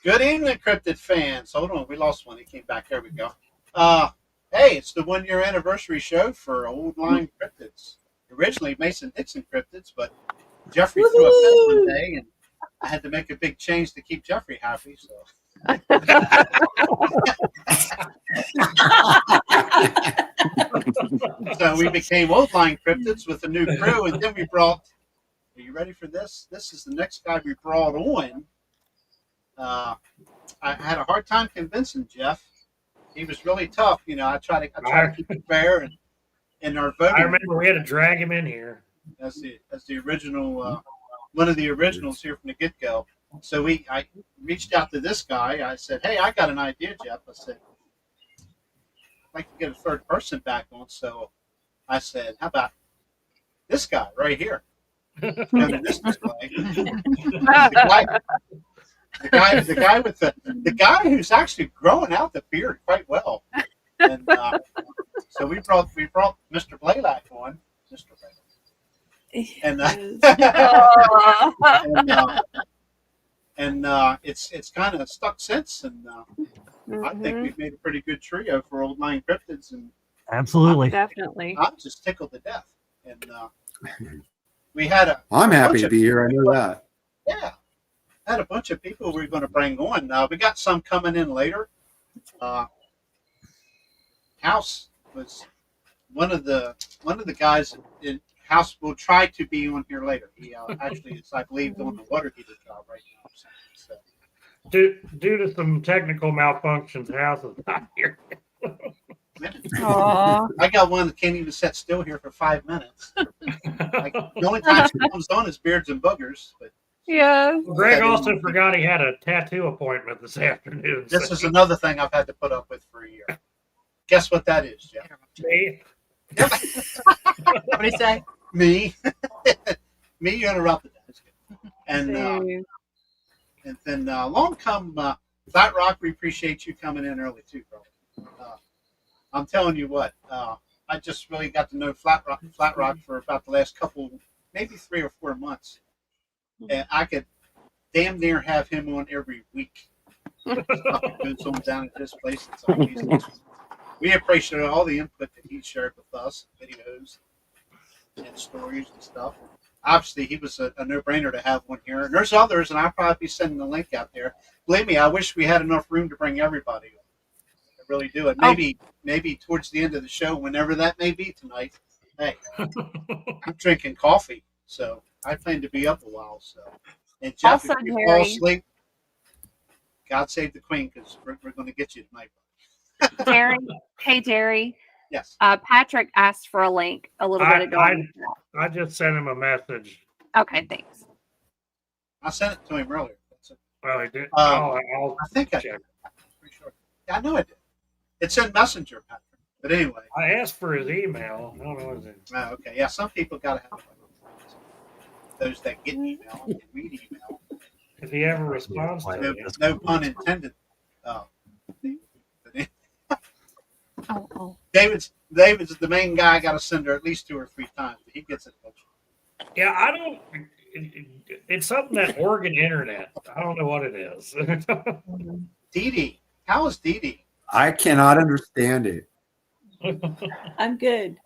Good evening, Cryptid fans. Hold on, we lost one. He came back. There we go. Hey, it's the 1-year anniversary show for old Line Cryptids. Originally Mason-Dixon Cryptids, but Jeffrey threw a fit one day, and I had to make a big change to keep Jeffrey happy. So, so we became old Line Cryptids with a new crew, and then we brought. Are you ready for this? This is the next guy we brought on. I had a hard time convincing Jeff. He was really tough. You know, I try to keep it fair and in our voting. I remember we had to drag him in here. That's the original, one of the originals here from the get-go. So I reached out to this guy. I said, "Hey, I got an idea, Jeff." I said, "I'd like to get a third person back on." So I said, "How about this guy right here?" This display. The guy who's actually growing out the beard quite well, and so we brought Mr. Blaylock on, Mr. Blaylock, and it's kind of stuck since, and I think we've made a pretty good trio for old Line Cryptids, and absolutely, definitely, I'm just tickled to death, and we had I'm happy to be here. I know that. Yeah. Had a bunch of people we were going to bring on. We got some coming in later. House was one of the guys in House will try to be on here later. He actually is, I believe, doing the water heater job right now. So. Due to some technical malfunctions, House is not here. I got one that can't even sit still here for 5 minutes. The only time he comes on is beards and boogers, but. Yes. Greg also forgot he had a tattoo appointment this afternoon. This is another thing I've had to put up with for a year. Guess what that is, Jeff? Me? What do you say? Me. Me, you interrupted that. And then along come Flat Rock. We appreciate you coming in early too, bro. I'm telling you what, I just really got to know Flat Rock for about the last couple, maybe 3 or 4 months. And I could damn near have him on every week. Stuff that goes on down at this place. We appreciate all the input that he shared with us, videos and stories and stuff. Obviously, he was a no-brainer to have one here. And there's others, and I'll probably be sending the link out there. Believe me, I wish we had enough room to bring everybody on. I really do. And maybe towards the end of the show, whenever that may be tonight, hey, I'm drinking coffee, so I plan to be up a while. So, and Jeff, also, if you Harry, fall asleep, God save the Queen, because we're going to get you tonight. Jerry, hey Jerry. Yes. Patrick asked for a link a little bit ago. I just sent him a message. Okay, thanks. I sent it to him earlier. Well, he did. I think I check. did. I'm pretty sure. Yeah, I know I did. It's in Messenger, Patrick. But anyway. I asked for his email. I don't know his email. Oh, okay. Yeah, some people got to have those that get email and read email. If he ever responds to it. No pun intended. Oh. David's the main guy. I got to send her at least 2 or 3 times. But he gets it. Yeah, I don't. It's something that Oregon internet. I don't know what it is. Dee Dee. How is Dee Dee? I cannot understand it. I'm good.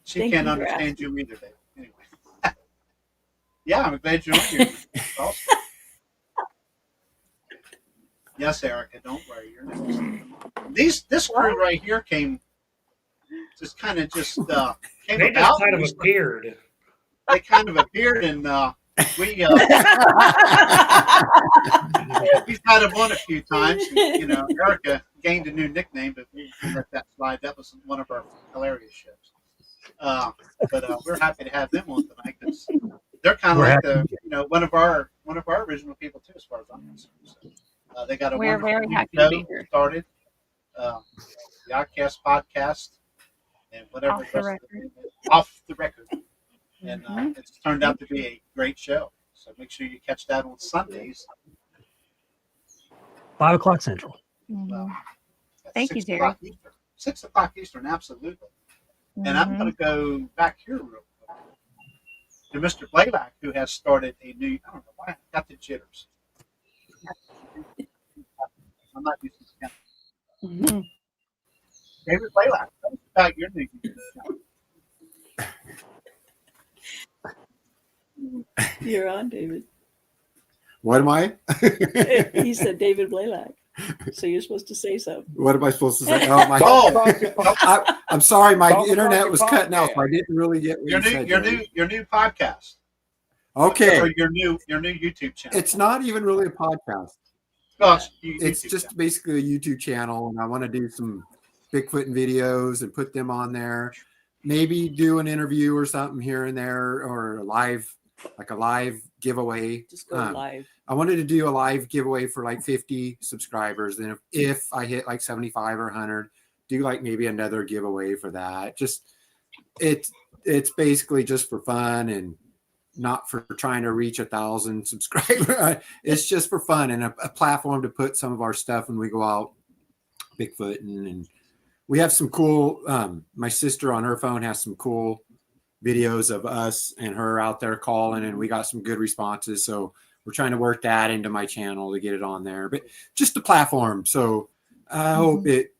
She Thank can't you for understand you either, Dave. Anyway. Yeah, I'm glad you're on here. Awesome. Yes, Erica, don't worry. You're next. This crew right here came came They just about. kind of appeared. They kind of appeared, and we've had them on a few times. You know, Erica gained a new nickname, but we let that slide. That was one of our hilarious shows. But we're happy to have them on tonight because they're kind of like one of our original people too, as far as I'm concerned. So, they got a We're wonderful very happy show to be here. started. The Oddcast podcast and whatever Off the record. Off the record, and it's turned out to be a great show. So make sure you catch that on Sundays. 5 o'clock Central. At Thank you, 6 Jerry. o'clock Eastern. 6 o'clock Eastern, absolutely. And I'm going to go back here real quick to Mr. Blaylock, who has started a new. I don't know why I got the jitters. I'm not used to this. Mm-hmm. David Blaylock, tell us about your new channel. You're on, David. What am I? He said David Blaylock. So you're supposed to say something. What am I supposed to say? Oh, my. I'm sorry, my internet was cutting out, so I didn't really get what Your you said. your new podcast. Okay. Or your new YouTube channel. It's not even really a podcast. Well, It's just basically a YouTube channel, and I want to do some Bigfoot videos and put them on there. Maybe do an interview or something here and there, or a live giveaway. Just go live. I wanted to do a live giveaway for like 50 subscribers. Then if I hit like 75 or 100, do like maybe another giveaway for that. Just it's basically just for fun and not for trying to reach 1,000 subscribers. It's just for fun and a platform to put some of our stuff when we go out Bigfooting. And we have some cool, my sister on her phone has some cool videos of us and her out there calling, and we got some good responses. So we're trying to work that into my channel to get it on there, but just a platform. So I hope it,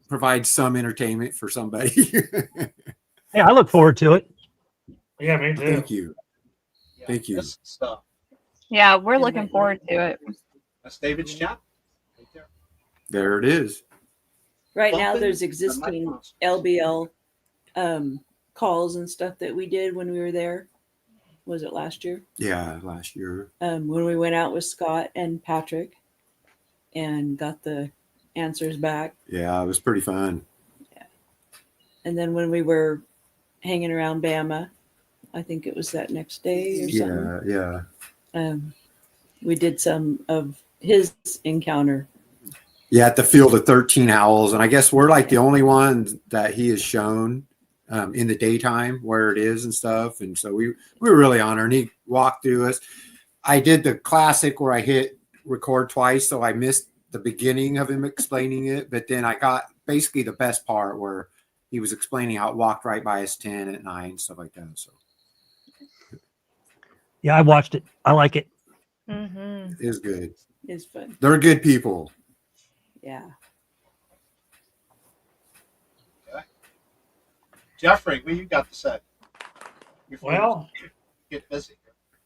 provides some entertainment for somebody. Hey, I look forward to it. Yeah, me too. Thank you. Thank you. That's stuff. Yeah, we're looking forward to it. That's David's channel. Right there. There it is. Right now, Bumping there's the existing microphones. LBL calls and stuff that we did when we were there. Was it last year? Yeah, last year. When we went out with Scott and Patrick and got the answers back. Yeah, it was pretty fun. And then when we were hanging around Bama, I think it was that next day or something. Yeah. We did some of his encounter. Yeah, at the Field of 13 Owls. And I guess we're like the only ones that he has shown in the daytime where it is and stuff. And so we were really honored. And he walked through us. I did the classic where I hit record twice, so I missed the beginning of him explaining it. But then I got basically the best part where he was explaining how it walked right by his 10 at night and stuff like that. So Yeah, I watched it. I like it. Mm-hmm. it is good. It's fun. They're good people. Yeah. Jeffrey, what you got to say? Before Well, you get busy.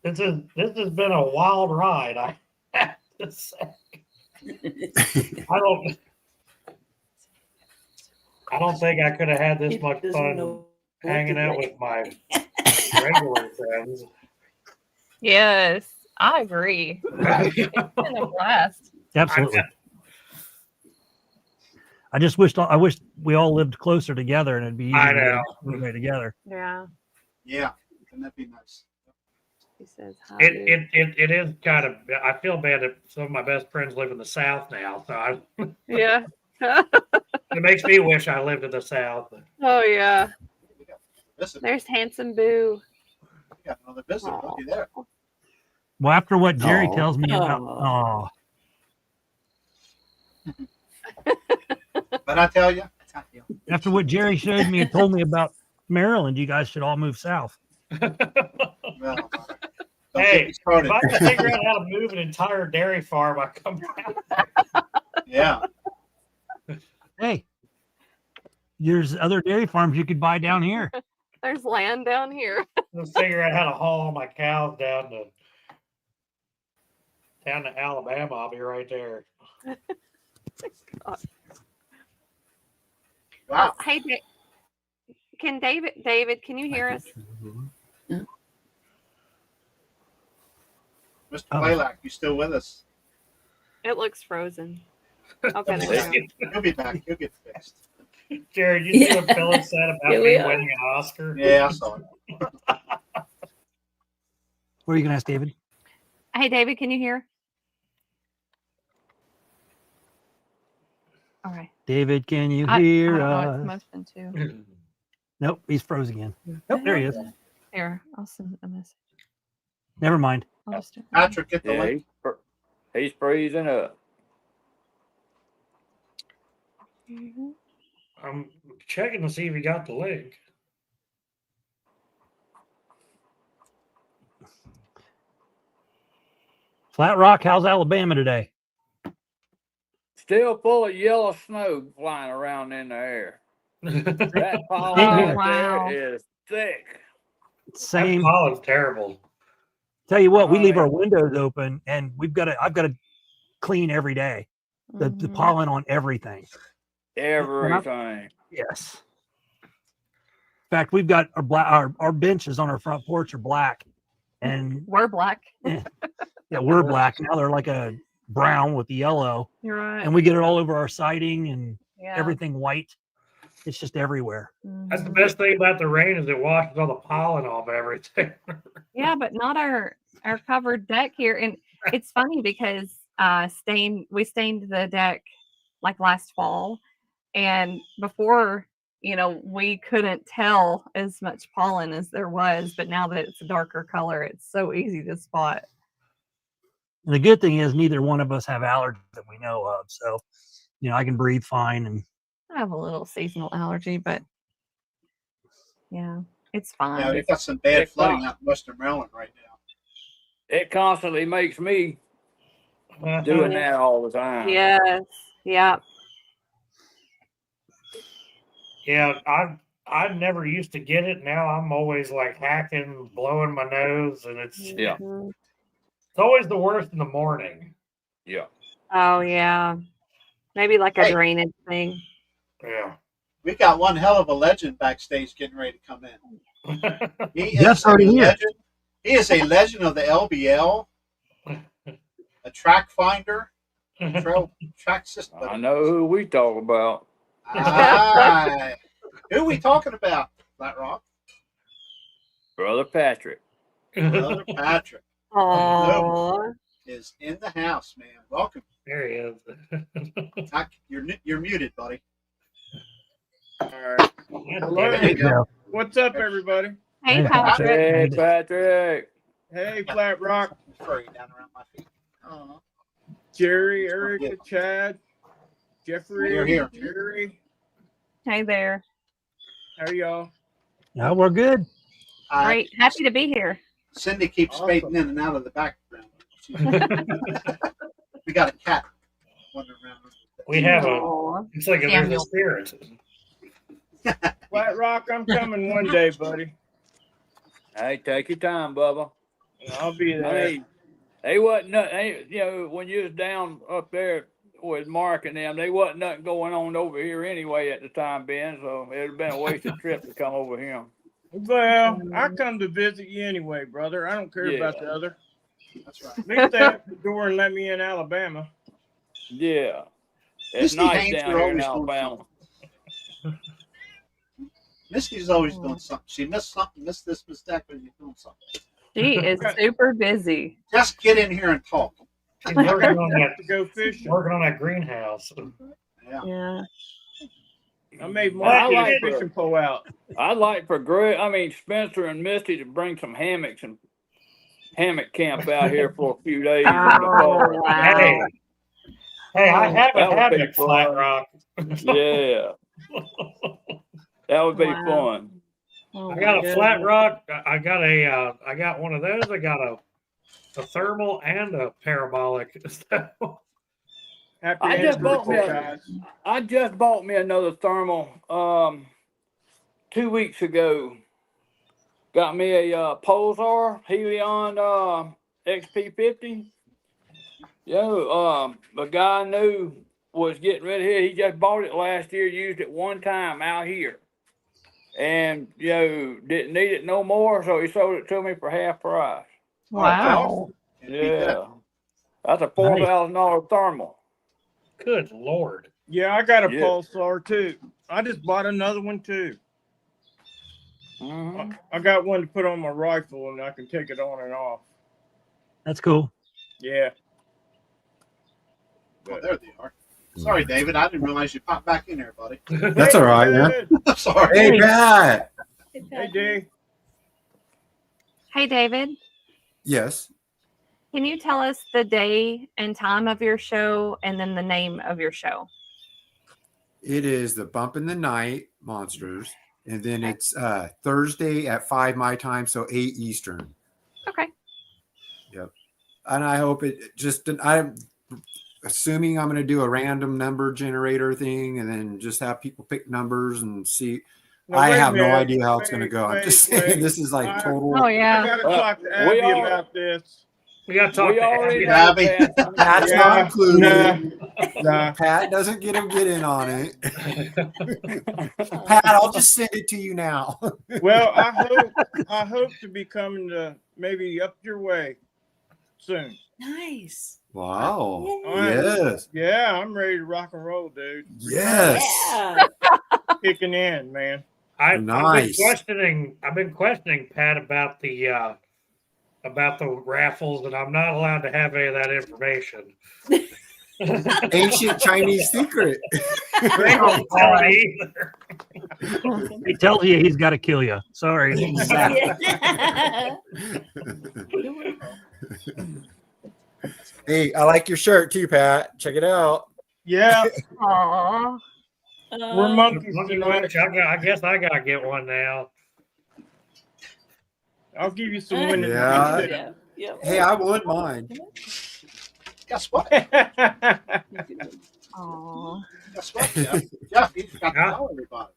this has been a wild ride. I have to say. I don't think I could have had this He much doesn't fun know what hanging to out think. with my regular friends. Yes, I agree. It's been a blast. Absolutely. I just wish we all lived closer together and it'd be easier I to know. everybody together. Yeah. Yeah, wouldn't that be nice? He says hi. It is kind of. I feel bad that some of my best friends live in the South now, so Yeah. it makes me wish I lived in the South. Oh yeah. We got visitor. There's handsome Boo. We got another visitor. Looky there. Well, after what Jerry Aw. tells me about, Aw. But I tell you, after what Jerry showed me and told me about Maryland, you guys should all move south. well, Don't Hey, get me started. if I can figure out how to move an entire dairy farm, I come down. Yeah. Hey, there's other dairy farms you could buy down here. There's land down here. Let's figure out how to haul all my cows down to Alabama. I'll be right there. Wow. Hey, can David, can you hear us? Mr. Blaylock, you still with us? It looks frozen. Okay, there we go. He'll be back. He'll get fixed. Jared, you see what Philip said about Here me we are. winning an Oscar? Yeah, I saw it. What are you gonna ask, David? Hey, David, can you hear? All right. David, can you I hear don't know, it's us? motion too. Nope, he's froze again. Nope, there he is. Here, I'll send a message. Never mind. I'll just do Patrick, get the Yeah, link. he's freezing up. I'm checking to see if you got the link. Flat Rock, how's Alabama today? Still full of yellow snow flying around in the air. That pollen Oh, out wow. there is thick. Same. Pollen's terrible. Tell you what, we Oh, leave yeah. our windows open, and I've got to clean every day. The Mhm. pollen on everything. Everything. Yes. In fact, we've got our benches on our front porch are black, and We're black. yeah, we're black now. They're like a brown with the yellow, You're right. and we get it all over our siding and Yeah. everything white. It's just everywhere. That's the Mhm. best thing about the rain is it washes all the pollen off everything. Yeah, but not our covered deck here. And it's funny because we stained the deck like last fall, and before, we couldn't tell as much pollen as there was, but now that it's a darker color, it's so easy to spot. And the good thing is neither one of us have allergies that we know of, so I can breathe fine. And I have a little seasonal allergy, but yeah, it's fine. Yeah, we've got some bad It's flooding not- out in Western Maryland right now. It constantly makes me doing that all the time. Yes. Yeah. Yeah, I never used to get it. Now I'm always like hacking, blowing my nose, and it's Yeah. Mhm. always the worst in the morning. Yeah. Oh yeah. Maybe like a Hey. drainage thing. Yeah. We got one hell of a legend backstage getting ready to come in. He Jeff's is a already here. legend. He is a legend of the LBL, a track finder, track system. I know who we talk about. Aye. Who are we talking about, Flat Rock? Brother Patrick. Brother Patrick Oh. is in the house, man. Welcome. There he is. You're muted, buddy. All right. Hello. There you go. What's up, everybody? Hey, Hey, Patrick. Hey, Patrick. Hey, Flat Rock, Furry down around my feet. Oh. Jerry, Erica, Chad, Jeffrey, You're here. Jerry. Hey there. How are y'all? now we're good. Great. Happy to be here. Cindy keeps Awesome. fading in and out of the background. We got a cat wandering around. We have a. Aw. It's like there's a Samuel. spirit. Flat Rock, I'm coming one day, buddy. Hey, take your time, Bubba. I'll be there. I mean, they wasn't nothing. When you was down up there with Mark and them, they wasn't nothing going on over here anyway at the time being. So it'd have been a wasted trip to come over here. Well, I come to visit you anyway, brother. I don't care about the other. That's right. At least they opened the door and let me in Alabama. Yeah, it's Misty nice Haynes down are here in always doing Alabama. Misty's always doing something. She missed something, missed this mistake, but you're doing something. She is super busy. Just get in here and talk. He's working on I have to go fishing. that greenhouse. Yeah. Yeah. I made Well, I Mark like get a fishing pole out. I'd like for Spencer and Misty to bring some hammocks and hammock camp out here for a few days. in the Oh, fall. Hey, wow. I have That a would be habit, Flat fun. Rock. Yeah, that would be Wow. fun. Oh, I got my a flat goodness. rock. I got one of those. I got a thermal and a parabolic. Happy I just bought me anniversary, a- guys. I just bought me another thermal 2 weeks ago. Got me a Pulsar Helion XP50. A guy I knew was getting rid of it. He just bought it last year, used it one time out here. And didn't need it no more, so he sold it to me for half price. Wow. Yeah. That's a $4,000 thermal. Good Lord. Yeah, I got a Yeah. Pulsar too. I just bought another one too. Mhm. I got one to put on my rifle and I can take it on and off. That's cool. Yeah. Oh, there they are. Sorry, David. I didn't realize you popped back in there, buddy. That's all right, man. I'm sorry. Hey, Pat. Hey, Dave. Hey, David, Yes. can you tell us the day and time of your show and then the name of your show? It is the Bump in the Night Monsters. And then it's Thursday at 5 my time, so 8 Eastern. Okay. Yep. And I hope I'm assuming I'm going to do a random number generator thing and then just have people pick numbers and see. Now, I wait a have no minute. idea how it's going to go. I'm just saying this is like total. Oh, I yeah. gotta talk to Abby about this. We got to talk We to already Abby. know that. That's Yeah, not included. Nah. Pat doesn't get in on it. Pat, I'll just send it to you now. Well, I hope to be coming to maybe up your way soon. Nice. Wow. Yay. Yes. Yeah, I'm ready to rock and roll, dude. Yes. Yeah. Kicking in, man. Nice. I've been questioning Pat about the raffles, and I'm not allowed to have any of that information. Ancient Chinese secret. They won't tell me either. He tells you he's got to kill you. Sorry. Hey, I like your shirt too, Pat. Check it out. Yeah, Aw. we're monkeys Monkey tonight. Punch, I guess I gotta get one now. I'll give you some winning. Yeah. Yeah. Yeah. Hey, I won mine. Guess what? Aw. Guess what, Jeff? Jeff, you got to tell everybody.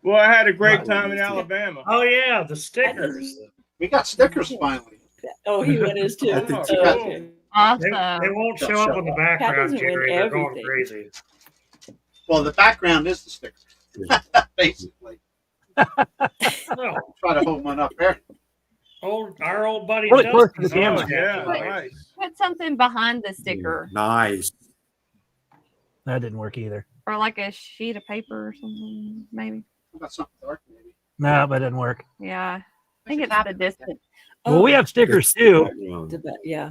Well, I had a great time in Alabama. Oh yeah, the stickers. We got stickers finally. Oh, he won his too. I think so. Oh, okay. They Awesome. won't show up on the background, doesn't win Jerry. They're going everything. crazy. Well, the background is the stickers, basically. No, Try to hold one up there. our old buddy Put it close to Dustin's the camera. Oh, yeah, on it. nice. Put something behind the sticker Nice. That didn't work either. or like a sheet of paper or something, maybe. How about something dark, maybe? No, that didn't work. Yeah. I think it's the distance. Well, we have stickers too. Yeah.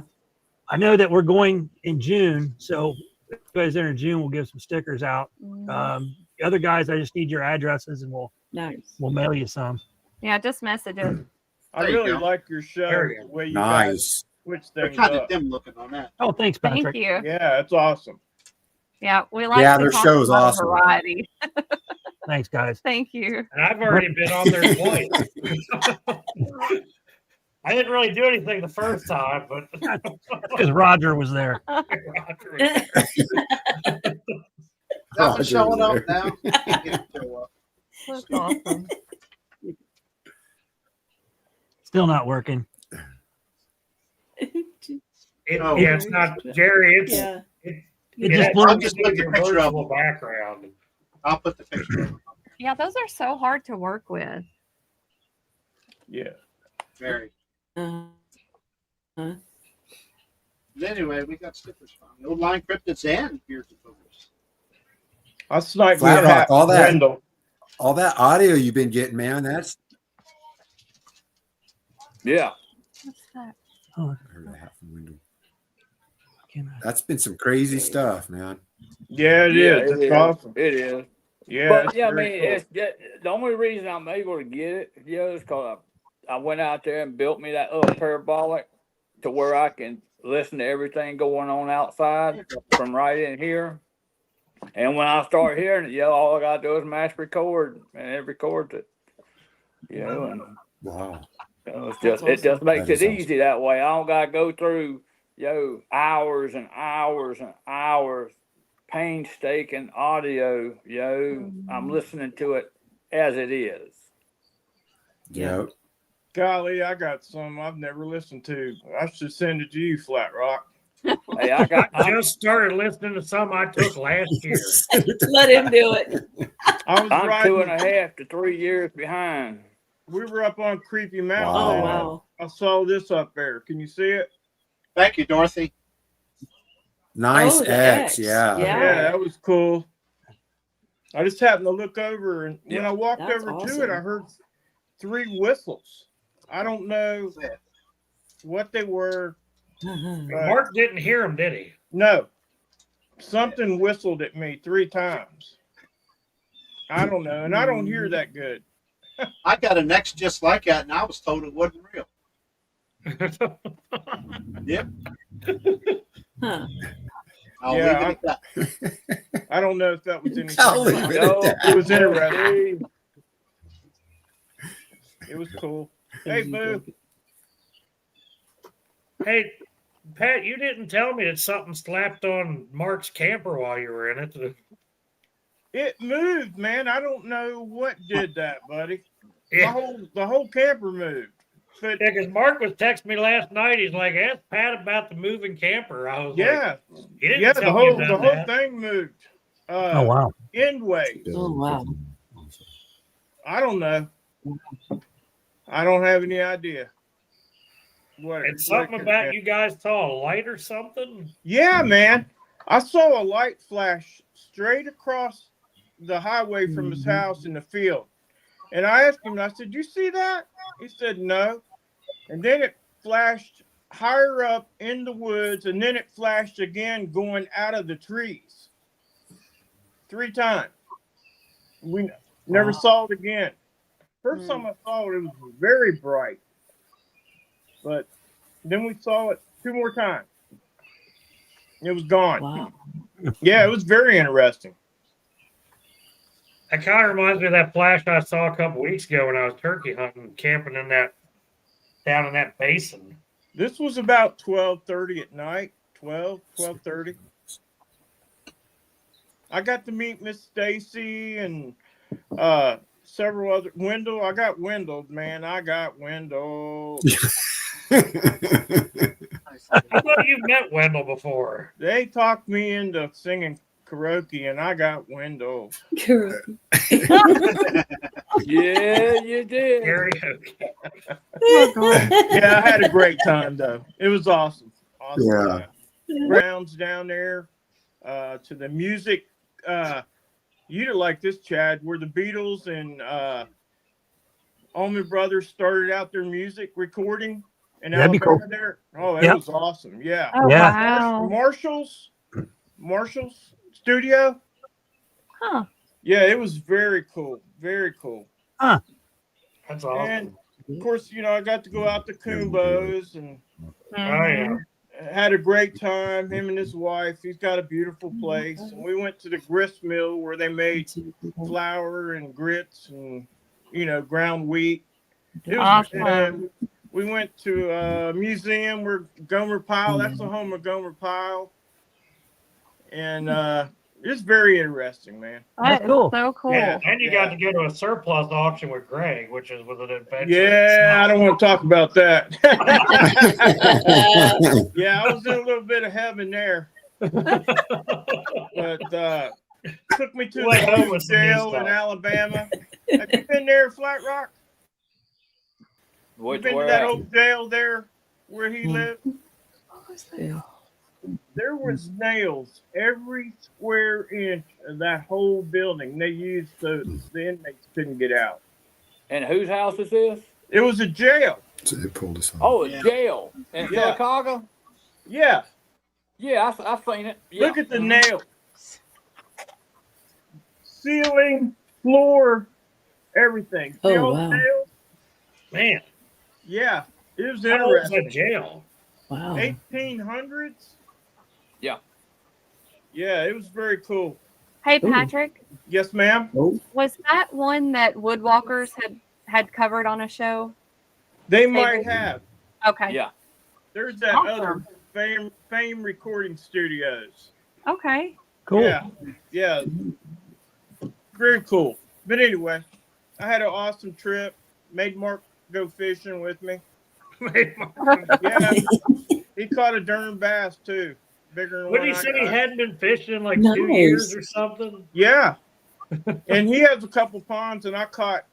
I know that we're going in June, so if you guys enter June, we'll give some stickers out. The other guys, I just need your addresses and Nice. we'll mail you some. Yeah, just message it. I There you really go. like your show. There you The way you guys Nice. switch They're things kind of up. dim looking on that. Oh, thanks, Thank Patrick. you. Yeah, it's awesome. Yeah, we like Yeah, to their talk show's about awesome. variety. Thanks, guys. Thank you. And I've already been on there twice. I didn't really do anything the first time, but Because Roger was there. Nothing showing up there. now. That's awesome. Still not working. Yeah, it's not Jerry. It's Yeah. It it just has blew- nothing just to put do the with your picture up. virtual background. I'll put the picture up. Yeah, those are so hard to work with. Yeah. Very. Uh, But anyway, we got stickers from the old Line Cryptids and Beers and Boogers. I sniped Flat with Rock, all that. Brindle. All that audio you've been getting, man. That's Yeah. What's that? I heard that half the window. Can I- That's been some crazy stuff, man. Yeah, it is. It's awesome. It is. Yeah. But it's yeah, I very mean, cool. it's just, the only reason I'm able to get it, is because I went out there and built me that little parabolic to where I can listen to everything going on outside from right in here. And when I start hearing it, all I gotta do is mash record, and it records it. And Wow. It just makes That is it easy that way. I don't gotta go through hours and hours and hours painstaking audio. I'm listening to it as it is. Yep. Golly, I got some I've never listened to. I should send it to you, Flat Rock. Hey, I just started listening to some I took last year. Let him do it. I'm riding, 2.5 to 3 years behind. We were up on Creepy Mountain. Oh, wow. I saw this up there. Can you see it? Thank you, Dorothy. Nice Oh, the X. X. Yeah. Yeah, that was cool. I just happened to look over, and when I walked That's over to awesome. it, I heard 3 whistles. I don't know what they were. Mark didn't hear him, did he? No. Something whistled at me 3 times. I don't know, and I don't hear that good. I got a next just like that, and I was told it wasn't real. Yep. Huh. I'll leave it at that. I don't know if that was anything. I'll leave it at that. It was interesting. It was cool. Hey, Boo. Hey, Pat, you didn't tell me that something slapped on Mark's camper while you were in it. It moved, man. I don't know what did that, buddy. Yeah. The whole camper moved. But Yeah, because Mark was texting me last night. He's like, ask Pat about the moving camper. I was yeah, like, he didn't yeah, tell the me whole about that. thing moved. Oh wow. End ways. Oh, wow. I don't know. I don't have any idea. What? And something about you guys saw a light or something? Yeah, man. I saw a light flash straight across the highway from his house in the field. And I asked him, I said, you see that? He said, no. And then it flashed higher up in the woods, and then it flashed again going out of the trees 3 times. We never saw it again. First time I saw it, it was very bright. But then we saw it 2 more times. It was gone. Wow. Yeah, it was very interesting. That kind of reminds me of that flash I saw a couple weeks ago when I was turkey hunting, camping down in that basin. This was about 12:30 at night. 12:30. I got to meet Miss Stacy and several other Wendell. I got Wendell, man. I got Wendell. I thought you've met Wendell before. They talked me into singing karaoke, and I got Wendell. Karaoke. Yeah, you did. Karaoke. Yeah, I had a great time though. It was awesome. Yeah. Rounds down there to the music. You'd like this, Chad, where the Beatles and Allman Brothers started out their music recording in That'd be Alabama cool. there. Oh, it Yep. was awesome. Yeah. Oh, Yeah. wow. Marshall's studio. Huh. Yeah, it was very cool. Very cool. That's awesome. And of course, I got to go out to Kumbo's and Oh, yeah. had a great time. Him and his wife. He's got a beautiful place. And we went to the grist mill where they made flour and grits and ground wheat. It was, Awesome. we went to a museum where Gomer Pyle. That's the home of Gomer Pyle. And it's very interesting, man. That is cool. so cool. Yeah. And you got to go to a surplus auction with Greg, which was an adventure. Yeah, I don't want to talk about that. Yeah, I was in a little bit of heaven there. But took me to Well, that the was jail neat in stuff. Alabama. Have you been there, Flat Rock? Which Been to where that at? old jail there where he lived? Yeah. There was nails every square inch of that whole building. They used so the inmates couldn't get out. And whose house is this? It was a jail. So they pulled us off. Oh, a Yeah. jail in Yeah. Chicago. Yeah, Yeah, I've seen it. Yeah. look at the nails. Ceiling, floor, everything. See Oh, all the wow. nails? Man, Yeah, it was how old was interesting. that jail? Wow. 1800s? Yeah. Yeah, it was very cool. Hey, Ooh. Patrick, Yes, ma'am. was that one that Woodwalkers had covered on a show? They might have. Okay. Yeah. There's that Awesome. other Fame Recording Studios. Okay. Cool. Yeah. Very cool. But anyway, I had an awesome trip. Made Mark go fishing with me. Yeah. He caught a darn bass too. Bigger than When one he I said he got. hadn't been fishing in like Nice. 2 years or something. Yeah. And he has a couple ponds, and I caught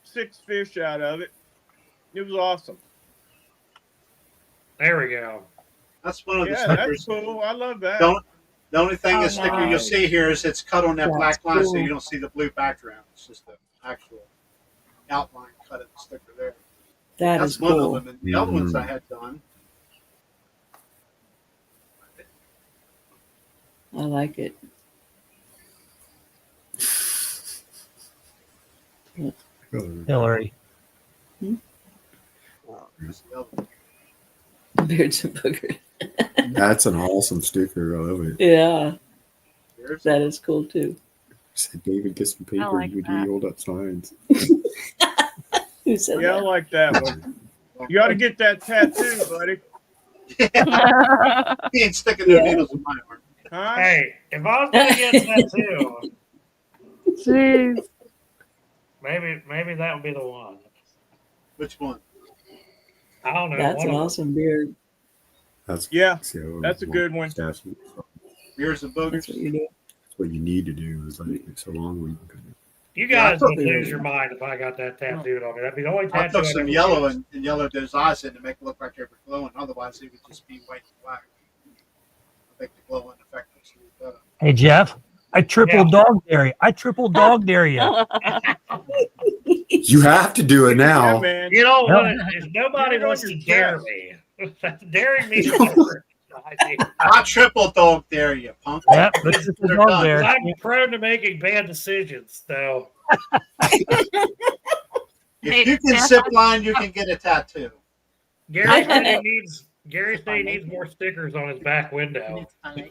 6 fish out of it. It was awesome. There we go. That's one of the Yeah, stickers. that's cool. I love that. The only thing Oh, the sticker you'll nice. see here is it's cut on that That's black line, so cool. you don't see the blue background. It's just the actual outline cut of the sticker there. That's That's one cool. of them. And the other ones I had done. I like it. Hillary. Here's the other one. Beards and boogers. That's an awesome sticker. I love it. Yeah, Here's that is cool too. Said David, get some paper. like You that. hold up signs. Who said Yeah, I that? like that one. You ought to get that tattoo, buddy. He ain't sticking their Yeah. needles in my arm. Huh? Hey, if I was gonna get that too, Jeez. maybe that would be the one. Which one? I don't know. That's one an of them. awesome beard. That's That's a good one. That's Beers and That's boogers. what you do. what you need to do. Is like so long we can. You Yeah, I guys took would lose your mind if I got that tattooed on me. That'd be the only tattoo. I took I'd some ever yellow get. and yellowed those eyes in to make it look like they were glowing. Otherwise, they would just be white and black. I think the glowing effect was better. Hey Jeff, I triple dog dare you. I triple dog dare you. You have to do it Yeah, now. man. You know No. what? If nobody Get it on wants to your dare chest. me. Daring me is different. I triple dog dare you, punk. Yep, this is the They're dog done. dare. I'm prone to making bad decisions, so If you can zip line, you can get a tattoo. Gary said he needs more stickers on his back window. It's funny.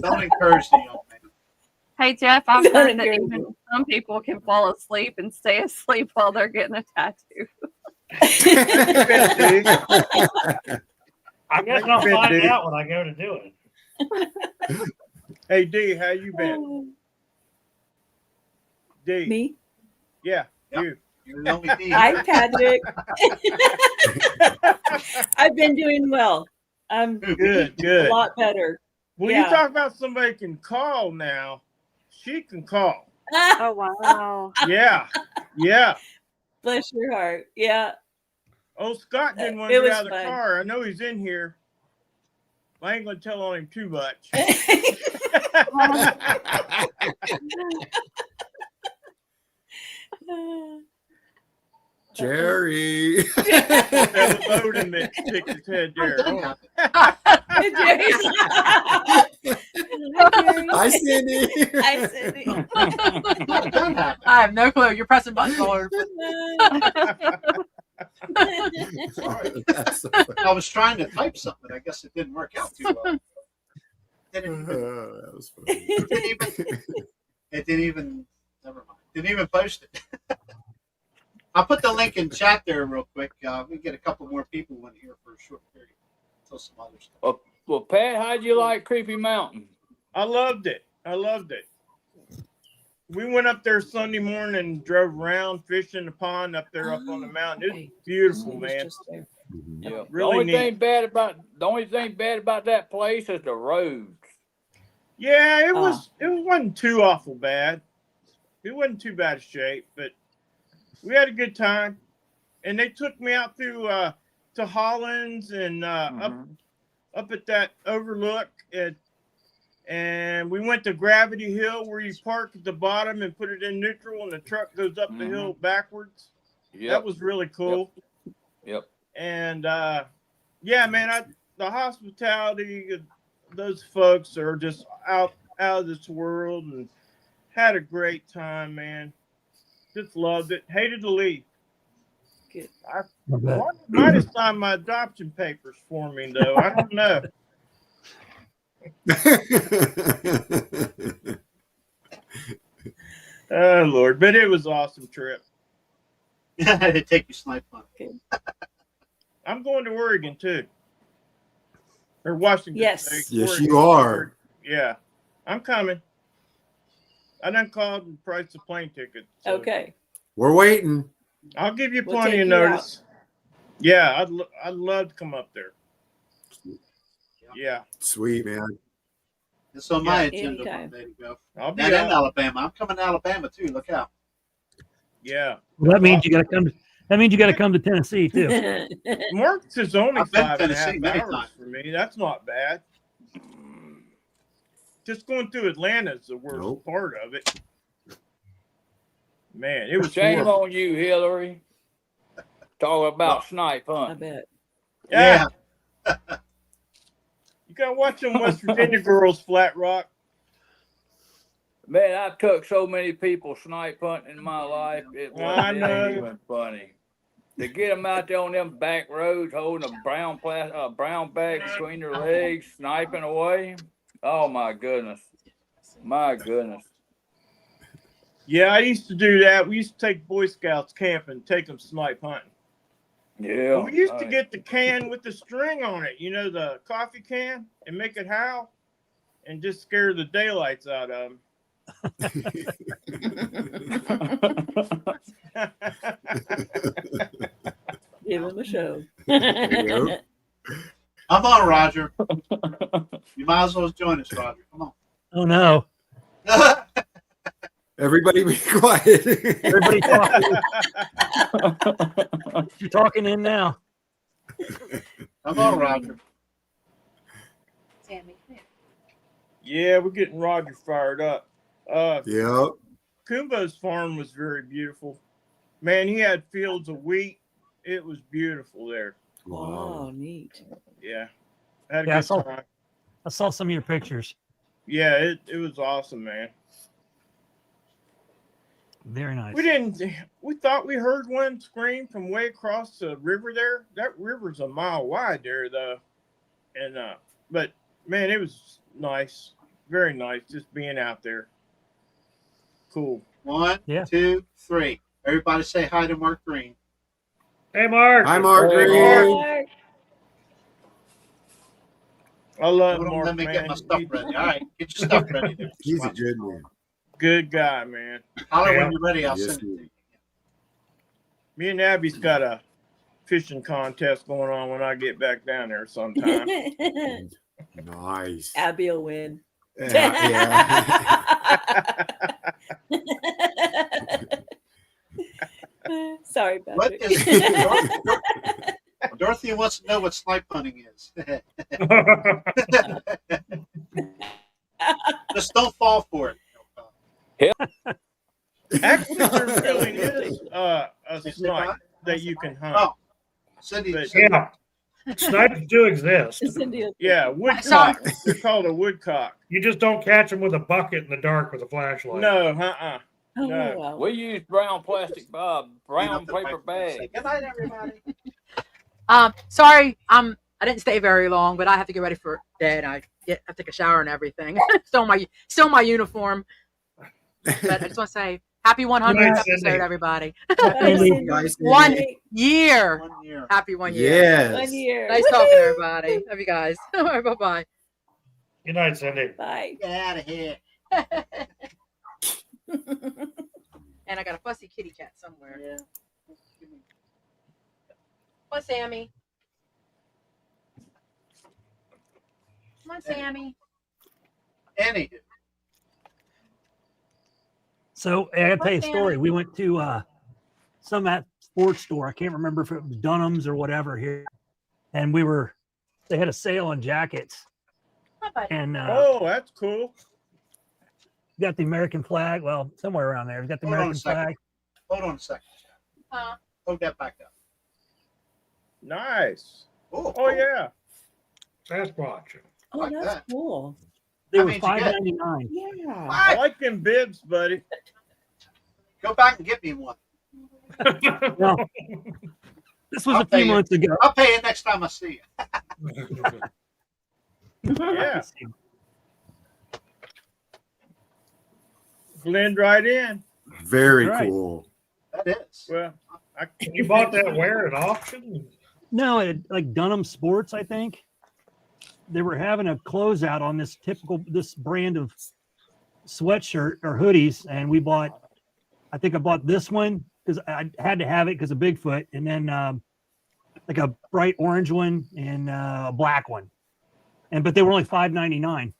Don't encourage the young man. Hey Jeff, I've Not heard that encouraging. even some people can fall asleep and stay asleep while they're getting a tattoo. I guess I'll find out when I go to do it. Hey, D, how you been? D. Me? Yeah, Yep. you. You know me, Dean. Hi, Patrick. I've been doing well. I'm Good, a good. lot better. When Yeah. you talk about somebody can call now, she can call. Oh wow. Yeah, yeah. Bless your heart. Yeah. Oh, Scott didn't want It to get was out of the fun. car. I know he's in here. I ain't gonna tell on him too much. Jerry. That was Odin that sticked his head there. That Oh, Hi, Cindy. Hi, Cindy. happened. I have no clue. You're pressing buttons all over. That's so funny. I was trying to type something. I guess it didn't work out too well. That was funny. It didn't even. Never mind. Didn't even post it. I'll put the link in chat there real quick. We get a couple more people in here for a short period until some other stuff. Well, Pat, how'd you like Creepy Mountain? I loved it. I loved it. We went up there Sunday morning and drove around fishing the pond up there up on the mountain. It's beautiful, man. Mhm. Yeah. Really the only thing bad about that place is the roads. Yeah, it wasn't too awful bad. It wasn't too bad a shape, but we had a good time. And they took me out through to Hollins and up at that overlook and we went to Gravity Hill where you park at the bottom and put it in neutral and the truck goes up the hill backwards. Yep. That was really cool. Yep. And yeah, man, the hospitality of those folks are just out of this world and had a great time, man. Just loved it. Hated to leave. Good. I might have signed my adoption papers for me though. I don't know. Oh Lord, but it was an awesome trip. They take you snipe hunt. I'm going to Oregon too. Or Washington. Yes. State. Yes, Oregon. you are. Yeah. I'm coming. I done called and priced the plane ticket. so Okay. We're waiting. I'll give you We'll plenty take of you out. notice. Yeah, I'd love to come up there. Yeah. Sweet, man. It's on my Yeah, agenda one anytime. day to go. I'll be And in out. Alabama. I'm coming to Alabama too. Look out. Yeah. Well, that means you got to come. That means you got to come to Tennessee too. Marks is only I've been 5.5 Tennessee many hours times. for me. That's not bad. Just going through Atlanta is the worst Nope. part of it. Man, it was Shame horrible. on you, Hillary. Talk about snipe I hunt. bet. Yeah. You gotta watch them West Virginia girls, Flat Rock. Man, I took so many people snipe hunting in my life. It I wasn't know. even funny. To get them out there on them back roads, holding a brown bag between their legs, sniping away. Oh my goodness, my goodness. Yeah, I used to do that. We used to take Boy Scouts camping, take them snipe hunting. Yeah, We used to get the can with the string on it, you know, the coffee can, and make it howl and just scare the daylights out of them. Give him a show. Yep. Come on, Roger. You might as well join us, Roger. Come Oh no! on. Everybody be quiet. Everybody talking. You're talking in now. Come on, Roger. Sammy. Yeah, we're getting Roger fired up. Yep. Kumbo's farm was very beautiful. Man, he had fields of wheat. It was beautiful there. Oh, neat. Yeah. Had a Yeah, I good saw- time. I saw some of your pictures. Yeah, it was awesome, man. Very nice. We thought we heard one scream from way across the river there. That river's a mile wide there though. And but man, it was nice. Very nice just being out there. Cool. 1, Yeah. 2, 3. Everybody say hi to Mark Green. Hey, Mark. Hi, Mark. Hey, Green. I love Hold on, Mark, let me get man. my stuff ready. All right, get your stuff ready there. He's a good man. Good guy, man. Holler Yeah. when you're ready. I'll Yes, send it to you. Me and Abby's got a fishing contest going on when I get back down there sometime. Nice. Abby will win. Yeah. Sorry, What Patrick. is Dorothy wants to know what snipe hunting is. Just don't fall for it. Actually, there really is a snipe that you can hunt. Oh, Cindy. But- Yeah, snipes do exist. Cindy will- Yeah, woodcock. They're called a woodcock. You just don't catch them with a bucket in the dark with a flashlight. No, Oh, No. wow. We use brown plastic, brown paper bag. Good night, everybody. Sorry, I didn't stay very long, but I have to get ready for bed. I have to take a shower and everything. still my uniform. But I just want to say happy 100th Nice, episode, Cindy. everybody. Bye, Cindy. Nice. 1 Bye. year. 1 year. Happy 1 year. Yes. 1 year. Nice talking, everybody. Love you guys. All right, bye-bye. Good night, Cindy. Bye. Get out of here. And I got a fussy kitty cat somewhere. Yeah. Come on, Sammy. Come on, Sammy. Anywho. So I gotta tell you a story. We went to some at sports store. I can't remember if it was Dunham's or whatever here, and they had a sale on jackets, Hi, buddy. and Oh, that's cool. got the American flag. Well, somewhere around there, we got the Hold on a American second. flag. Hold on a second. Huh? Hold that back up. Nice. Oh, Oh yeah. Sasquatch. Oh, Like that's that. cool. They How were many did you get? $5.99. Yeah. I What? like them bibs, buddy. Go back and get me one. No, this was I'll a pay few you. months ago. I'll pay you next time I see you. Yeah. Blend right in. Very Right. cool. That is. Well, You bought that where at auction? No, like Dunham Sports, I think. They were having a closeout on this brand of sweatshirt or hoodies, and I think I bought this one because I had to have it because of Bigfoot, and then like a bright orange one and a black one, but they were only $5.99.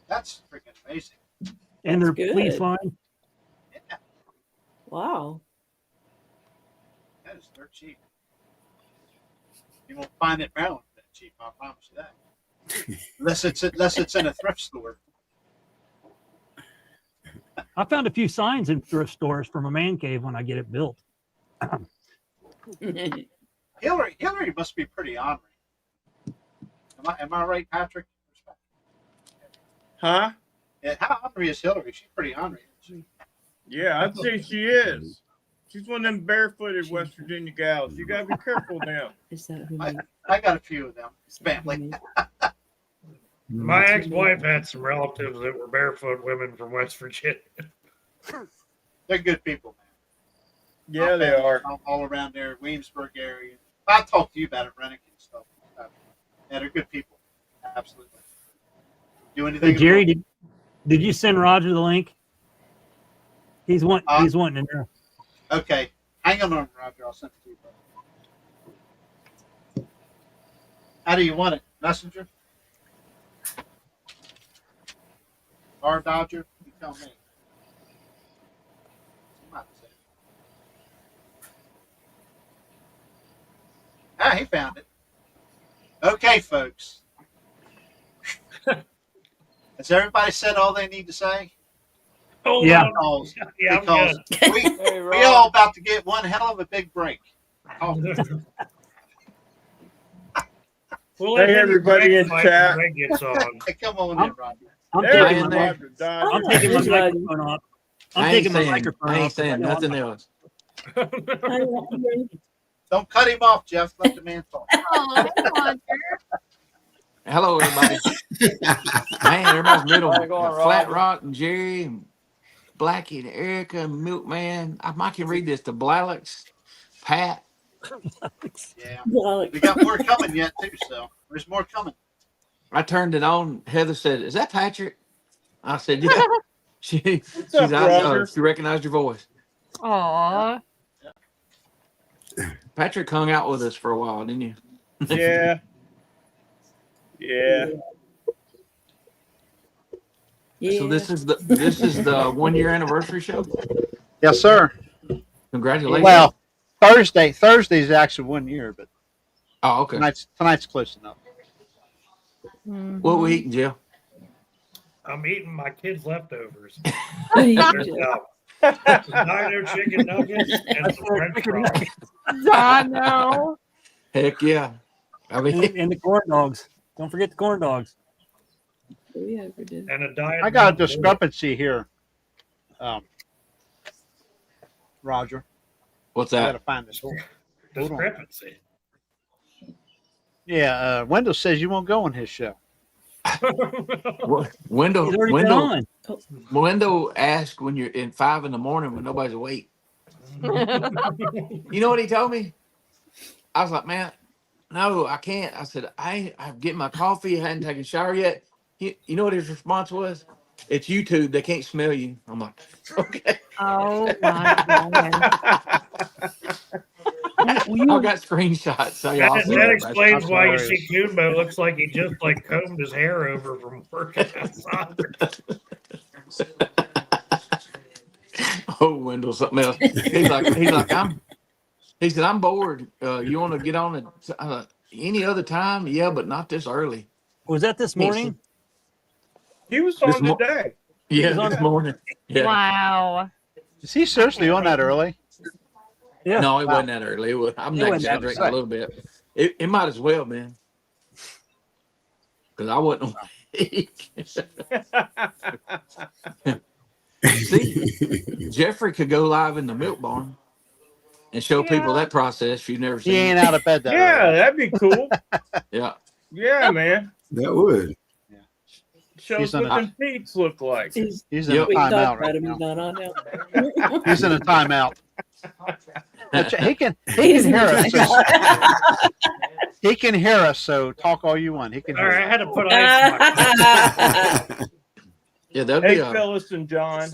That's freaking amazing. And they're good. fleece lined. Yeah, Wow. that is dirt cheap. You won't find it in Maryland that cheap. I promise you that. Unless it's in a thrift store. I found a few signs in thrift stores from a man cave when I get it built. Hillary must be pretty ornery. Am I right, Patrick? Huh? Yeah, how ornery is Hillary? She's pretty ornery, isn't Yeah, I'd say she is. She's one of them barefooted West Virginia gals. You gotta be careful now. Is that who she? I got a few of them. Family. My ex-wife had some relatives that were barefoot women from West Virginia. They're good people, man. Yeah, they are. All around there, Williamsburg area. I talked to you about it, Rennick and stuff. Yeah, they're good people. Absolutely. Do anything? Hey, Jerry, did you send Roger the link? He's wanting to know. Okay, hang on, Roger. I'll send it to you. Brother. How do you want it? Messenger? Or Dodger? You tell me. He found it. Okay, folks. Has everybody said all they need to say? Oh, yeah. Because we all about to get one hell of a big break. Oh. Hey, everybody in chat. Come on in, Roger. I'm taking my microphone off. I'm taking my microphone off. I ain't saying nothing else. Don't cut him off, Jeff. Let the man talk. Hello, everybody. Man, everybody's little. Flat Rock and Jerry and Blackie and Erica and Milkman. I can read this. The Blalox, Pat. Yeah. We got more coming yet, too, so there's more coming. I turned it on. Heather said, "Is that Patrick?" I said, "Yeah." She recognized your voice. Aww. Patrick hung out with us for a while, didn't you? Yeah. Yeah. So this is the 1 year anniversary show. Yes, sir. Congratulations. Well, Thursday's actually 1 year, but okay. Tonight's close enough. What we eating, Jill? I'm eating my kids' leftovers. There's Dino chicken nuggets and some French fries. Dino. Heck yeah. I mean, and the corn dogs. Don't forget the corn dogs. And a diet. I got a discrepancy here, Roger. What's I that? gotta find this. Discrepancy. Yeah, Wendell says you won't go on his show. Wendell asked when you're in 5 a.m. when nobody's awake. You know what he told me? I was like, man, no, I can't. I said, I'm getting my coffee. I hadn't taken a shower yet. You know what his response was? It's YouTube. They can't smell you. I'm like, okay. Oh my God. I've got screenshots. So that explains why you see Kumbo looks like he just combed his hair over from working outside. Oh, Wendell, something else. He said, I'm bored. You want to get on at any other time? Yeah, but not this early. Was that this morning? He was on today. Yeah, this morning. Yeah. Wow. Is he seriously on that early? Yeah. No, it wasn't that early. I'm not exaggerating a little bit. It might as well, man. Because I wasn't awake. See, Jeffrey could go live in the milk barn and show people that process if you've never seen. He ain't out of bed that early. That'd be cool. Yeah. Yeah, man. That would. Shows what them peaks look like. He's in a timeout right now. He's in a timeout. He can hear us. So, he can hear us. So talk all you want. He can All hear right, I us. had to put ice in my Yeah, that'd Hey, be Phyllis and John.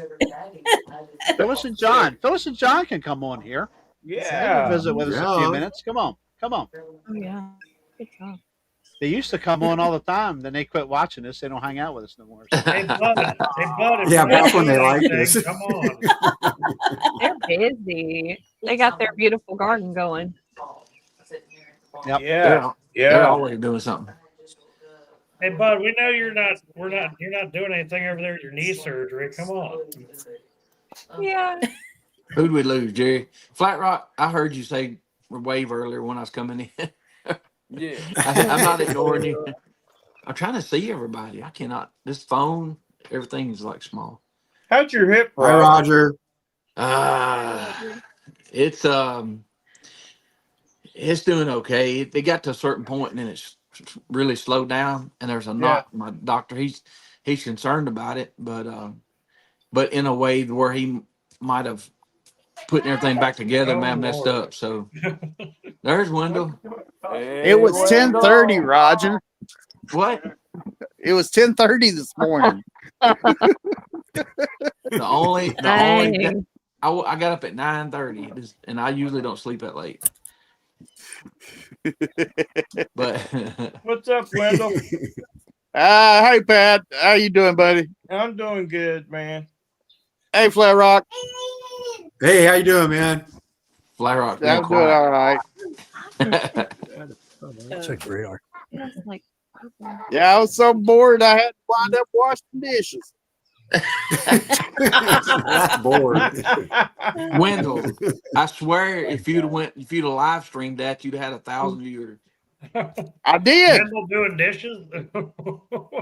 Phyllis and John. Phyllis and John can come on here. They can Yeah. visit with us a few minutes. Come on. Oh yeah. Good job. They used to come on all the time. Then they quit watching us. They don't hang out with us no more. So. Hey, bud. If Yeah, you back do when they liked anything, us. Come on. They're busy. They got their beautiful garden going. Yep. Yeah. They're always doing something. Hey, bud, we know you're not doing anything over there with your knee surgery. Come on. Yeah. Who'd we lose, Jerry? Flat Rock, I heard you say wave earlier when I was coming in. Yeah. I'm not ignoring you. I'm trying to see everybody. I cannot. This phone, everything is like small. How's your hip, Hi, Roger. It's doing okay. It got to a certain point and then it's really slowed down. And there's a knot. My doctor, he's concerned about it, but in a way where he might have putting everything back together, man, messed up. So there's Wendell. It was 10:30, Roger. What? It was 10:30 this morning. The only Dang. I got up at 9:30, and I usually don't sleep that late. But What's up, Wendell? Hey, Pat. How you doing, buddy? I'm doing good, man. Hey, Flat Rock. Hey, how you doing, man? Flat Rock. I'm doing all right. Check the radar. Like, Yeah, I was so bored I had to wind up washing dishes. That's bored. Wendell, I swear, if you'd have live streamed that, you'd have had 1,000 viewers. I did. Wendell doing dishes.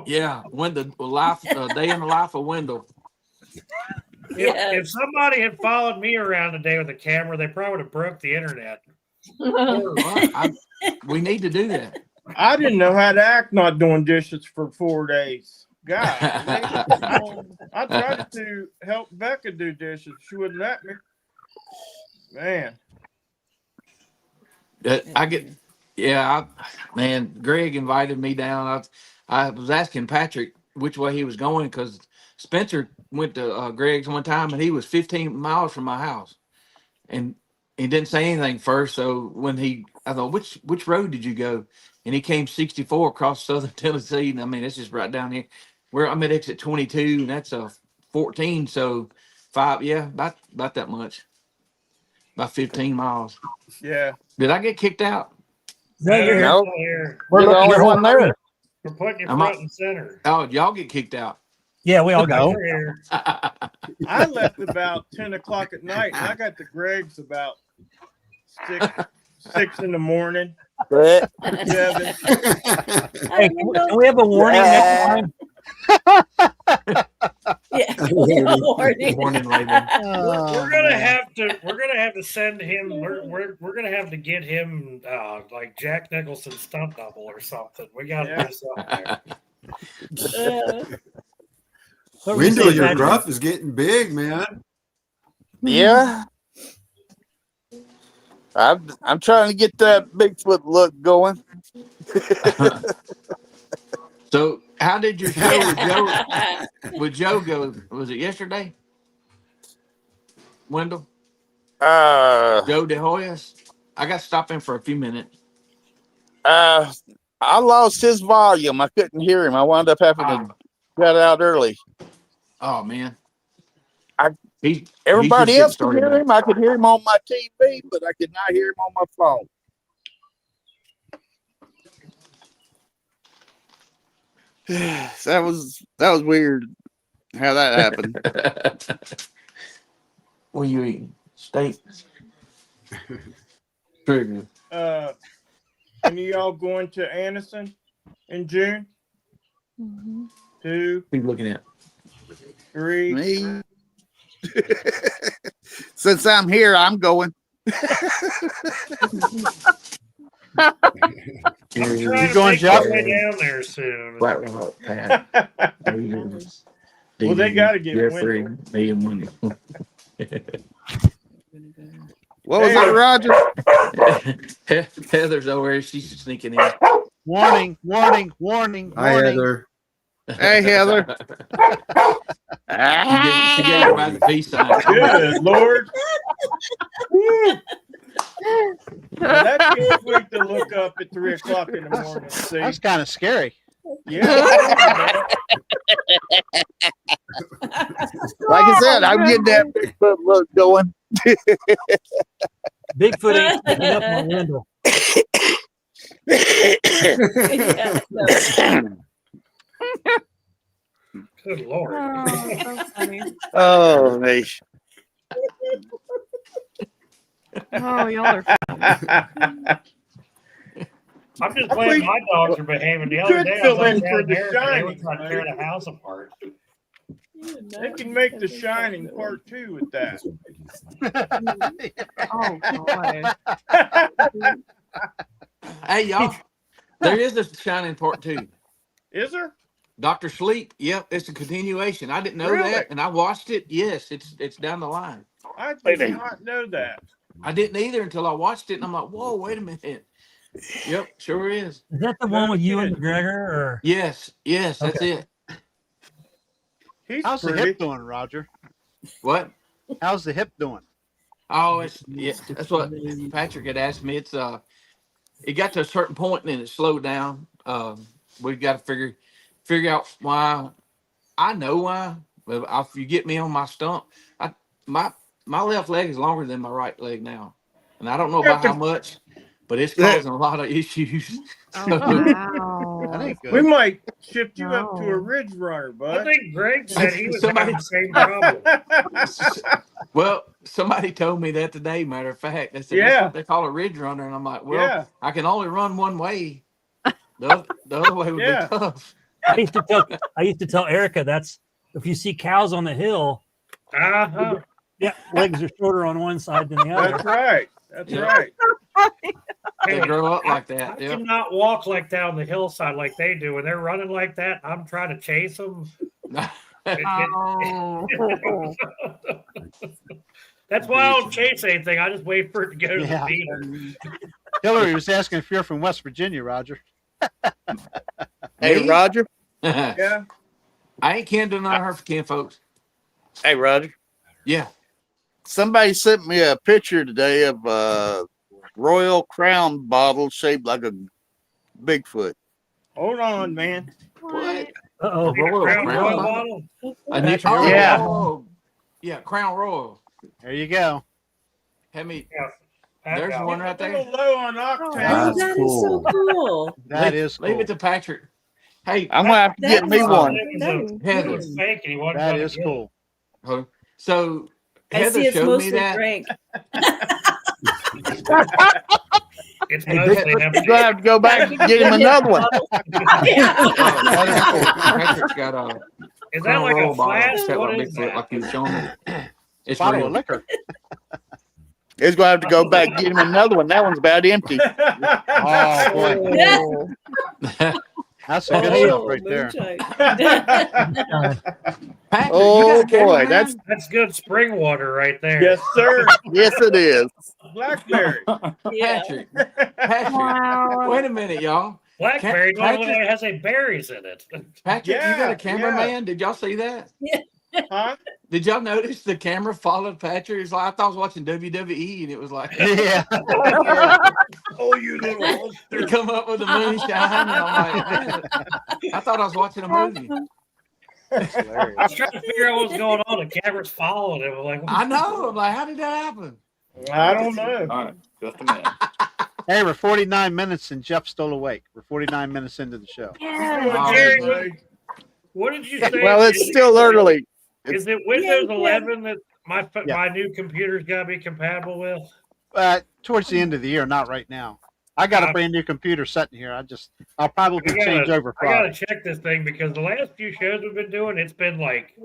Yeah, Wendell life day in the life of Wendell. If somebody had followed me around today with a camera, they probably would have broke the internet. We need to do that. I didn't know how to act not doing dishes for 4 days. God, I tried to help Becca do dishes. She wouldn't let me. Man. Man, Greg invited me down. I was asking Patrick which way he was going because Spencer went to Greg's one time and he was 15 miles from my house, and he didn't say anything first. So when I thought, which road did you go? And he came 64 across southern Tennessee. And I mean, it's just right down here. Where I'm at exit 22, and that's a 14. So about that much, about 15 miles. Yeah. Did I get kicked out? No, you're here. Nope. Here. We're the only one there. We're putting you front and center. Oh, y'all get kicked out. Yeah, we all go. We're here. I left about 10 o'clock at night, and I got to Greg's about 6 in the morning. 7. Hey, can we have a warning next time? Yeah. Warning label. We're gonna have to send him. We're gonna have to get him like Jack Nicholson stunt double or something. We got to do something there. Wendell, your gruff is getting big, man. Yeah. I'm trying to get that Bigfoot look going. So, how did your show with Joe go? Was it yesterday? Wendell? Joe De Hoyos? I got to stop in for a few minutes. I lost his volume. I couldn't hear him. I wound up having to get out early. Oh man. Everybody else could hear him. I could hear him on my TV, but I could not hear him on my phone. That was weird how that happened. What are you eating? Steak? Trigger. Any of y'all going to Anderson in June? 2. What are you looking at? 3. Me. Since I'm here, I'm going. You going, Jeff? Down there soon. Flat Rock, Pat. Well, they got to get Jeffrey, Wendell. me and Wendell. What was that, Roger? Heather's over here. She's sneaking in. Warning, warning, warning, Hi, warning. Heather. Hey, Heather. She gave everybody the peace sign. Good Lord. Now, that'd be quick to look up at 3 o'clock in the morning. See? That's kind of scary. Yeah. Like I said, I'm getting that Bigfoot look going. Bigfoot ain't sticking up my window. Good Lord. Oh, so funny. Oh, me. Oh, y'all are I'm just glad my dogs are behaving. The other day, I was like down there, and they were trying to tear the house apart. They can make The Shining Part 2 with that. Oh, God. Hey, y'all. There is a Shining Part 2. Is there? Dr. Sleep. Yep, it's a continuation. I didn't know Really? that, and I watched it. Yes, it's down the line. I did not know that. I didn't either until I watched it, and I'm like, whoa, wait a minute. Yep, sure is. Is that the one with you and McGregor? Or Yes, that's it. He's How's the pretty. hip doing, Roger? What? How's the hip doing? Oh, that's what Patrick had asked me. It got to a certain point and then it slowed down. We've got to figure out why. I know why, but if you get me on my stump, my left leg is longer than my right leg now, and I don't know about how much, but it's causing a lot of issues. Oh, wow. That ain't good. We might shift you up to a ridge runner, I bud. think Greg said he was having the same problem. Well, somebody told me that today. Matter of fact, they said that's what they call a ridge runner, and I'm like, well, I can only run one way. The other way would be tough. I used to tell Erica that's if you see cows on the hill, yeah, legs are shorter on one side than the other. That's right. That's right. They grow up like that. I cannot walk like down the hillside like they do. When they're running like that, I'm trying to chase them. Oh. That's why I don't chase anything. I just wait for it to go to the beat. Hillary was asking if you're from West Virginia, Roger. Hey, Roger. Yeah. I ain't kin to none of her kin folks. Hey, Roger. Yeah. Somebody sent me a picture today of a Royal Crown bottle shaped like a Bigfoot. Hold on, man. What? Uh-oh. Crown bottle? Yeah, Crown Royal. There you go. Have me. There's one right A there. little low on octane. That's That is so cool. That is cool. Leave it to Patrick. Hey, I'm gonna have to get me one. Heather. That is cool. So I Heather see it's showed me mostly that. Frank. It's You're mostly gonna have to go back and get him another one. Patrick's got a Is that Crown like Royal a bottle flask? shaped What like is Bigfoot, that? like you were showing me. It's Bottle real. of liquor. He's gonna have to go back and get him another one. That one's about empty. Oh boy, that's a good stuff right there. Patrick, Oh, you got a camera, boy, man? that's good spring water right there. Yes, sir. Yes, it is. Blackberry. Patrick. Patrick. Wait a minute, y'all. Blackberry Patrick- normally has a berries in it. Patrick, you got Yeah, a cameraman? Did y'all see that? Huh? Did y'all notice the camera followed Patrick? It's like I thought I was watching WWE, and it was like, Yeah. Oh, you little they come up with the moonshine, and I'm like, man, I thought I was watching a movie. I was trying to figure out what was going on. The camera's following it. Like, I know. I'm like, how did that happen? I don't know. All right, just a minute. Hey, we're 49 minutes and Jeff's still awake. We're 49 minutes into the show. Yeah, Jerry, what did you say? Well, it's still early. Is it Windows 11 that my new computer's got to be compatible with? Towards the end of the year, not right now. I got a brand new computer sitting here. I'll probably change over I gotta Friday. check this thing because the last few shows we've been doing, it's been like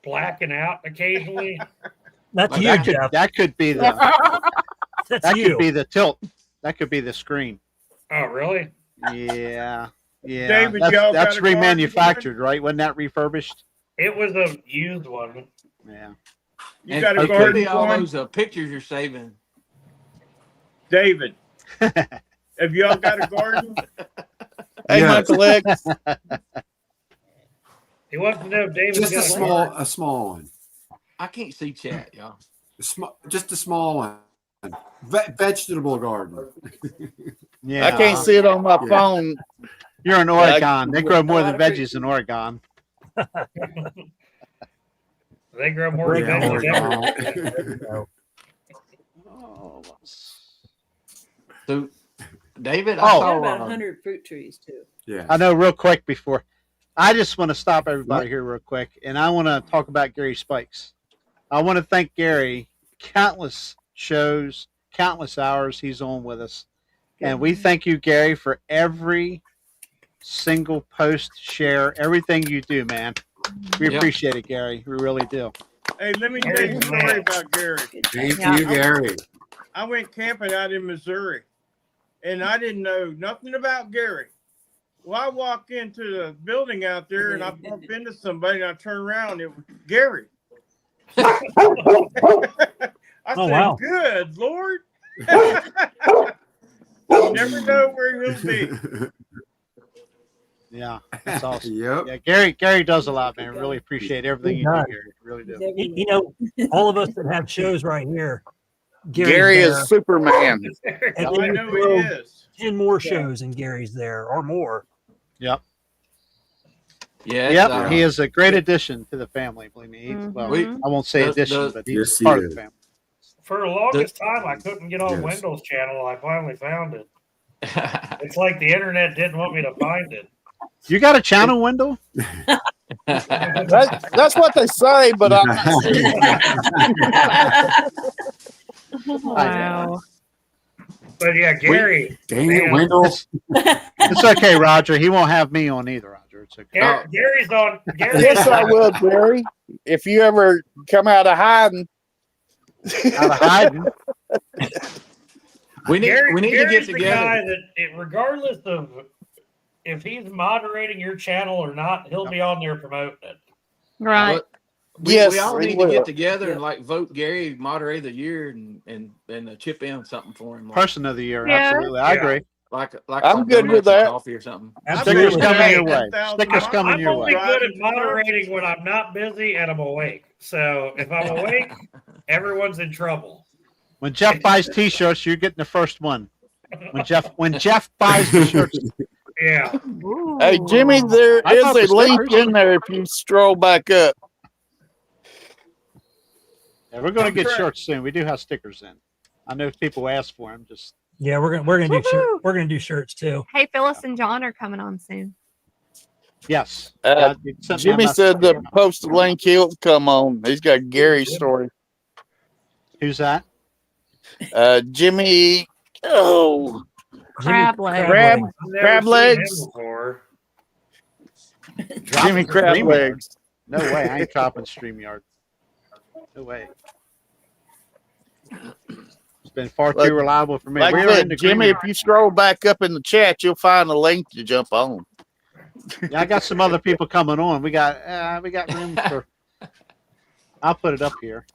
blacking out occasionally. That's Like you, that Jeff. That could be the That's that you. could be the tilt. That could be the screen. Oh, really? Yeah. David, that's y'all that's got a car remanufactured, right? Wasn't that refurbished? It was a used one. Yeah. You And got a it could garden be all one? those pictures you're saving. David, have y'all got a garden? Hey, Yeah. Uncle X. He wants to know if David's Just got a small one. I can't see chat, y'all. Just a small one. Vegetable garden. Yeah. I can't see it on my Yeah. phone. You're in Oregon. They grow more than lot of veggies in Oregon. They grow more Yeah, veggies Oregon. Oh, So, David, Oh. I We got saw about 100 fruit trees too. Yeah. I know. Real quick before, I just want to stop everybody here real quick, and I want to talk about Gary Spikes. I want to thank Gary. Countless shows, countless hours he's on with us, and we thank you, Gary, for every single post, share, everything you do, man. We Yep. appreciate it, Gary. We really do. Hey, let me tell you a story about Gary. Thank Yeah. you, Gary. I went camping out in Missouri, and I didn't know nothing about Gary. Well, I walk into the building out there, and I bump into somebody, and I turn around, it was Gary. I Oh, said, wow. good Lord. You never know where he'll be. Yeah, that's awesome. Yep. Yeah, Gary does a lot, man. Really appreciate everything He you do, does. Gary. Really do. You know, all of us that have shows right here, Gary's Gary there, is Superman. and I then know you throw he is. 10 more shows and Gary's there or more. Yep. Yeah, Yep. He is a great addition to the family. Believe me. Well, We- I won't say the- addition, the- but he's Yes, he part of is. the family. For the longest time, I couldn't get on Yes. Wendell's channel. I finally found it. It's like the internet didn't want me to find it. You got a channel, Wendell? That's what they say, but I'm not sure. Wow. But yeah, Gary. Dang it, man, Wendell. It's okay, Roger. He won't have me on either, Roger. It's okay. Gary's on. Gary's Yes, I will, Gary. If you ever come out of hiding. Out of hiding. we need to get Gary's the together. guy that, regardless of if he's moderating your channel or not, he'll be on there promoting it. Right. But we, Yes, we all we need to will. get together and like vote Gary moderator of the year and chip in something for him. Like, Person of the year. Yeah. Absolutely. I Yeah. agree. like I'm some good with donuts and that. Coffee or something. Stickers Absolutely. coming your Hey, way. 10,000 Stickers coming I'm your only way. good at moderating when I'm not busy and I'm awake. So if I'm awake, everyone's in trouble. When Jeff buys T-shirts, you're getting the first one. When Jeff buys the shirts, Yeah. Hey, Jimmy, there I is thought a the link stickers- in there if you scroll back up. yeah, we're going to get shirts soon. We do have stickers in. I know people ask for them. Just Yeah, we're gonna do Woohoo! we're gonna do shirts too. Hey, Phyllis and John are coming on soon. yes. You sent me a Jimmy message. said to post the link. He'll come on. He's got Gary's story. Who's that? Jimmy. Oh, Crab leg. Crab. I've never Crab seen legs. him before. Jimmy Crab StreamYard. legs. No way. I ain't copping StreamYard. No way. It's been far too reliable for me. Like I We're in said, the Jimmy, green. if you scroll back up in the chat, you'll find a link to jump on. Yeah, I got some other people coming on. We got room for. I'll put it up here.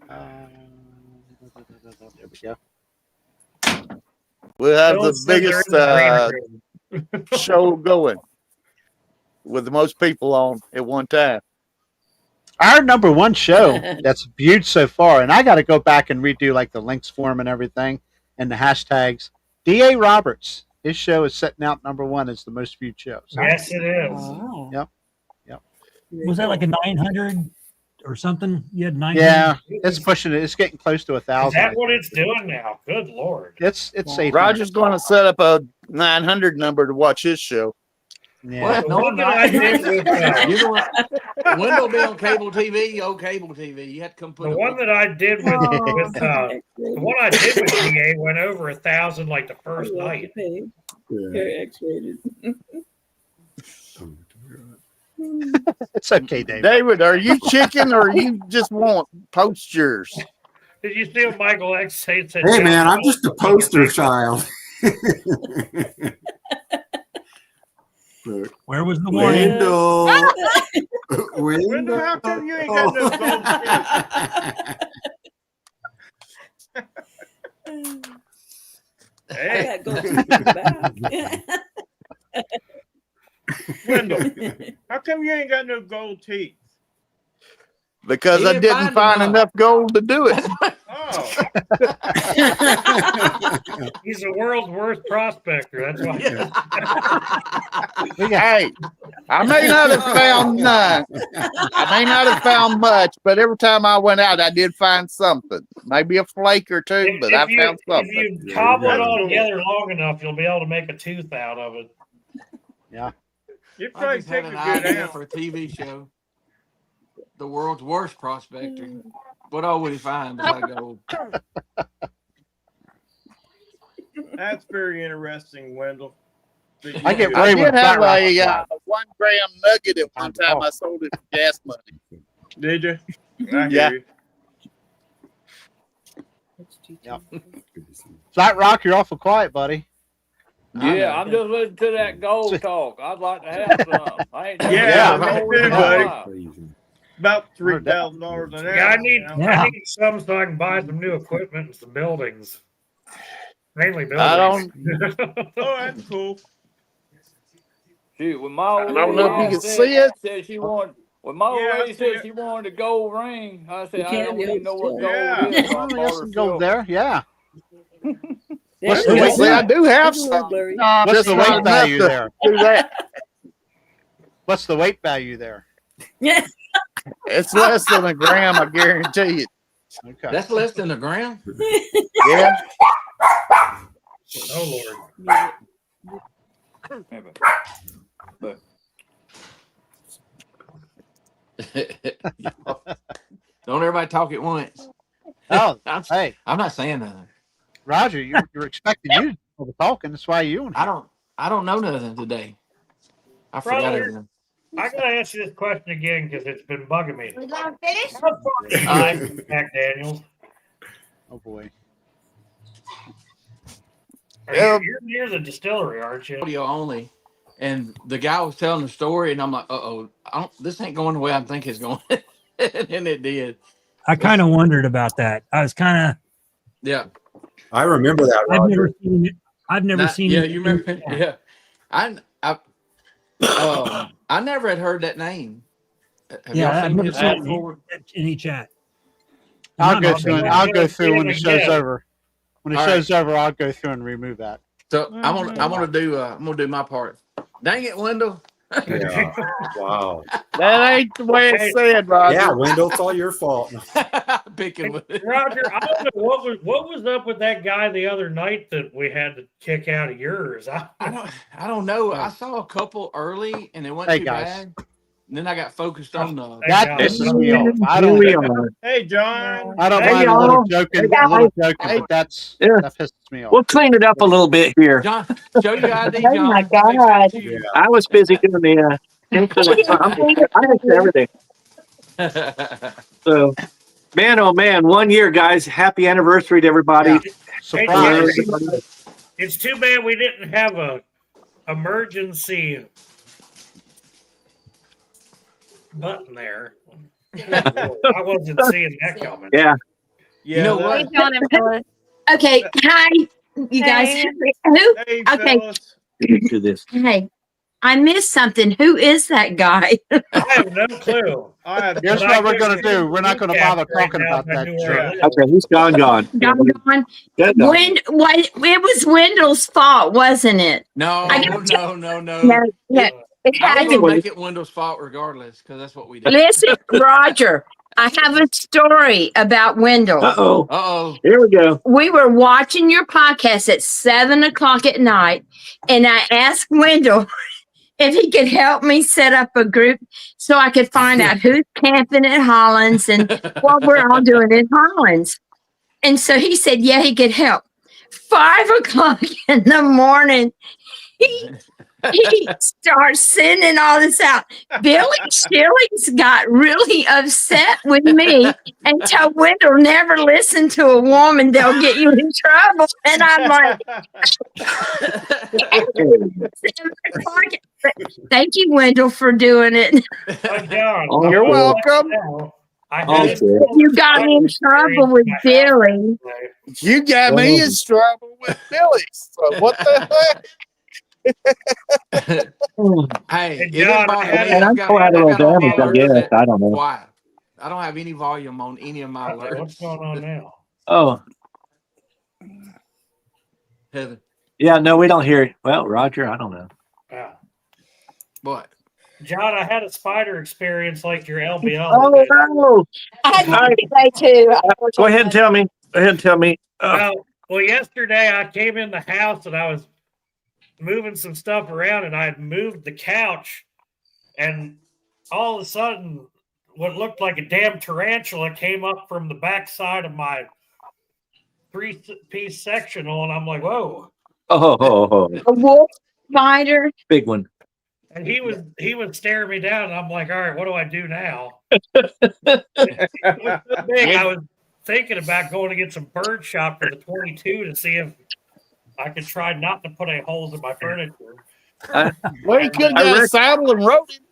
There we go. We'll have Phyllis the said they're biggest in the green room. show going with the most people on at one time. Our number one show that's viewed so far, and I got to go back and redo like the links for him and everything, and the hashtags. D.A. Roberts, his show is setting out number one as the most viewed show. So, Yes, it is. Wow. Yep. Was that like a 900 or something? You had 900. yeah, it's pushing it. It's getting close to Is 1,000. that what it's doing now? Good Lord. It's safe. Roger's going to set up a 900 number to watch his show. Yeah. What? The No, one I'm that I not. did with You know what? Wendell be on cable TV. Oh, cable TV. You had to come put the a- one that I did with the one I did with DA went over 1,000 like the first night. Very X-rated. It's okay, David. David, are you chicken or you just want postures? Did you see what Michael X said? Hey man, I'm just a poster child. Look, Where was the warning? Wendell. Wendell, how come you ain't got no gold Wendell, how come you ain't got no gold teeth? Because I didn't find enough gold to do it. Oh. He's the world's worst prospector. That's why. Hey, I may not have found none. I may not have found much, but every time I went out, I did find something. Maybe a flake or two, but I found something. If you cobble it all together long enough, you'll be able to make a tooth out of it. Yeah. You I probably just take had a an good idea out. for a TV show. The world's worst prospector. What all would he find besides gold? That's very interesting, Wendell. I get I away did with have flat rock a slide. 1 gram nugget at one time. I sold it for gas money. Did you? I Yeah. hear you. Yep. Flat rock, you're awful quiet, buddy. Yeah, I'm just listening to that gold talk. I'd like to have some. I ain't Yeah, never me gold too, in my buddy. life. About $3,000 an hour. Yeah, I need you know? some so I can buy some new equipment and some buildings. Mainly buildings. I don't. Oh, that's cool. Shoot, when my old I don't know if lady you can said- see it. said she wanted. When my old Yeah, I lady see said it. she wanted a gold ring, I said You I can't don't do even it know what still. gold Yeah. is. So I Oh, bought there's her some gold silver. there. Yeah. There What's you the go. weight? See, I do have There's a some. little blurry. What's Just the not weight enough value to there? do that. What's the weight value there? Yeah. It's less than a gram, I guarantee it. Okay. That's less than a gram. Yeah. Oh Lord. Yeah, but Don't everybody talk at once. Oh, I'm, hey, I'm not saying nothing. Roger, you're expecting you to do the talking. That's why you. I don't know nothing today. I forgot Brother, everything. I gotta ask you this question again because it's been bugging me. We gonna finish? How far is Snipe, Jack Daniels? Oh boy. You're near the distillery, aren't you? Audio only, and the guy was telling the story, and I'm like, this ain't going the way I think it's going, and it did. I kind of wondered about that. I was kind of. Yeah, I remember that. I've Roger. never seen it. I've never seen yeah, it. you remember? Yeah, I never had heard that name. Have Yeah, y'all I've seen never his seen name it before? in any chat. I'll go Not through. bad. I'll go through when the show's Yeah. over. When the All show's over, I'll go through and remove that. So I'm gonna do my part. Dang it, Wendell. Yeah. Wow. That ain't the way it's said, Roger. Yeah, Wendell, it's all your fault. Picking with it. Roger, I don't know what was up with that guy the other night that we had to kick out of yours. I don't know. I saw a couple early and it wasn't Hey, too guys. bad. And then I got focused on the. That pisses me off. I don't. Hey, John. I don't Hey, mind a y'all. little joking, Hey, but that pisses me off. We'll clean it up a little bit here. John, show your ID, Oh John. my Make sure God. it's you. I was busy doing the I missed everything. So, man, oh man, 1 year, guys. Happy anniversary to everybody. Yeah. Surprise. Surprise. It's too bad we didn't have a emergency button there. I wasn't seeing that coming. Yeah. You know what? Hey, John and Phyllis. Okay, hi, you guys. Hey. Who? Hey, Okay, fellas. Do this. hey, I missed something. Who is that guy? I have no clue. I have Here's what we're gonna do. We're not gonna bother talking about that. Okay, he's gone. Gone. Good. It was Wendell's fault, wasn't it? No, I got no. No, yeah, it I had was to gonna make it Wendell's fault regardless, because that's what we do. Listen, Roger, I have a story about Wendell. Uh-oh. Here we go. We were watching your podcast at 7:00 at night, and I asked Wendell if he could help me set up a group so I could find out who's camping at Hollins and what we're all doing in Hollins. And so he said, yeah, he could help. 5:00 in the morning, he starts sending all this out. Billy Shillings got really upset with me and told Wendell, never listen to a woman, they'll get you in trouble. And I'm like, thank you, Wendell, for doing it. John, Oh, You're welcome. I Oh, had shit. You got me in trouble with Billy. You got me in trouble with Billy. So what the heck? Hey, And it John, didn't bother me. And I'm I've got collateral all my damage, I alerts guess. set I don't know. quiet. I don't have any volume on any of my alerts. What's going on now? Oh, Heather, yeah, no, we don't hear it. Well, Roger, I don't know. Yeah. what? John, I had a spider experience like your LBL. Oh, no. I had to say too. Go ahead and tell me. Go ahead and tell me. Well, yesterday I came in the house and I was moving some stuff around and I had moved the couch and all of a sudden what looked like a damn tarantula came up from the backside of my 3-piece sectional and I'm like, whoa. Oh, A wolf spider. big one. And he was staring me down and I'm like, all right, what do I do now? It was so big, I was thinking about going to get some bird shot for the 22 to see if I could try not to put any holes in my furniture. Well, you could have got a saddle and rode him.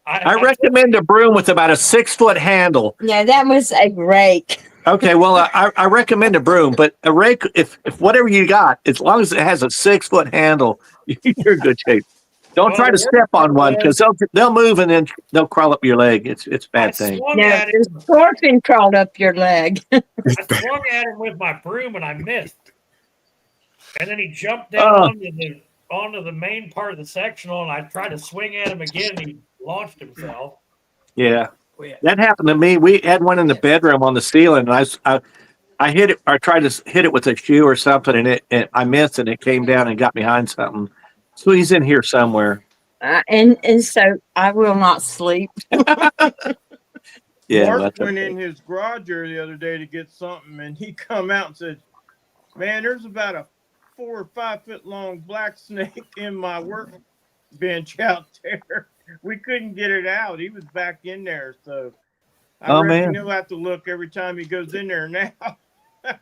I recommend a broom with about a 6-foot handle. Yeah, that was a rake. Okay, well, I recommend a broom, but a rake, if whatever you got, as long as it has a 6-foot handle, you're in good shape. Don't try to step on one because they'll move and then they'll crawl up your leg. It's a bad thing. No, the scorpion crawled up your leg. I swung at him with my broom and I missed. And then he jumped down onto the main part of the sectional and I tried to swing at him again and he launched himself. Yeah, that happened to me. We had one in the bedroom on the ceiling, and I hit it. I tried to hit it with a shoe or something, and I missed, and it came down and got behind something. So he's in here somewhere. And so I will not sleep. Yeah, Mark went in his garage the other day to get something, and he come out and said, "Man, there's about a 4 or 5 foot long black snake in my work bench out there. We couldn't get it out. He was back in there, so I reckon he'll have to look every time he goes in there now."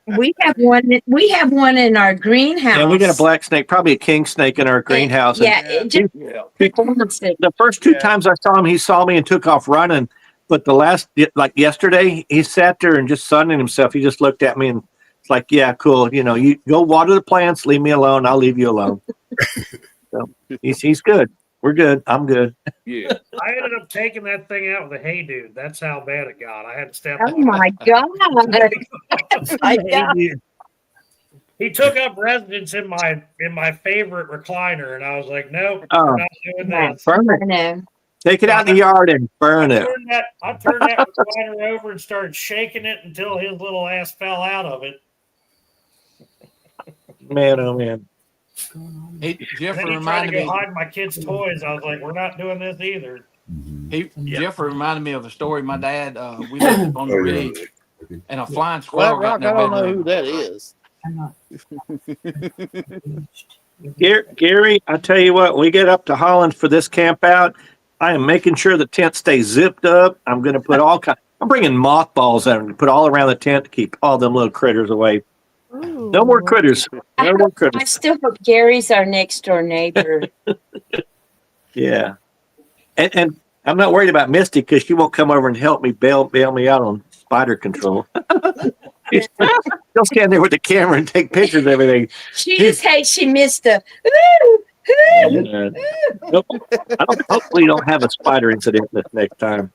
We have one. We have one in our greenhouse. Yeah, we got a black snake, probably a king snake in our greenhouse. The first 2 times I saw him, he saw me and took off running. But the last, like yesterday, he sat there and just sunning himself. He just looked at me and it's like, yeah, cool. You know, you go water the plants, leave me alone. I'll leave you alone. So he's good. We're good. I'm good. Yeah. I ended up taking that thing out with a hey dude. That's how bad it got. I had to step Oh my God. He took up residence in my favorite recliner, and I was like, nope, Oh. we're not doing this. Burn it. Take it out in the yard and burn it. I turned that recliner over and started shaking it until his little ass fell out of it. Man, oh man. Hey, Jeff Then he tried to reminded go me. hide my kids' toys. I was like, we're not doing this either. Jeff reminded me of a story. My dad, we lived on the ridge, and a flying squirrel got in I their don't know bedroom. who that is. Gary, I tell you what, when we get up to Holland for this camp out, I am making sure the tent stays zipped up. I'm going to put I'm bringing mothballs out and put all around the tent to keep all them little critters away. Ooh. No more critters. No more I critters. still hope Gary's our next door neighbor. Yeah. And I'm not worried about Misty because she won't come over and help me bail me out on spider control. She'll stand there with the camera and take pictures of everything. She just hates she missed the Nope. Hopefully you don't have a spider incident this next time.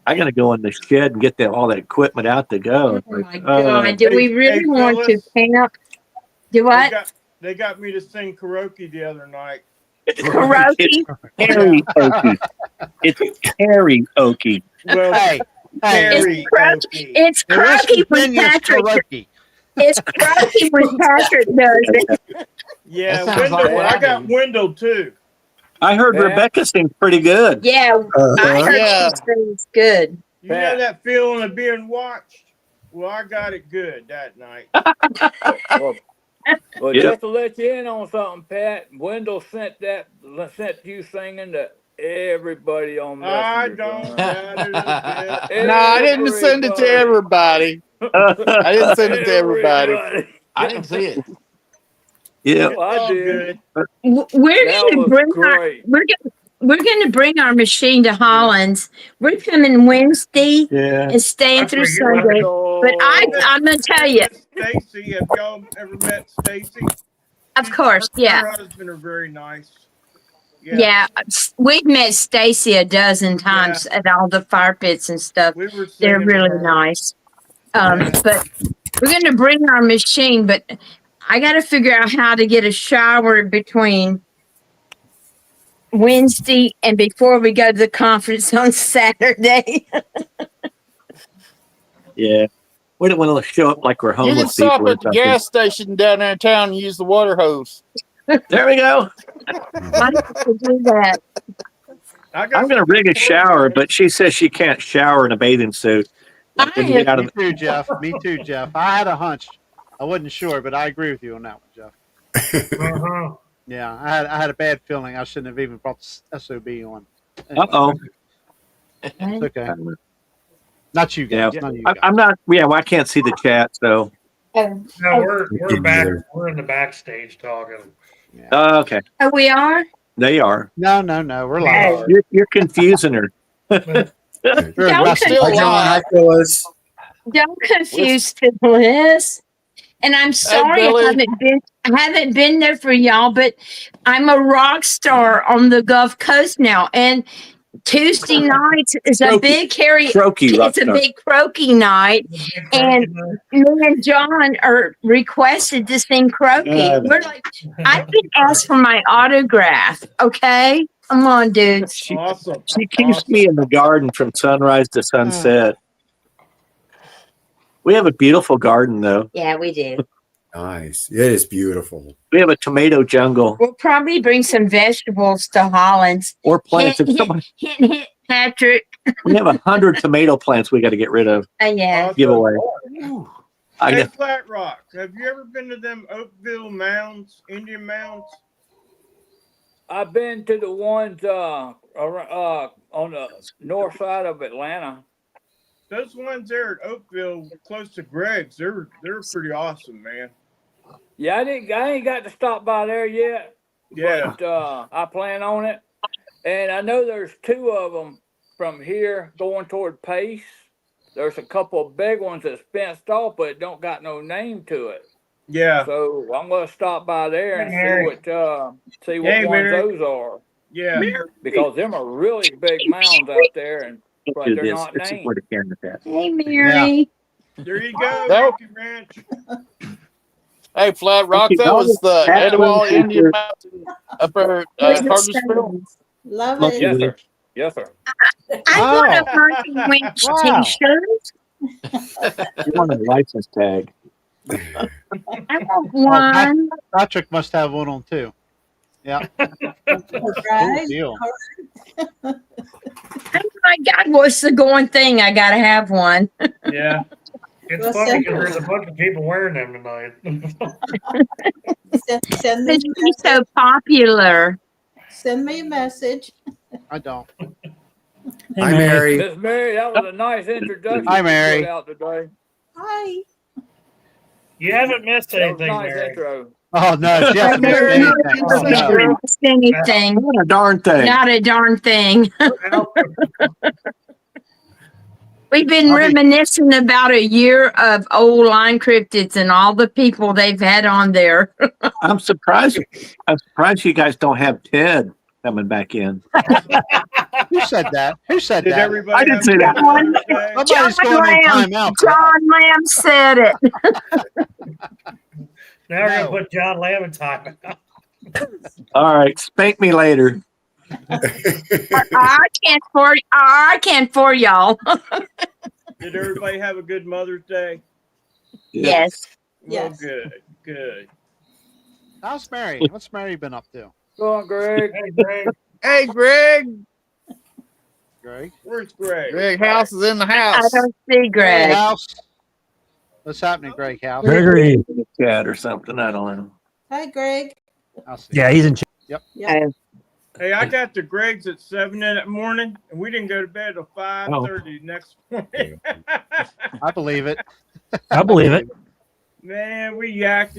I got to go in the shed and get all that equipment out to go. Oh my God. Do we really want to camp? Do what? They got me to sing karaoke the other night. Karaoke? Karaoke. It's karaoke. Well, Hey, It's croaky when Patrick. It's croaky when Patrick does it. Yeah, That sounds like Wendell, what I I got do. Wendell too. I heard Rebecca sings pretty good. Yeah, I heard Yeah. she sings good. You know that feeling of being watched? Well, I got it good that night. Well, Yep. just to let you in on something, Pat, Wendell sent you singing to everybody on I Messenger. don't doubt it a bit. No, I didn't send it to everybody. I didn't send it to everybody. I didn't see it. Yeah. Well, I All did. good. We're That going to was bring great. we're going to bring our machine to Holland's. We're coming Wednesday and staying That's through where you're Sunday. at. But I'm going to tell you. Stacy, have y'all ever met Stacy? Of course, yeah. Her husband are very nice. Yeah, we've met Stacy a dozen times at all the fire pits and stuff. They're really nice. But we're going to bring our machine, but I got to figure out how to get a shower between Wednesday and before we go to the conference on Saturday. Yeah. We don't want to show up like we're You can homeless stop people. or at the something. gas station down there in town and use the water hose. There we go. I have to do that. I'm going to rig a shower, but she says she can't shower in a bathing suit. When you get out of Me too, Jeff. Me too, Jeff. I had a hunch. I wasn't sure, but I agree with you on that one, Jeff. Yeah, I had a bad feeling. I shouldn't have even brought the SOB on. Uh-oh. It's okay. Not you Yeah, guys. None of you I'm not. Yeah, well, I can't see the chat, so. No, we're back. We're in the backstage talking. Okay. Oh, we are? They are. No, we're live. You're confusing her. Don't confuse Phyllis. And I'm sorry I haven't been there for y'all, but I'm a rock star on the Gulf Coast now. And Tuesday nights is a big croaky rock it's a star. big croaky night. And me and John are requested to sing croaky. We're like, I didn't ask for my autograph. Okay. Come on, dude. She keeps me in the garden from sunrise to sunset. We have a beautiful garden, though. Yeah, we do. Nice. It is beautiful. We have a tomato jungle We'll probably bring some vegetables to Holland's. or plants. If Hint, someone, hint, Patrick. we have 100 tomato plants we got to get rid of. Yeah. Give away. I Hey, know. Flat Rock, have you ever been to them Oakville mounds, Indian mounds? I've been to the ones on the north side of Atlanta. Those ones there at Oakville, close to Greg's, they're pretty awesome, man. Yeah, I ain't got to stop by there yet. Yeah. But I plan on it. And I know there's two of them from here going toward Pace. There's a couple of big ones that's fenced off, but it don't got no name to it. Yeah. So I'm gonna stop by there and see what Hey, ones Mary. those are. Yeah. Because them are really big mounds out there, but Do they're this. not This is named. where the camera's at. Hey, Mary. There you go, That- Monkey Ranch. Hey, Flat Rock, Okay, that was the that Etowah was Indian your- Mountain up there at Cartersville. Love Monkey it. Yes, Ranch. sir. Yes, sir. I want a monkey winch Wow. t-shirt. You want a license tag. I want one. Patrick must have one on too. Yeah. Cool Right? deal. Oh my God, what's the going thing? I gotta have one. Yeah. It's Well, funny send- because there's a bunch of people wearing them tonight. Send me, Because she's so popular. send me a message. I don't. Hi, Mary. Miss Mary, that was a nice introduction. Hi, you Mary. put out today. Hi. You haven't missed That was a anything, nice Mary. intro. Oh no, she hasn't missed anything. Oh, no. Never missed anything. Not a darn thing. Not a darn thing. We've been I'll be- reminiscing about a year of old Line Cryptids and all the people they've had on there. I'm surprised. I'm surprised you guys don't have Ted coming back in. Who said that? Who said Did that? everybody I didn't have say a that. good Mother's Day? Somebody's going in timeout. John Lamb said it. Now we're No. gonna put John Lamb in time. All right, spank me later. I can't for y'all. Did everybody have a good Mother's Day? Yes. Well, Yes. good. How's Mary? What's Mary been up to? Go on, Greg. Hey, Greg. Hey, Greg. Greg? Where's Greg? Greg House is in the I house. don't see Greg Greg. House. What's happening, Greg House? Gregory. In the chat or something. I don't know. Hi, Greg. I'll see. Yeah, he's in. Yep. Yep. Hey, I got the Gregs at 7 in the morning, and we didn't go to bed till 5:30 next morning. I believe it. I believe it. Man, we yacked.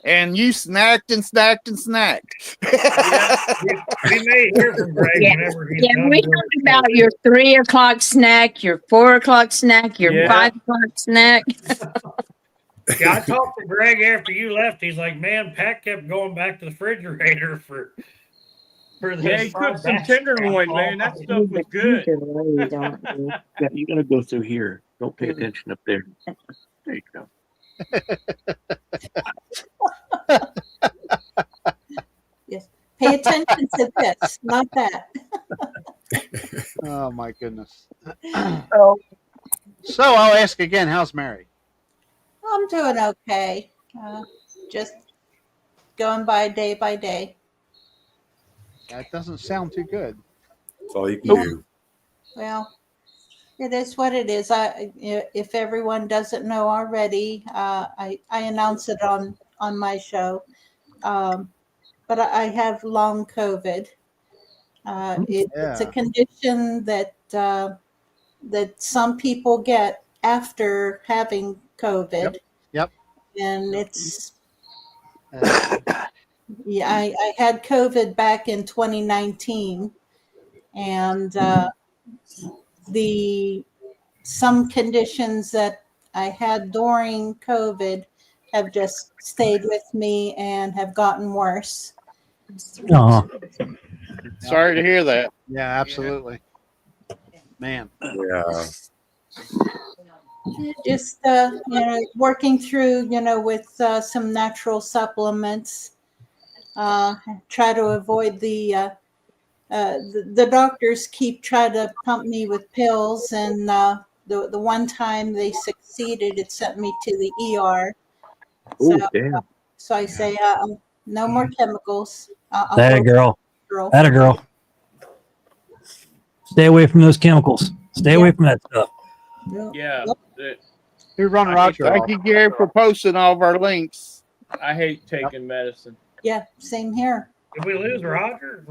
And you snacked and snacked and snacked. We may hear from Greg whenever he's done We doing talked about your 3 o'clock snack, your 4 o'clock snack, your Yeah. 5 o'clock snack. Yeah, I talked to Greg after you left. He's like, man, Pat kept going back to the refrigerator for this. Yeah, he cooked some tenderloin, man. That stuff was good. Yeah, you gotta go through here. Don't pay attention up there. There you go. Yes. Pay attention to this, not that. Oh my goodness. So I'll ask again, how's Mary? I'm doing okay. Just going by day. That doesn't sound too good. That's all you can do. Well, it is what it is. If everyone doesn't know already, I announce it on my show. But I have long COVID. It's a condition that some people get after having COVID. Yep. And it's I had COVID back in 2019, and some conditions that I had during COVID have just stayed with me and have gotten worse. Sorry to hear that. Yeah, absolutely. Man. Yeah. Just working through, with some natural supplements. Try to avoid the doctors keep trying to pump me with pills, and the one time they succeeded, it sent me to the ER. Oh, damn. So I say, no more chemicals. That a girl. That a girl. Stay away from those chemicals. Stay away from that stuff. Yeah. Who run Roger? Thank you, Gary, for posting all of our links. I hate taking medicine. Yeah, same here. Did we lose Roger?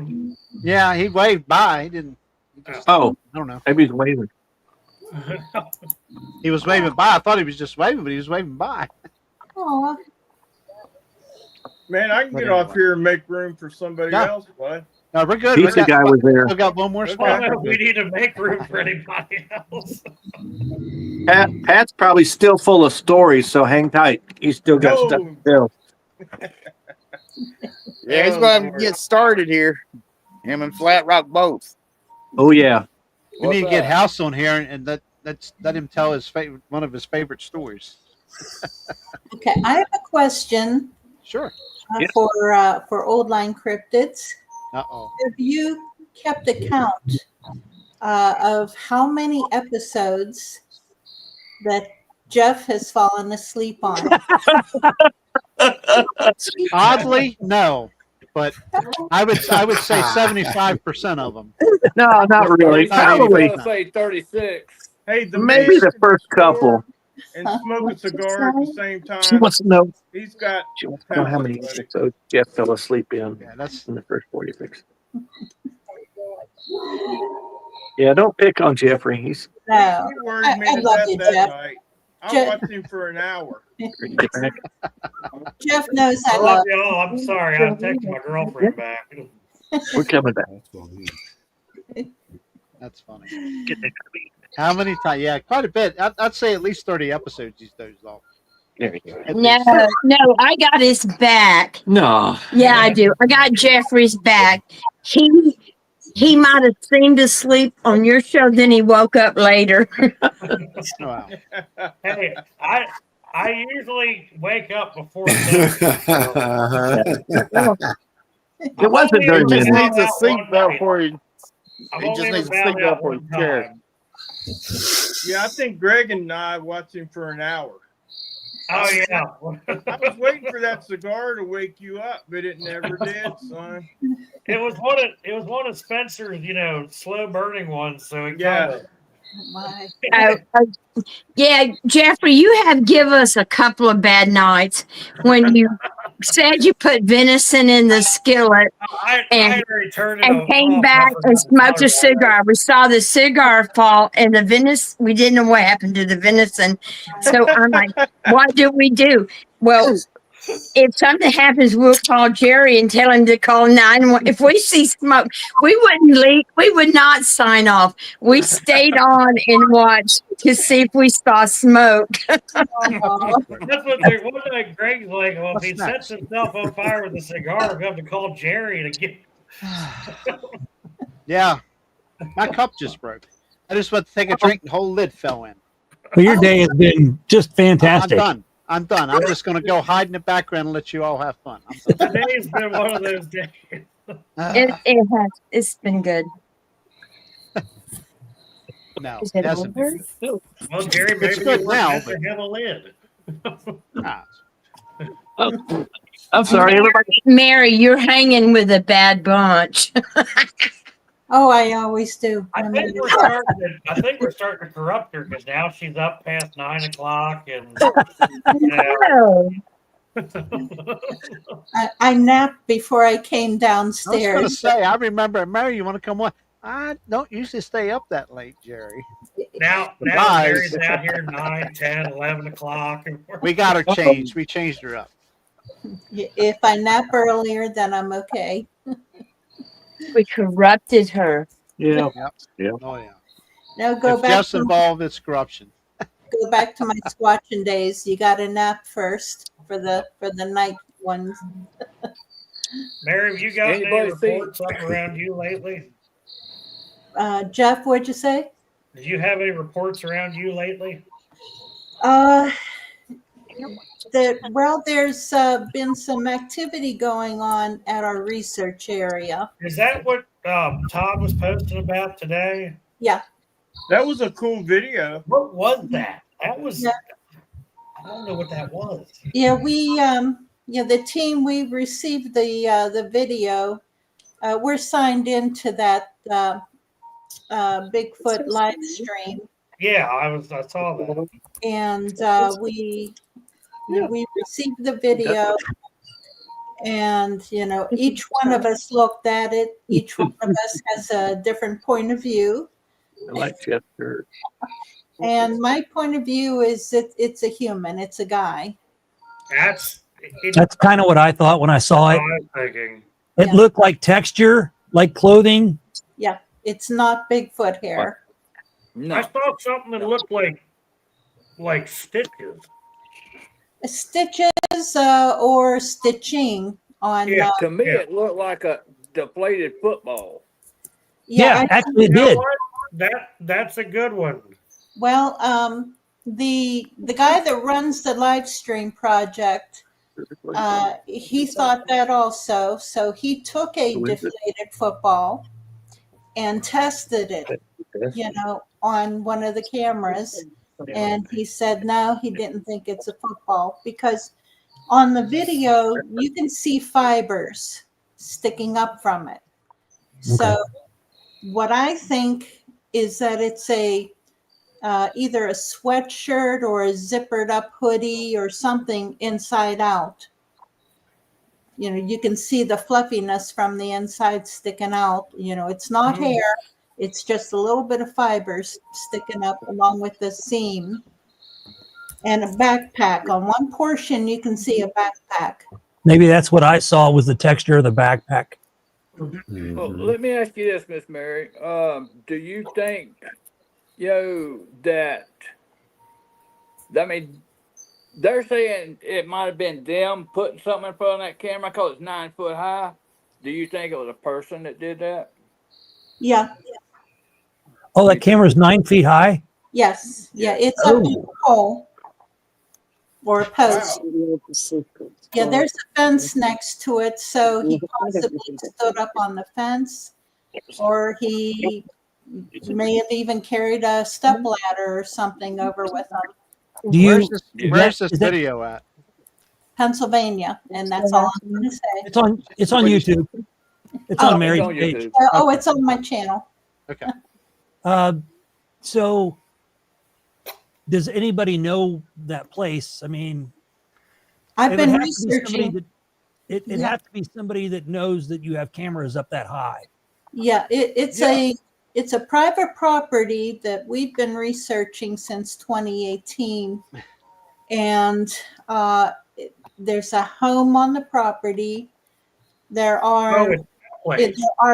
Yeah, he waved by. He didn't. Oh, I don't know. Maybe he's waving. He was waving by. I thought he was just waving, but he was waving by. Oh, Man, I can get off here and make room for somebody else, bud. No, we're good. Pizza guy was there. Still got one more spot. We need to make room for anybody else. Pat's probably still full of stories, so hang tight. He's still got stuff to tell. Yeah, he's going to get started here. Him and Flat Rock both. Oh yeah. We need to get House on here and let him tell his one of his favorite stories. okay. I have a question. Sure. For old Line Cryptids. Uh-oh. Have you kept a count of how many episodes that Jeff has fallen asleep on? Oddly, no. But I would say 75% of them. No, not really. Probably. I'll say 36. Hey, Maybe the first couple. And smoke a cigar at the same time. She wants to know. He's got. She wants to know how many episodes Jeff fell asleep in. Yeah, that's in the first 46. Yeah, don't pick on Jeffrey. He's. No, I love you, Jeff. Night. I watched him for an hour. Jeff knows I I love love y'all. I'm sorry. I texted my girlfriend back. We're coming back. That's funny. How many times? Yeah, quite a bit. I'd say at least 30 episodes he's dozed off. There you go. No, I got his back. No. Yeah, I do. I got Jeffrey's back. He might have seemed to sleep on your show, then he woke up later. Wow. Hey, I usually wake up before. It wasn't He during just the needs a seatbelt for you. He only just needs a ever found seatbelt out for one his chair. Yeah, I think Greg and I watched him for an hour. Oh yeah. I was waiting for that cigar to wake you up, but it never did, son. It was one of Spencer's, slow burning ones. So it Yeah. Yeah, Jeffrey, you have give us a couple of bad nights when you said you put venison in the skillet and came back and smoked a cigar. We saw the cigar fall and the venison. We didn't know what happened to the venison. So I'm like, what do we do? Well, if something happens, we'll call Jerry and tell him to call 911. If we see smoke, we wouldn't leave. We would not sign off. We stayed on and watched to see if we saw smoke. That's what they one night Greg's like, well, if he sets himself on fire with a cigar, we have to call Jerry to get. Yeah, my cup just broke. I just went to take a drink, and the whole lid fell in. Well, your day has been just fantastic. I'm done. I'm just going to go hide in the background and let you all have fun. Today's been one of those days. It has. It's been good. No, Is it it hasn't. over? Well, Jerry, maybe It's good you now, have to have a lid. I'm sorry, everybody. Mary, you're hanging with a bad bunch. Oh, I always do. I think we're starting to corrupt her because now she's up past 9 o'clock and I napped before I came I was downstairs. going to say, I remember, Mary, you want to come on? I don't usually stay up that late, Jerry. now Guys. Mary's out here 9, 10, 11 o'clock. And We got her changed. We changed her up. If I nap earlier, then I'm okay. We corrupted her. Yeah. Yeah. Oh, yeah. Now go If back Jeff's to involved, it's corruption. go back to my squatching days. You got to nap first for the night ones. Mary, have you got any Anybody see- reports up around you lately? Jeff, what'd you say? Did you have any reports around you lately? There's been some activity going on at our research area. Is that what Todd was posting about today? Yeah. That was a cool video. What was that? That was. I don't know what that was. Yeah, the team, we received the video. We're signed into that Bigfoot live stream. Yeah, I saw that. And we received the video, and each one of us looked at it. Each one of us has a different point of view. I like Chester. And my point of view is it's a human. It's a guy. That's kind of what I thought when I saw it. I was thinking. It looked like texture, like clothing. Yeah, it's not Bigfoot hair. I saw something that looked like stitches. Stitches or stitching on. Yeah, to me it looked like a deflated football. Yeah, actually it You know did. what? That's a good one. Well, the guy that runs the live stream project, he thought that also. So he took a deflated football and tested it, on one of the cameras. And he said, no, he didn't think it's a football because on the video, you can see fibers sticking up from it. So what I think is that it's either a sweatshirt or a zippered up hoodie or something inside out. You can see the fluffiness from the inside sticking out. It's not hair. It's just a little bit of fibers sticking up along with the seam. And a backpack. On one portion, you can see a backpack. Maybe that's what I saw was the texture of the backpack. Well, let me ask you this, Miss Mary. Do you think, that they're saying it might have been them putting something in front of that camera because it's 9 foot high. Do you think it was a person that did that? Yeah. Oh, that camera's 9 feet high? Yes. Yeah, it's up in a pole or a post. Yeah, there's a fence next to it, so he possibly stood up on the fence, or he may have even carried a step ladder or something over with him. Where's this video at? Pennsylvania, and that's all I'm going to say. It's on YouTube. It's on Mary's page. Oh, it's on my channel. Okay. So, does anybody know that place? I mean, I've been researching. It has to be somebody that knows that you have cameras up that high. Yeah, it's a private property that we've been researching since 2018, and there's a home on the property. There are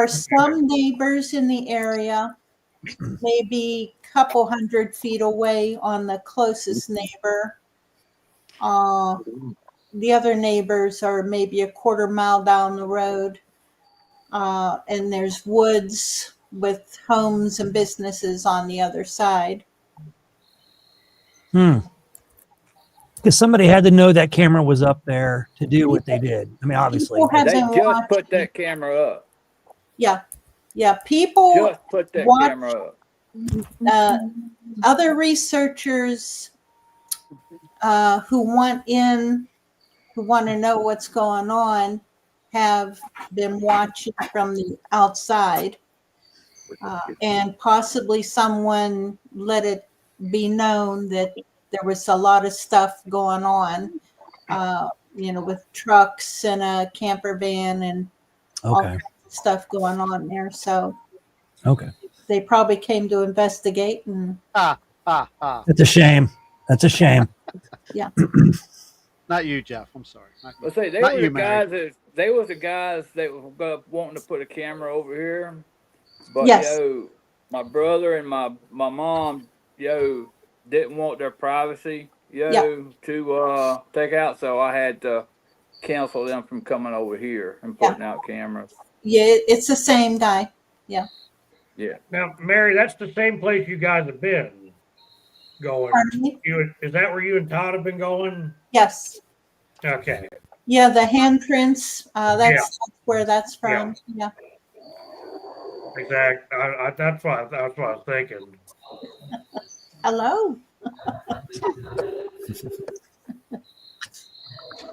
some neighbors in the area, maybe a couple 100 feet away on the closest neighbor. The other neighbors are maybe a quarter mile down the road. And there's woods with homes and businesses on the other side. Because somebody had to know that camera was up there to do what they did. I mean, obviously. They just put that camera up. Yeah. People just put that camera up. Other researchers who want to know what's going on have been watching from the outside, and possibly someone let it be known that there was a lot of stuff going on, with trucks and a camper van and all kinds of stuff going on there. So they probably came to investigate. And That's a shame. That's a shame. Yeah. Not you, Jeff. I'm sorry. Let's say they were the guys that were wanting to put a camera over here, but my brother and my mom didn't want their privacy to take out, so I had to cancel them from coming over here and putting out cameras. Yeah, it's the same guy. Yeah. Now, Mary, that's the same place you guys have been going. Is that where you and Todd have been going? Yes. Okay. Yeah, the handprints. That's where that's from. Yeah. Exactly. That's what I was thinking. Hello.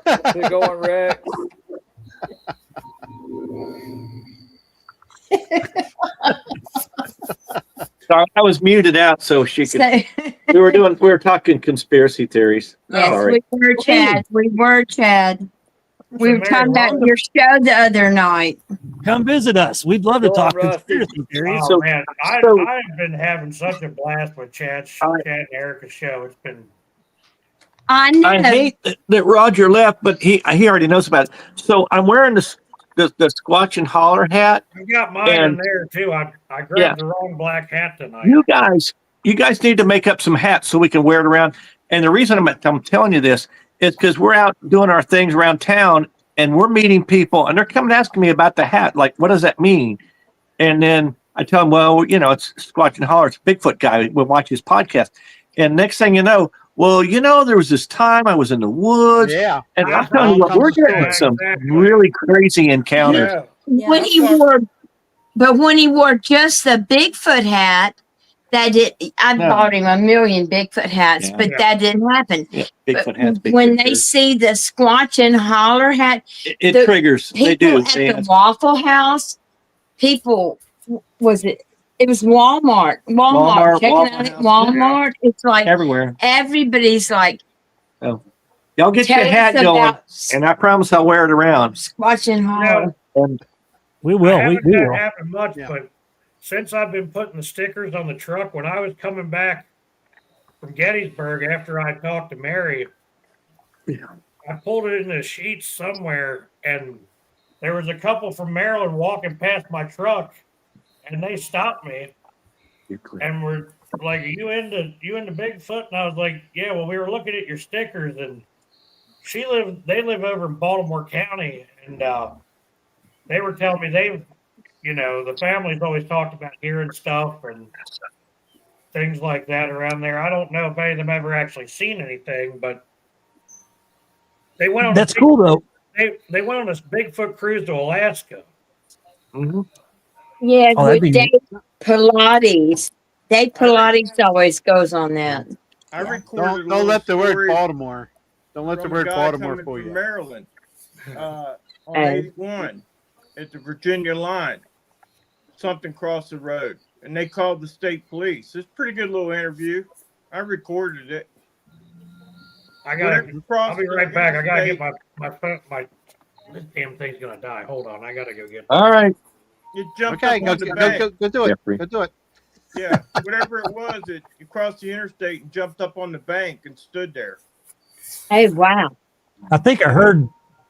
They're going Rex. Sorry, I was muted out so she could. We were talking conspiracy theories. Yes, Sorry. we were, Chad. We were talking about your show the other night. Come visit us. We'd love to talk conspiracy theories. Oh, man, I've been having such a blast with Chad and Erica's show. It's been. I know. I hate that Roger left, but he already knows about it. So I'm wearing the Squatch and Holler hat. I got mine in there too. I grabbed the wrong black hat tonight. You guys need to make up some hats so we can wear it around. And the reason I'm telling you this is because we're out doing our things around town and we're meeting people and they're coming asking me about the hat. Like, what does that mean? And then I tell them, well, it's Squatch and Holler. It's a Bigfoot guy. We'll watch his podcast. And next thing you know, there was this time I was in the woods. Yeah. And I'm telling you what, we're getting some really crazy encounters. Yeah. When he wore just the Bigfoot hat, I bought him a million Bigfoot hats, but that didn't happen. Yeah, Bigfoot hats. When they see the Squatch and Holler hat, it triggers. They do. At the Waffle House, it was Walmart. Walmart. It's like everywhere. Everybody's like, y'all get your hat going, and I promise I'll wear it around. Squatch and Holler. We will. I haven't We had will. it happen much, but since I've been putting the stickers on the truck, when I was coming back from Gettysburg after I talked to Mary, I pulled it in the sheets somewhere, and there was a couple from Maryland walking past my truck, and they stopped me and were like, "Are you into Bigfoot?" And I was like, "Yeah." Well, we were looking at your stickers, and they live over in Baltimore County, and they were telling me the family's always talked about hearing stuff and things like that around there. I don't know if any of them ever actually seen anything, but they went on. That's cool though. They went on this Bigfoot cruise to Alaska. Mm-hmm. Yeah, with Dave Pilates. Dave Pilates always goes on that. I recorded. Don't let the word Baltimore. Don't let the word Baltimore fool you. Maryland, on 81 at the Virginia line. Something crossed the road, and they called the state police. It's a pretty good little interview. I recorded it. I'll be right back. I gotta get my phone. This damn thing's gonna die. Hold on, I gotta go get. All right. You jumped Okay, up on the bank. go do it. Go do it. Yeah, whatever it was, you crossed the interstate and jumped up on the bank and stood there. Hey, wow. I think I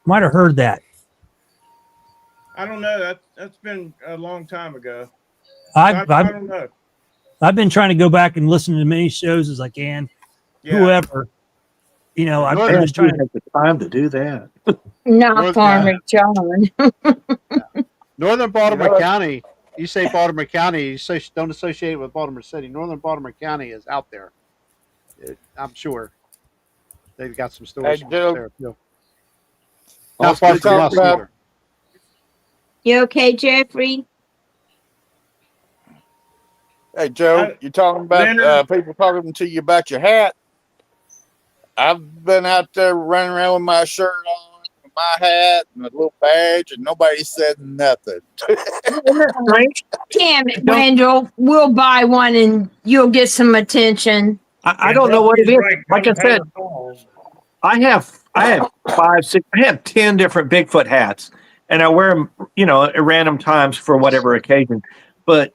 might have heard that. I don't know. That's been a long time ago. I don't know. I've been trying to go back and listen to as many shows as I can. Yeah. Whoever, I'm just trying to have the time to do that. Not Farmer John. Northern Baltimore County. You say Baltimore County, you don't associate it with Baltimore City. Northern Baltimore County is out there. I'm sure they've got some stories from there too. Not far from us either. You okay, Jeffrey? Hey, Joe, you're talking about people talking to you about your hat. I've been out there running around with my shirt on, with my hat, and a little badge, and nobody said nothing. Damn it, Randall. We'll buy one and you'll get some attention. I don't know what it is. Like I said, I have 5, 6, I have 10 different Bigfoot hats, and I wear them, at random times for whatever occasion. But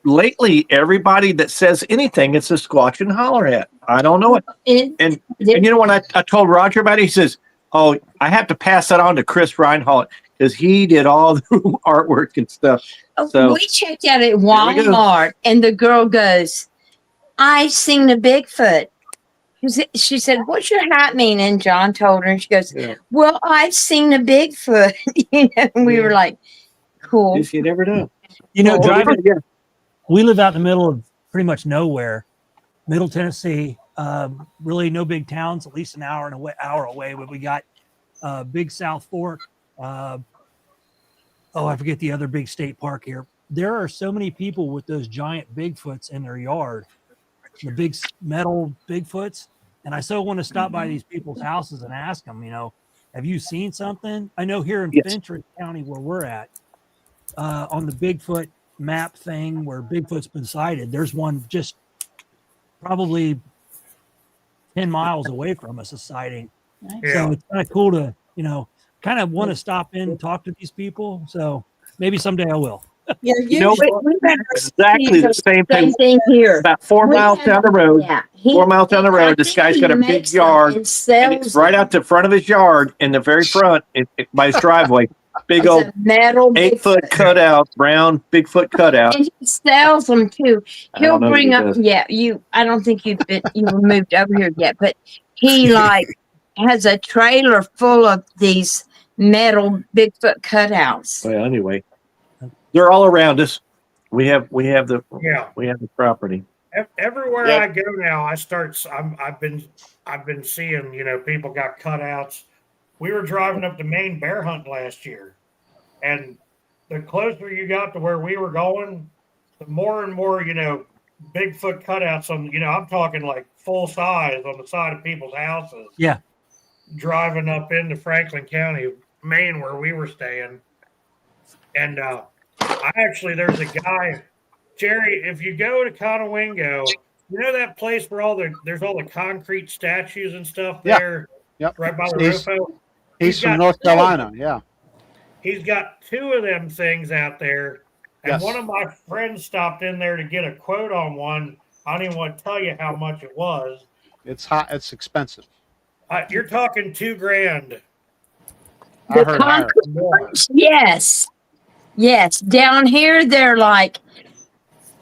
lately, everybody that says anything, it's a squatch and holler hat. I don't know it. And when I told Roger about it, he says, "Oh, I have to pass that on to Chris Reinhardt because he did all the artwork and stuff." So we checked out at Walmart, and the girl goes, "I seen the Bigfoot." She said, "What's your hat mean?" And John told her, and she goes, "Well, I've seen a Bigfoot." And we were like, "Cool." You never know. Driving. We live out in the middle of pretty much nowhere, Middle Tennessee. Really, no big towns. At least an hour away. But we got Big South Fork. I forget the other big state park here. There are so many people with those giant Bigfoots in their yard. The big metal Bigfoots. And I so want to stop by these people's houses and ask them, have you seen something? I know here in Fentress County where we're at, on the Bigfoot map thing where Bigfoot's been sighted, there's one just probably 10 miles away from us, a sighting. Yeah. So it's kind of cool to, kind of want to stop in and talk to these people. So maybe someday I will. Yeah, exactly the same thing here. About 4 miles down the road. 4 miles down the road, this guy's got a big yard, and it's right out the front of his yard, in the very front, by his driveway. Big old metal 8-foot cutout, brown Bigfoot cutout. And he sells them too. He'll bring up. I don't think you were moved over here yet, but he has a trailer full of these metal Bigfoot cutouts. Well, anyway. They're all around us. We have the property. Everywhere I go now, I've been seeing, people got cutouts. We were driving up to Maine bear hunt last year, and the closer you got to where we were going, the more and more, Bigfoot cutouts on, I'm talking like full size on the side of people's houses. Yeah. Driving up into Franklin County, Maine, where we were staying. And, there's a guy, Jerry, if you go to Conowingo, that place where there's all the concrete statues and stuff there? Yep. Right by the Rofo? He's from North Carolina, yeah. He's got 2 of them things out there. And one of my friends stopped in there to get a quote on one. I don't even want to tell you how much it was. It's hot. It's expensive. You're talking $2,000. I heard more. Yes. Down here, they're like,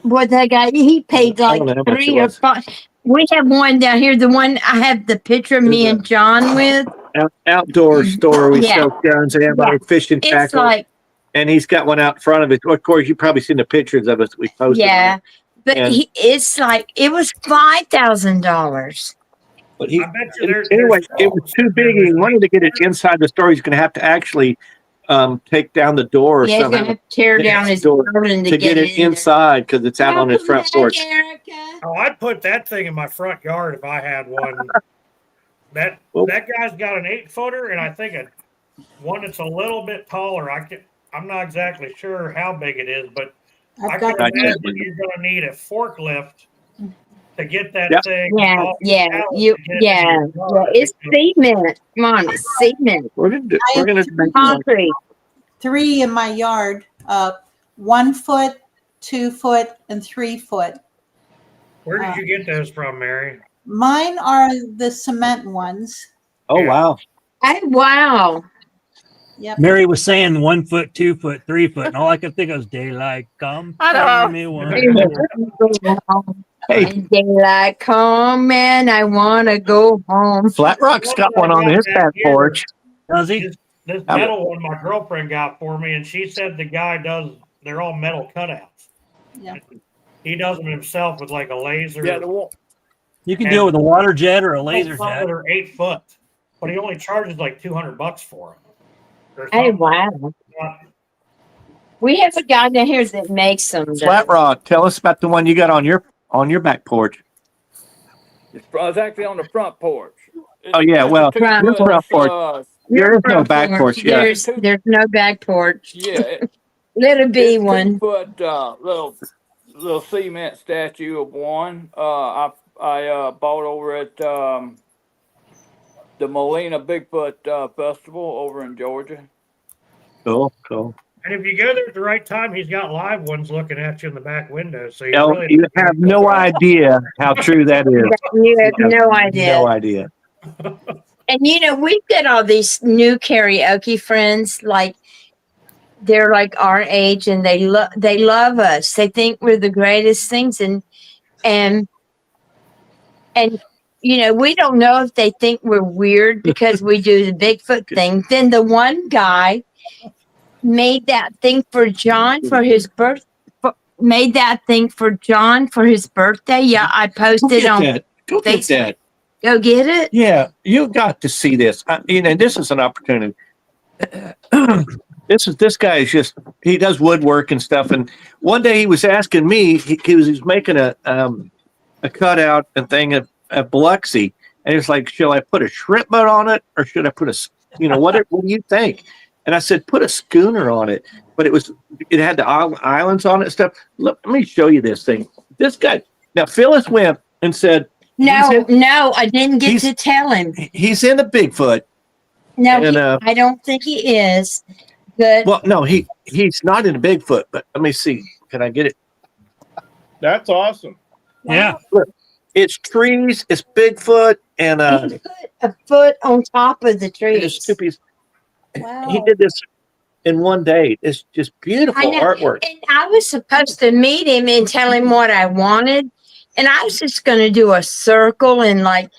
what that guy, he paid like 3 or 5. We have one down here, the one I have the picture of me and John with. Outdoor store. We sell guns and ammo, fishing tackle. And he's got one out in front of it. Of course, you've probably seen the pictures of us we posted. Yeah, but it's like, it was $5,000. But anyway, it was too big. He wanted to get it inside the store. He's going to have to actually take down the door or something. He's going to tear down his door to get it inside because it's out on his front porch. Oh, I'd put that thing in my front yard if I had one. That guy's got an 8-footer, and I think one that's a little bit taller. I'm not exactly sure how big it is, but I can imagine you're going to need a forklift to get that thing. It's cement. Come on, it's cement. We're gonna make concrete. 3 in my yard, 1 foot, 2 foot, and 3 foot. Where did you get those from, Mary? Mine are the cement ones. Oh wow! Wow. Yep. Mary was saying 1 foot, 2 foot, 3 foot, and all I could think of was daylight come. I know. Tell me one. Hey. And daylight come and I want to go home. Flat Rock's got one on his back porch. Does he? This metal one my girlfriend got for me, and she said the guy does. They're all metal cutouts. Yeah. He does them himself with like a laser. Yeah, You can do it with a water jet or a laser Some jet. that are 8 foot, but he only charges like $200 for them. Hey, wow. We have a guy down here that makes them. Flat Rock, tell us about the one you got on your back porch. It's actually on the front porch. Oh yeah, well, your front porch. There is no back porch. Yeah. There's no back porch. Yeah. Let it be one. 2 foot little cement statue of one. I bought over at the Molina Bigfoot Festival over in Georgia. Cool. And if you go there at the right time, he's got live ones looking at you in the back window. So You have no idea how true that is. You have no idea. No idea. And we've got all these new karaoke friends, like they're like our age, and they love us. They think we're the greatest things, and we don't know if they think we're weird because we do the Bigfoot thing. Then the one guy made that thing for John for his birthday. Yeah, I posted on Go get Facebook. that. Go get it. Yeah, you got to see this. This is an opportunity. This guy is he does woodwork and stuff. And one day he was asking me, he was making a cutout and thing of Biloxi, and he was like, "Shall I put a shrimp boat on it, or should I put what do you think?" And I said, "Put a schooner on it." But it had the islands on it and stuff. Look, let me show you this thing. This guy now, Phyllis went and said, No, I didn't get to tell him. he's in a Bigfoot. No, And, I don't think he is. Good. Well, no, he's not in a Bigfoot, but let me see. Can I get it? That's awesome. Yeah. Look, it's trees, it's Bigfoot, and He put a foot on top of the trees. Wow. he did this in one day. It's just beautiful know. artwork. And I was supposed to meet him and tell him what I wanted. And I was just going to do a circle and like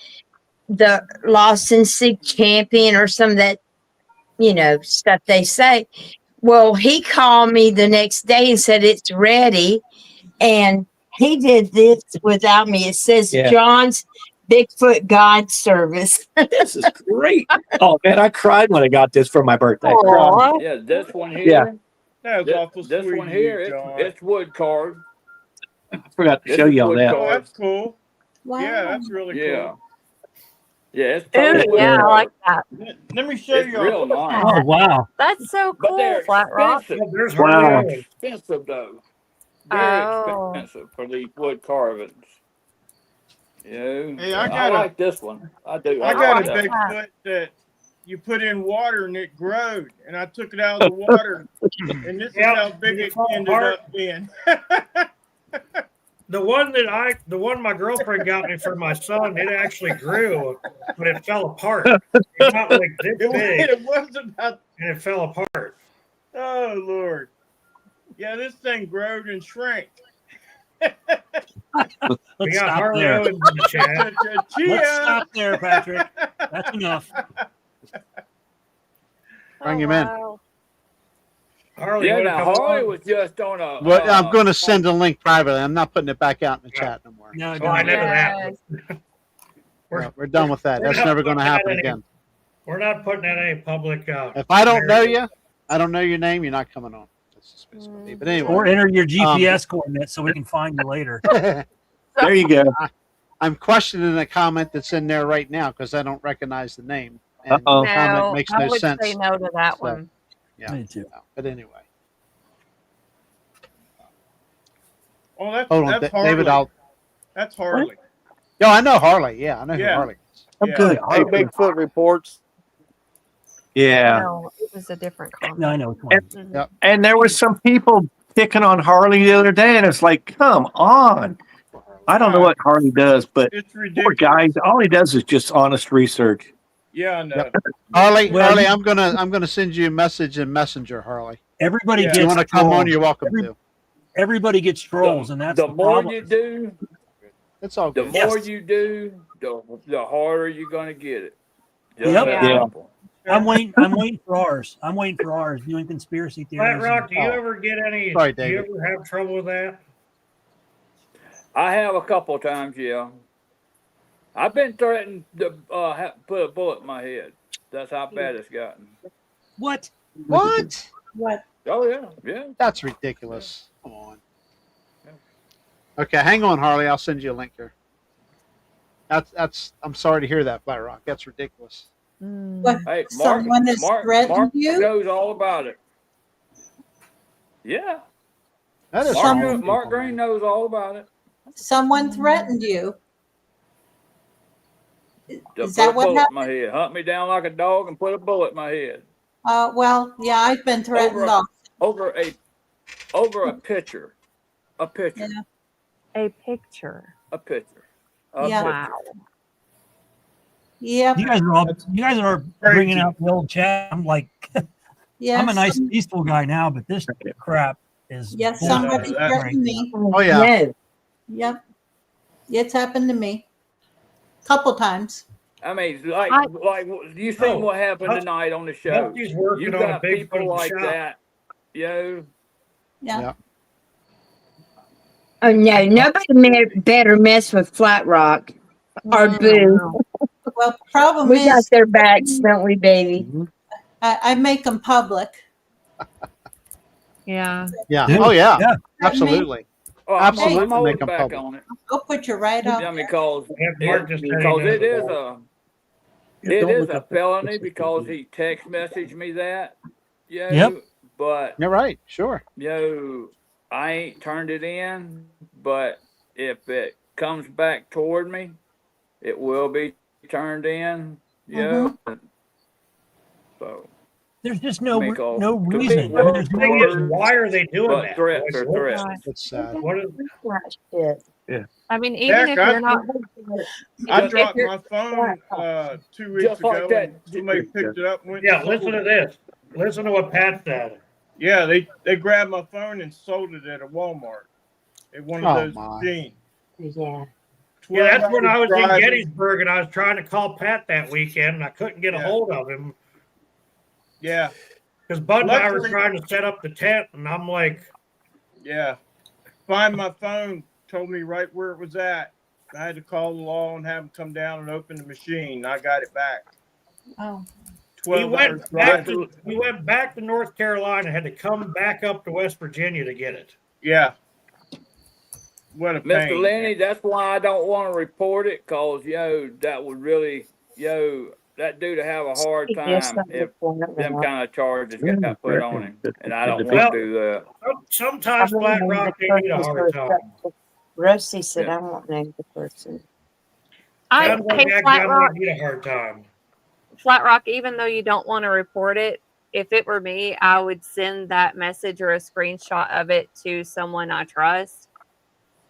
the Lost and Seek champion or some of that, stuff they say. Well, he called me the next day and said it's ready. And he did this without me. It says John's Bigfoot God Service. This is great. Oh, man, I cried when I got this for my birthday. Yeah, this one here. Yeah. That was awful This sweet one of you, here, John. it's wood carved. I forgot to show y'all that. Oh, that's cool. Wow. Yeah, that's really Yeah. cool. Yeah, it's Ooh, totally wood yeah, I carved. like that. Let me show It's you. real nice. Oh, wow. That's so But cool, they're Flat Rock. expensive. There's Wow. Harley. Expensive though. Very Oh. expensive for these wood carvings. Yeah. Hey, I I got like this one. I do. I got a like that. Bigfoot that you put in water and it growed, and I took it out of the water, and this is how big it ended up being. The one my girlfriend got me for my son, it actually grew, but it fell apart. It's not like this big, It was about. and it fell apart. Oh Lord. Yeah, this thing growed and shrank. We got stop Harley there. Owens in the chat. Let's stop there, Patrick. That's enough. Bring him in. Harley, Yeah, you wanna now come Harley on? was just on a. Well, I'm going to send a link privately. I'm not putting it back out in the chat no more. No, Oh, I never happened. We're done with that. we're That's not never going to putting that happen in again. We're not putting that in public. If I don't know you, I don't know your name, you're not coming on. That's just basically. But anyway. Or enter your GPS coordinates so we can find you later. There you go. I'm questioning a comment that's in there right now because I don't recognize the name. And Uh-oh. the comment No, makes I no would sense. say no to that So, one. Yeah. Me too. But anyway. Oh, that's Hold on, that's Harley. David. That's Harley. Yo, I know Harley. Yeah, I know who Yeah. Harley is. I'm Yeah. good. Hey, Bigfoot reports. Yeah. No, it was a different comment. No, I know. Which one. Mhm. Yep. And there were some people picking on Harley the other day, and it's like, come on. I don't know what Harley does, but It's poor ridiculous. guy, all he does is just honest research. Yeah, I know. Yep. Harley, Well, Harley, I'm gonna send you a message in Messenger, Harley. Everybody Yeah. If gets. you want to come on, trolls. you're welcome to. Everybody gets trolls, and that's The the more problem. you do, It's all the good. more Yes. you do, the harder you're gonna get it. Just Yep. that Yeah. simple. I'm waiting for ours. Doing conspiracy theories. Flat Rock, do you Oh. ever get any? Sorry, do you David. ever have trouble with that? I have a couple of times, yeah. I've been threatened to put a bullet in my head. That's how bad it's gotten. What? What? What? Oh yeah, yeah. That's ridiculous. Come on. Okay, hang on, Harley. I'll send you a link here. That's. I'm sorry to hear that, Flat Rock. That's ridiculous. What? Hey, Mark, Someone has threatened Mark you? knows all about it. Yeah, That is Some- wrong, Mark people, Green man. knows all about it. Someone threatened you. To Is put that a what bullet in happened? my head, hunt me down like a dog, and put a bullet in my head Well, yeah, I've been threatened over off. over a picture, Yeah. A picture. a picture. Yeah. Wow. Yep. You guys are bringing out the old chat. I'm like, Yes. I'm a nice, peaceful guy now, but this crap is. Yes, bullshit. somebody threatened me. Oh yeah. No. Yep. It's happened to me. Couple times. I mean, like you seen Oh, what happened Hus- tonight on the show. Husky's working You on a got Bigfoot people in the like shop. that, yo. Yeah. Yeah. Oh no, nobody better mess with Flat Rock or Boo. Well, problem We got is, their backs, don't we, baby? I make them public. Yeah. Yeah. Dude, Oh yeah. yeah. Absolutely. Oh, Absolutely I'm holding make 'em back public. on it. I'll put you right up. Yeah, because Mark just said he because knows it is about it is a felony because he text messaged me that. Yo, Yep. But You're right. Sure. yo, I ain't turned it in. But if it comes back toward me, it will be turned in. Yeah. So There's just no Because no to me, reason. I mean, there's The no thing is, reason. why are they doing but that? threats Like, are what- threats. That's sad. What is, I mean, even Heck, if you're not. I if dropped you're- my phone 2 weeks Just like ago, that. and somebody picked it up and went. yeah, and listen sold to it. this. Listen to what Pat said. Yeah, they grabbed my phone and sold it at a Walmart at one of Oh, those my. machines. Yeah. Yeah, that's when I was in driving. Gettysburg and I was trying to call Pat that weekend and I couldn't get a Yeah. hold of him Yeah, because Bud and I were Luckily- trying to set up the tent and I'm like, yeah. Find my phone told me right where it was at. I had to call the law and have them come down and open the machine. I got it back. Oh. he 12 went hours back drive. to North Carolina, had to come back up to West Virginia to get it. Yeah. What a Mr. pain. Lenny, that's why I don't want to report it, cause that would really, that dude to have a hard time if them kind of charges got put on him, and I don't want to do that. Sometimes Flat Rock they need a hard time. Rusty said, Yeah. I won't name the person. Sounds like Hey, that Flat guy Rock, might need a hard time. Flat Rock, even though you don't want to report it, if it were me, I would send that message or a screenshot of it to someone I trust.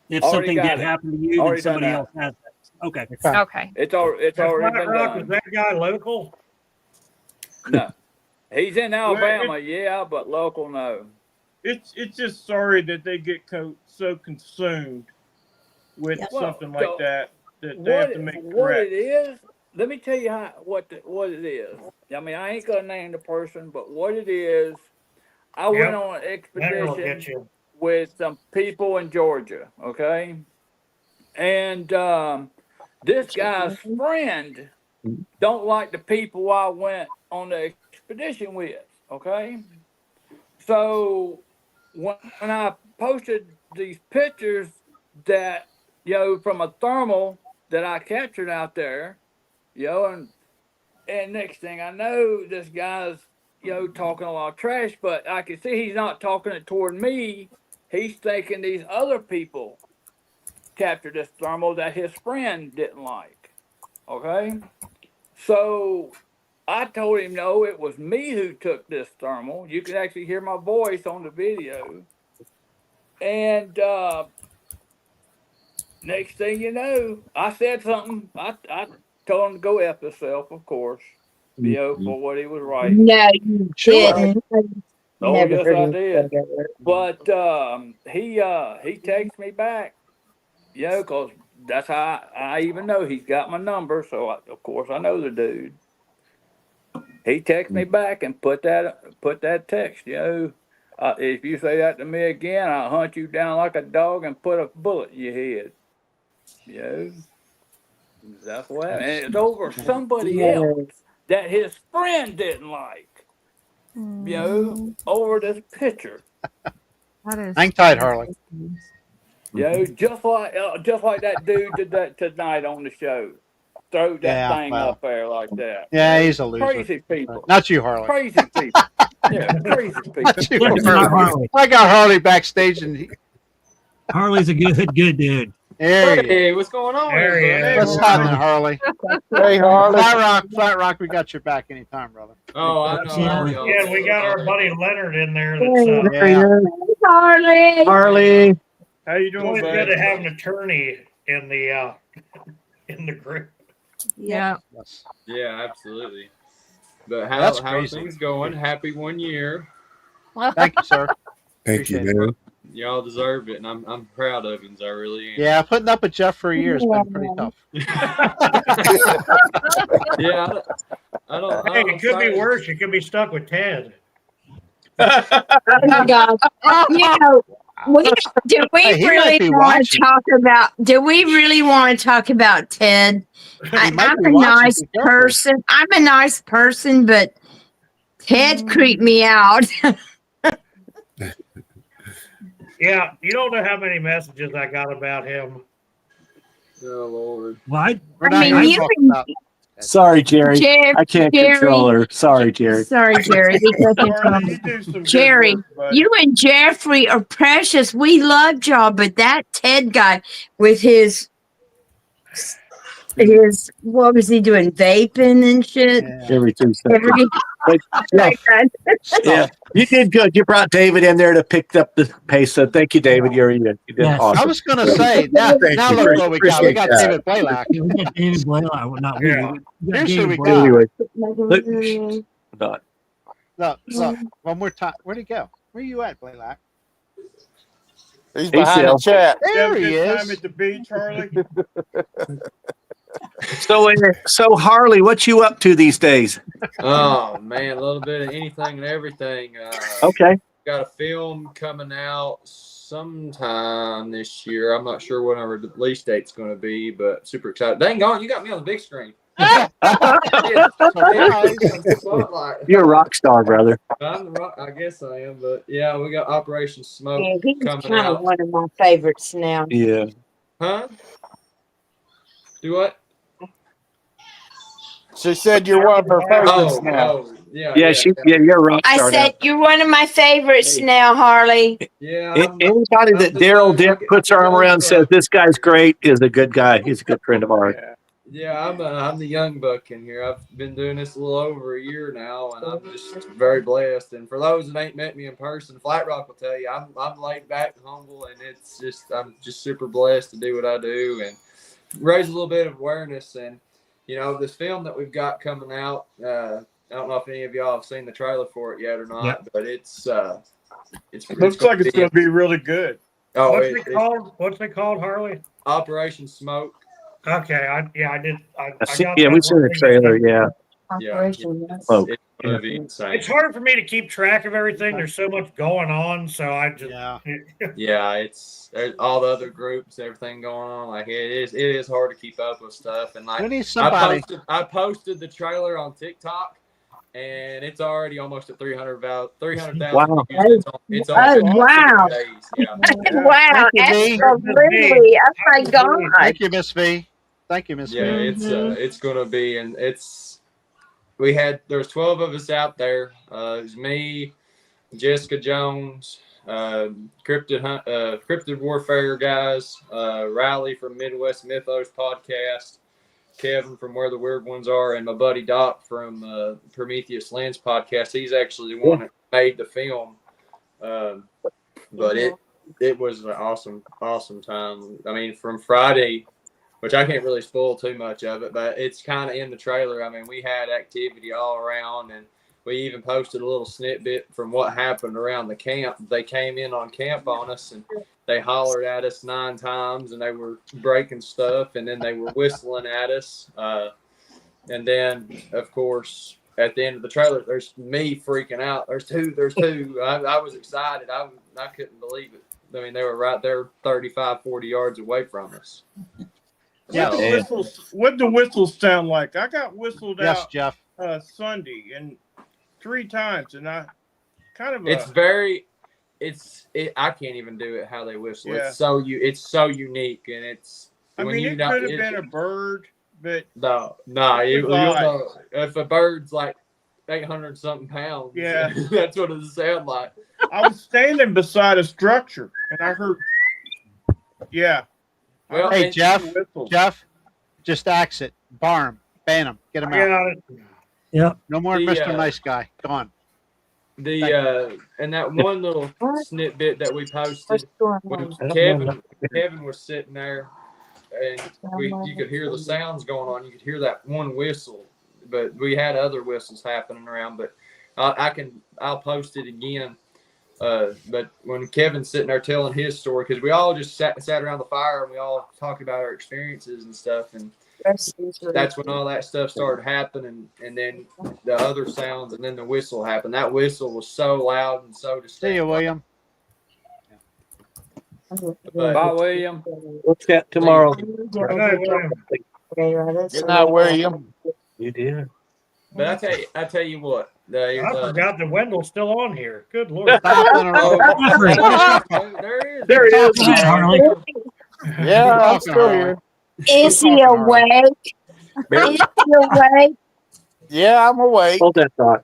If Already something got did it. happen to you, then Already done somebody that. else has that. Okay. Okay. It's already Flat been Rock, is done. that guy local? No, he's in Well, Alabama, yeah, but local, no. It's just sorry that they get so consumed with Yep. something Well, like that they have to make What correct. it is, let me tell you what it is. I mean, I ain't gonna name the person, but what it is, I went on an That'll get expedition you. with some people in Georgia, okay? And this guy's friend don't like the people I went on the expedition with, okay? So when I posted these pictures that, from a thermal that I captured out there, and next thing I know, this guy's, talking a lot of trash, but I can see he's not talking it toward me. He's thinking these other people captured this thermal that his friend didn't like. Okay? So I told him, no, it was me who took this thermal. You can actually hear my voice on the video. And next thing you know, I said something. I told him to go F himself, of course. for what he was right. No, you didn't. Oh, Never yes, heard I him did. say that. But he texts me back, because that's how I even know he's got my number. So of course I know the dude. He texts me back and put that text, if you say that to me again, I'll hunt you down like a dog and put a bullet in your head. That's what happened. And it's over somebody else that his friend didn't like. Over this picture. Hang tight, Harley. Just like that dude did that tonight on the show. Throw that thing up there like that. Yeah, he's a loser. Crazy people. Not you, Harley. Crazy people. Yeah, crazy people. Not you, Harley. I got Harley backstage, and Harley's a good dude. There Hey, what's going on? There he everybody? is. What's happening, Harley? Hey, Harley. Flat Rock, we got your back anytime, brother. Oh, I know. Yeah, we got our buddy Leonard in there. Harley. Harley. How you It's doing, always bud? good to have an attorney in the group. Yeah. Yeah, absolutely. But That's how are crazy. things going? Happy 1 year. Thank you, sir. Thank you, Appreciate it. man. Y'all deserve it, and I'm proud of you. I really am. Yeah, putting up with Jeff for a year has been pretty tough. Yeah, I don't. Hey, it could be worse. You could be stuck with Ted. Oh my God. Do we Hey, he might really be want to watching. talk about? Do we really want to talk about Ted? I'm might be a watching. nice Be careful. person. I'm a nice person, but Ted creeped me out. Yeah, you don't know how many messages I got about him. Oh Lord. What? We're I not mean, here to you talk can- about- Sorry, Jerry. I can't Jerry. control her. Sorry, Jerry. Sorry, Jerry. Harley, you do some good Jerry, work, buddy. you and Jeffrey are precious. We loved y'all, but that Ted guy with his what was he doing? Vaping and shit. Every 2 seconds. Every- Yeah. Yeah, you did good. You brought David in there to pick up the pace. So thank you, David. You did Yes. awesome. I was going to say, now Thank look you. what we got. We got Appreciate David Blaylock. We got David Blaylock. Well, not we. Yeah. We got Here's who we David got. Anyway, look, not. Look, one more time. Where'd he go? Where you at, Blaylock? He's behind the Phil. chat. There Have a he good time is. at the beach, Harley. So Harley, what you up to these days? Oh man, a little bit of anything and everything. Okay. Got a film coming out sometime this year. I'm not sure when our release date's going to be, but super excited. Dang on, you got me on the big screen. You're a rock star, brother. I'm the rock, I guess I am, but yeah, we got Operation Smoke Yeah, he's coming kind of out. one of my favorites now. Yeah. Huh? Do what? She said you're one of her favorites now. Oh, yeah. Yeah, you're a rock I star. said you're one of my favorites now, Harley. Yeah. Anybody that Daryl Dick puts her arm around and says this guy's great is a good guy. He's a good friend of ours. Yeah, I'm the young buck in here. I've been doing this a little over a year now, and I'm just very blessed. And for those that ain't met me in person, Flat Rock will tell you I'm laid back and humble, and I'm just super blessed to do what I do and raise a little bit of awareness. And this film that we've got coming out, I don't know if any of y'all have seen the trailer for it yet or not, but it looks like it's going to be really good. Oh, What's it called? What's it called, Harley? Operation Smoke. Okay, I did. I got we've that seen the one. trailer. Yeah. It's gonna be insane. It's hard for me to keep track of everything. There's so much going on, so I just Yeah, there's all the other groups, everything going on. Like it is hard to keep up with stuff. And like We need somebody. I posted the trailer on TikTok, and it's already almost at 300,000. Wow. views. It's on wow. 6 days. Yeah. Wow, Thank you, V. absolutely. Oh my God. Thank you, Miss V. Thank you, Miss Yeah, V. it's gonna be, and there's 12 of us out there. It was me, Jessica Jones, Cryptid Warfare guys, Riley from Midwest Mythos podcast, Kevin from Where the Weird Ones Are, and my buddy Doc from Prometheus Lens podcast. He's actually the one that made the film. But it was an awesome time. I mean, from Friday which I can't really spoil too much of it, but it's kind of in the trailer. I mean, we had activity all around, and we even posted a little snippet from what happened around the camp. They came in on camp on us, and they hollered at us 9 times, and they were breaking stuff, and then they were whistling at us. And then, of course, at the end of the trailer, there's me freaking out. There's two. I was excited. I couldn't believe it. I mean, they were right there 35, 40 yards away from us. Yeah. What the whistles sound like? I got whistled out Jeff. Sunday and 3 times, and I kind of I can't even do it how they whistle. Yeah. It's so unique, and it's. I mean, it could have been a bird, but no, you'll know if a bird's like 800 something pounds. Yeah, that's what it sounds like. I was standing beside a structure, and I heard. Yeah. Well, hey, Jeff, just axe it. Bar him. Ban him. Get him out. Yeah. No more Mr. Nice Guy. Go on. And that one little snippet that we posted when Kevin was sitting there, and you could hear the sounds going on. You could hear that one whistle, but we had other whistles happening around. But I'll post it again. But when Kevin's sitting there telling his story, because we all just sat around the fire and we all talked about our experiences and stuff, and that's when all that stuff started happening, and then the other sounds, and then the whistle happened. That whistle was so loud and so distinct. See you, William. Bye, William. What's that tomorrow? Good night, William. Good night, William. You did. But I tell you what. I forgot that Wendell's still on here. Good Lord. There he is. Harley. Yeah, I'm still here. Is he awake? Is he awake? Yeah, I'm awake. Hold that thought.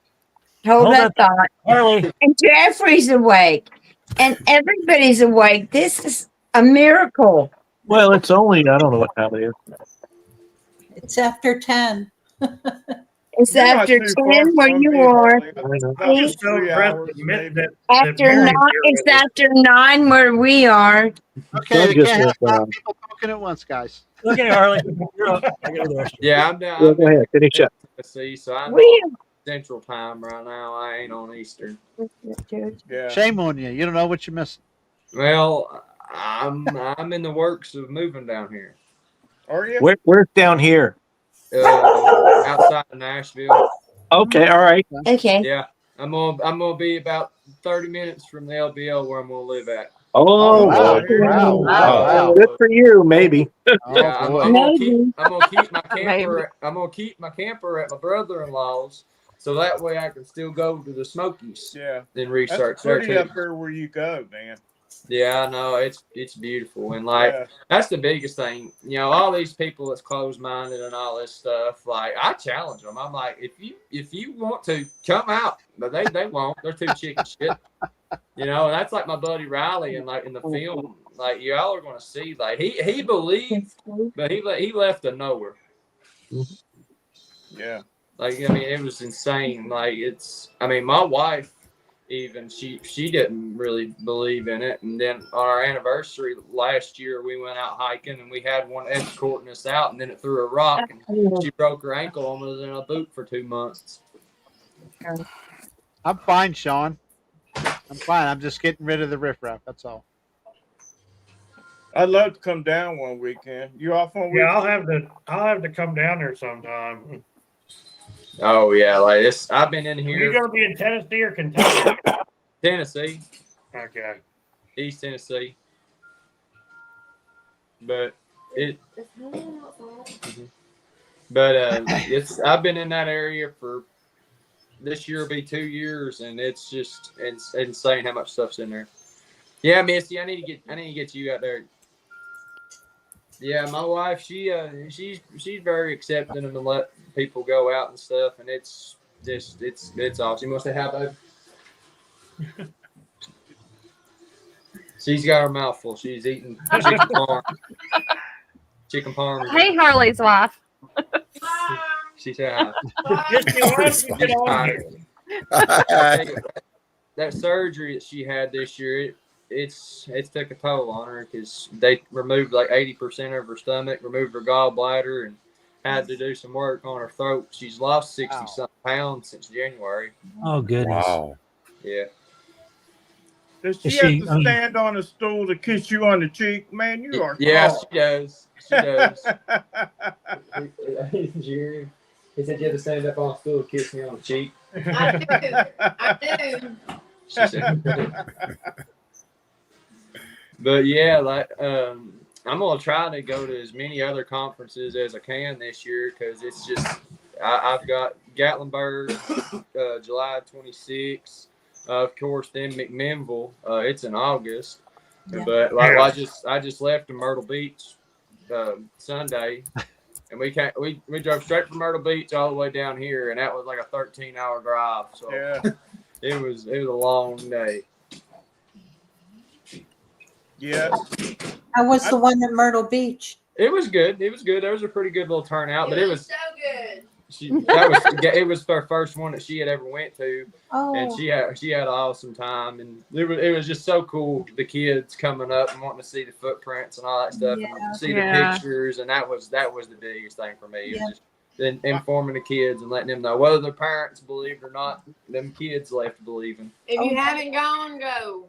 Hold that thought. Harley. And Jeffrey's awake. And everybody's awake. This is a miracle. Well, it's only, I don't know what time it is. It's after 10. It's after 10 where you are. After 9, it's after 9 where we are. Okay, we can't have 5 people talking at once, guys. Okay, Harley. You're up. Yeah, I'm down. Go ahead, finish up. See, so I'm Central Time right now. I ain't on Eastern. Yeah. Shame on you. You don't know what you're missing. Well, I'm in the works of moving down here. Are you? Where's down here? Outside of Nashville. Okay, all right. Okay. Yeah, I'm gonna be about 30 minutes from the LBL where I'm gonna live at. Oh, wow. Good for you, maybe. Yeah, I'm gonna keep my camper at my brother-in-law's, so that way I can still go to the Smokies. Yeah. And research That's there pretty too. up there where you go, man. Yeah, I know it's beautiful, and that's the biggest thing. You know, all these people that's closed-minded and all this stuff. Like, I challenge them. I'm like, if you want to come out, but they won't. They're too chicken shit. You know, and that's like my buddy Riley, and like in the film, like y'all are gonna see, like he believed, but he left to nowhere. Yeah. Like, I mean, it was insane. Like, my wife. Even she didn't really believe in it, and then on our anniversary last year we went out hiking and we had one escorting us out, and then it threw a rock and she broke her ankle and was in a boot for 2 months. I'm fine, Sean. I'm fine. I'm just getting rid of the riffraff. That's all. I'd love to come down one weekend. You off on weekend? Yeah, I'll have to come down there sometime. Oh yeah, like this. I've been in here. Are you gonna be in Tennessee or Kentucky? Tennessee. Okay. East Tennessee. But I've been in that area for this year will be 2 years, and it's insane how much stuff's in there. Yeah, Misty, I need to get you out there. Yeah, my wife, she's very accepting and let people go out and stuff, and it's awesome. You must say hi, babe. She's got her mouth full. She's eating chicken parm. Chicken parm. Hey, Harley's wife. She said hi. That surgery that she had this year, it's took a toll on her because they removed like 80% of her stomach, removed her gallbladder, and had to do some work on her throat. She's lost 60-something pounds since January. Oh goodness. Wow. Yeah. Does she Is have she- to stand on a stool to kiss you on the cheek? Man, you are Yeah, tall. she does. She does. Jerry, he said you had to stand up on a stool to kiss me on the cheek. I do. She said. But yeah, like I'm gonna try to go to as many other conferences as I can this year because it's just I've got Gatlinburg, July 26th. Of course, then McMinnville. It's in August, but like I just left in Myrtle Beach Sunday, and we drove straight from Myrtle Beach all the way down here, and that was like a 13-hour drive. So it was a long day. Yeah. I was the one at Myrtle Beach. It was good. It was good. There was a pretty good little turnout, but it was so good. it was her first one that she had ever went to, and Oh, she had an awesome time, and it was just so cool. The kids coming up and wanting to see the footprints and all that stuff, and see the pictures, and that was the biggest thing for me. It was just then informing the kids and letting them know whether their parents believed or not. Them kids left believing. If you haven't gone, go.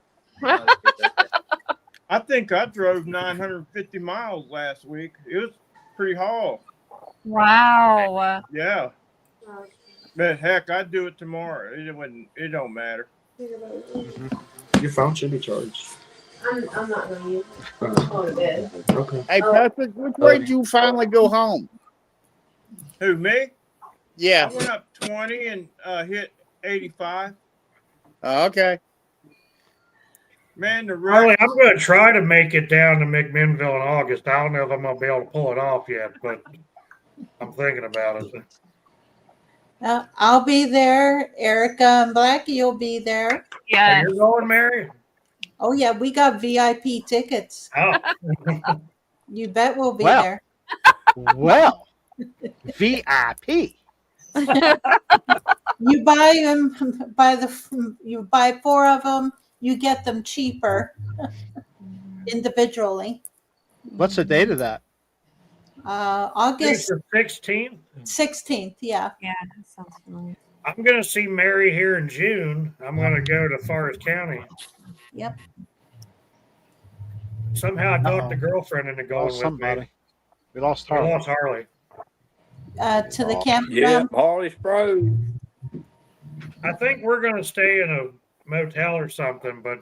I think I drove 950 miles last week. It was pretty haul. Wow. Yeah. But heck, I'd do it tomorrow. It don't matter. Your phone should be charged. I'm not going to use it. I'm going to bed. Okay. Hey, Patrick, which way did you finally go home? Who, me? Yeah. I went up 20 and hit 85. Okay. Man, the Harley, I'm going to try to make it down to McMinnville in August. I don't know if I'm going to be able to pull it off yet, but I'm thinking about it. I'll be there. Erica and Blackie, you'll be there. Yeah. You're going, Mary? Oh yeah, we got VIP tickets. Oh. You bet we'll be Well. there. Well, VIP. You buy them you buy 4 of them, you get them cheaper individually. What's the date of that? August 16th. 16th, yeah. Yeah, that sounds familiar. I'm going to see Mary here in June. I'm going to go to Forest County. Yep. Somehow I talked the girlfriend into going with somebody. me. We lost We Harley. lost Harley. To the Yeah, campground. Harley's froze. I think we're going to stay in a motel or something, but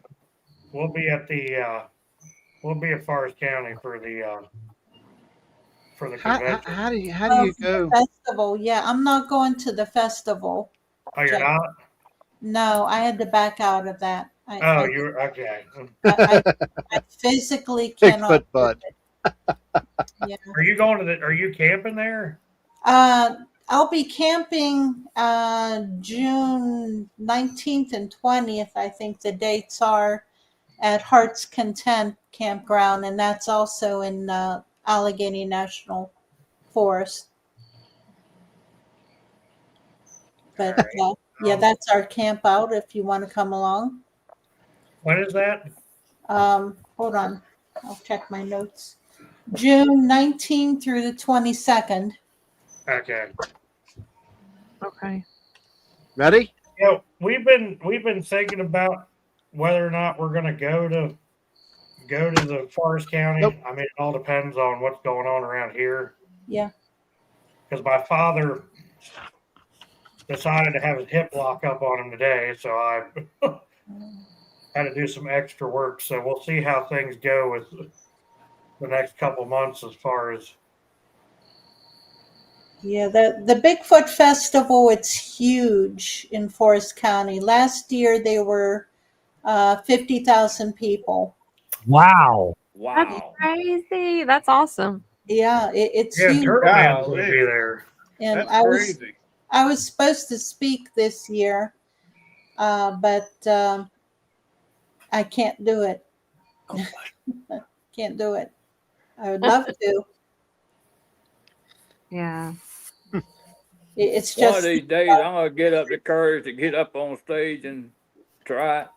we'll be at Forest County for the convention. How do you For go? the festival, yeah. I'm not going to the festival. Oh, you're not? No, I had to back out of that. You're okay. I physically Bigfoot cannot. bud. Yeah. Are you camping there? I'll be camping June 19th and 20th, I think the dates are, at Heart's Content Campground, and that's also in Allegheny National Forest. But yeah, that's our camp out if you want to come along. When is that? Hold on, I'll check my notes. June 19th through the 22nd. Okay. Okay. Ready? Yeah, we've been thinking about whether or not we're going to go to the Forest County. Nope. I mean, it all depends on what's going on around here. Yeah. Because my father decided to have his hip lock up on him today, so I had to do some extra work. So we'll see how things go with the next couple months as far as. Yeah, the Bigfoot Festival, it's huge in Forest County. Last year they were 50,000 people. Wow. That's crazy. That's awesome. Yeah, it's Yeah, huge. Turtle Man's will be there. And That's I crazy. was supposed to speak this year, but I can't do it. Can't do it. I would love to. Yeah. It's One of just these days, I'm gonna get up the courage to get up on stage and try it.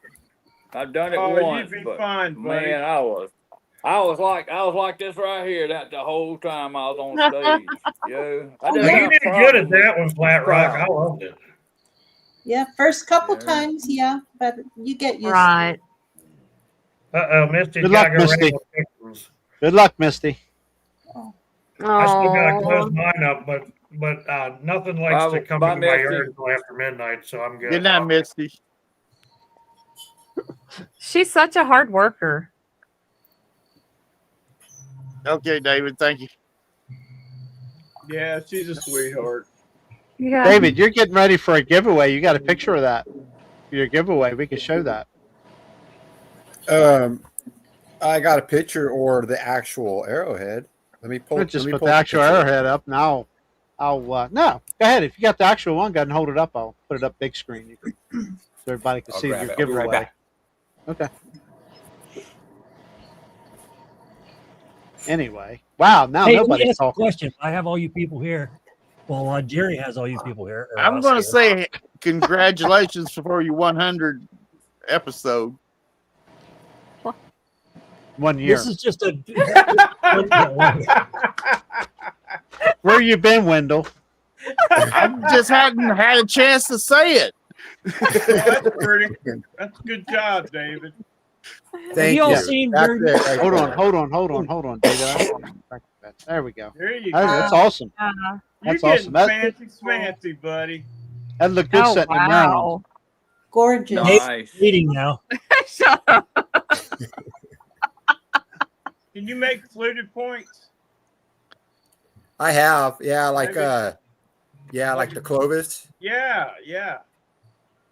I've done it Oh, once, you'd be but fine, buddy. man, I was like this right here that the whole time I was on stage. Yeah, You did good at that one, Flat Rock. I loved it. Yeah, first couple times, yeah, but you get used Right. Misty. Good luck, Misty. Good luck, Misty. I still gotta close mine up, but nothing likes to come bye, into my Misty. yard until after midnight, so I'm good. Good night, Misty. She's such a hard worker. Okay, David. Thank you. Yeah, she's a sweetheart. Yeah. David, you're getting ready for a giveaway. You got a picture of that? Your giveaway. We can show that. I got a picture or the actual arrowhead. Let me pull. Just put the actual arrowhead up now. I'll no. Go ahead. If you got the actual one, go ahead and hold it up. I'll put it up big screen. You can, so everybody can see your I'll be giveaway. right back. Okay. Anyway, wow. Now Hey, let me nobody's ask a talking. question. I have all you people here. Well, Jerry has all you people here. or I'm us going to here. say congratulations for your 100 episode. 1 year. This is just a. Where you been, Wendell? I just hadn't had a chance to say it. That's pretty. That's a good job, David. Thank you all you. seen That's Jerry? it right Hold on, there. hold on, David. There we go. There you go. That's awesome. You're That's getting awesome. That, fancy smancy, buddy. that looked good sitting in Maryland. Gorgeous. Nice. Eating now. Shut up. Can you make fluted points? I have, yeah, like Maybe. like the Clovis. Yeah, yeah.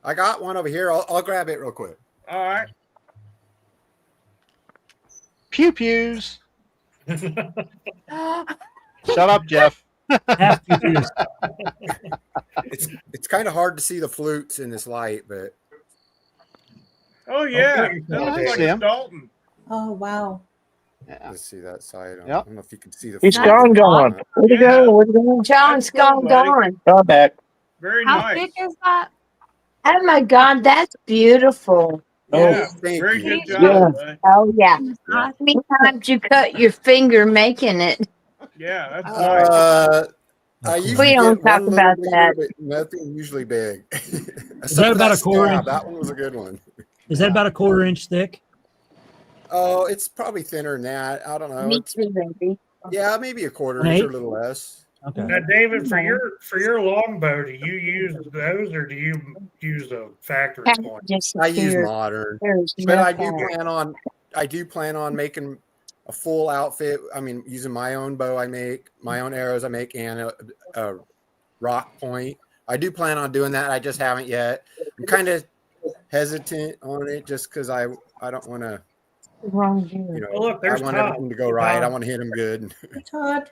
I got one over here. I'll grab it real quick. All right. Pew pews. Shut up, Jeff. It's kind of hard to see the flutes in this light, but Oh yeah, Yeah, that I looks see like 'em. Dalton. Oh wow. let's see that side. I Yep. don't know if you can see the. He's flute. gone. Where'd he go? Where'd he go? John's That's cool, gone. buddy. Come back. Very How nice. big is that? Oh my God, that's beautiful. Yeah, thank very you. good job, Yeah. buddy. Oh yeah. Yeah. How many times you cut your finger making it? Yeah, that's nice. I We usually don't get talk one about little that. bigger, but nothing usually big. Is that about a quarter inch? That one was a good one. Is that about a 1/4 inch thick? Oh, it's probably thinner than that. I don't know. Me It's, too, baby. yeah, maybe a 1/4 An inch or a eighth? little less. Okay. Now, David, for your longbow, do you use those or do you use a factory Cat point? I use disappeared. modern, There's but no I do cat. plan on making a full outfit. I mean, using my own bow, I make my own arrows, I make, and a rock point. I do plan on doing that. I just haven't yet. I'm kind of hesitant on it just because I don't want to, Wrong here. you know, Oh, look, I there's want Todd. everything to go right. I want to hit them good. Hey, Todd.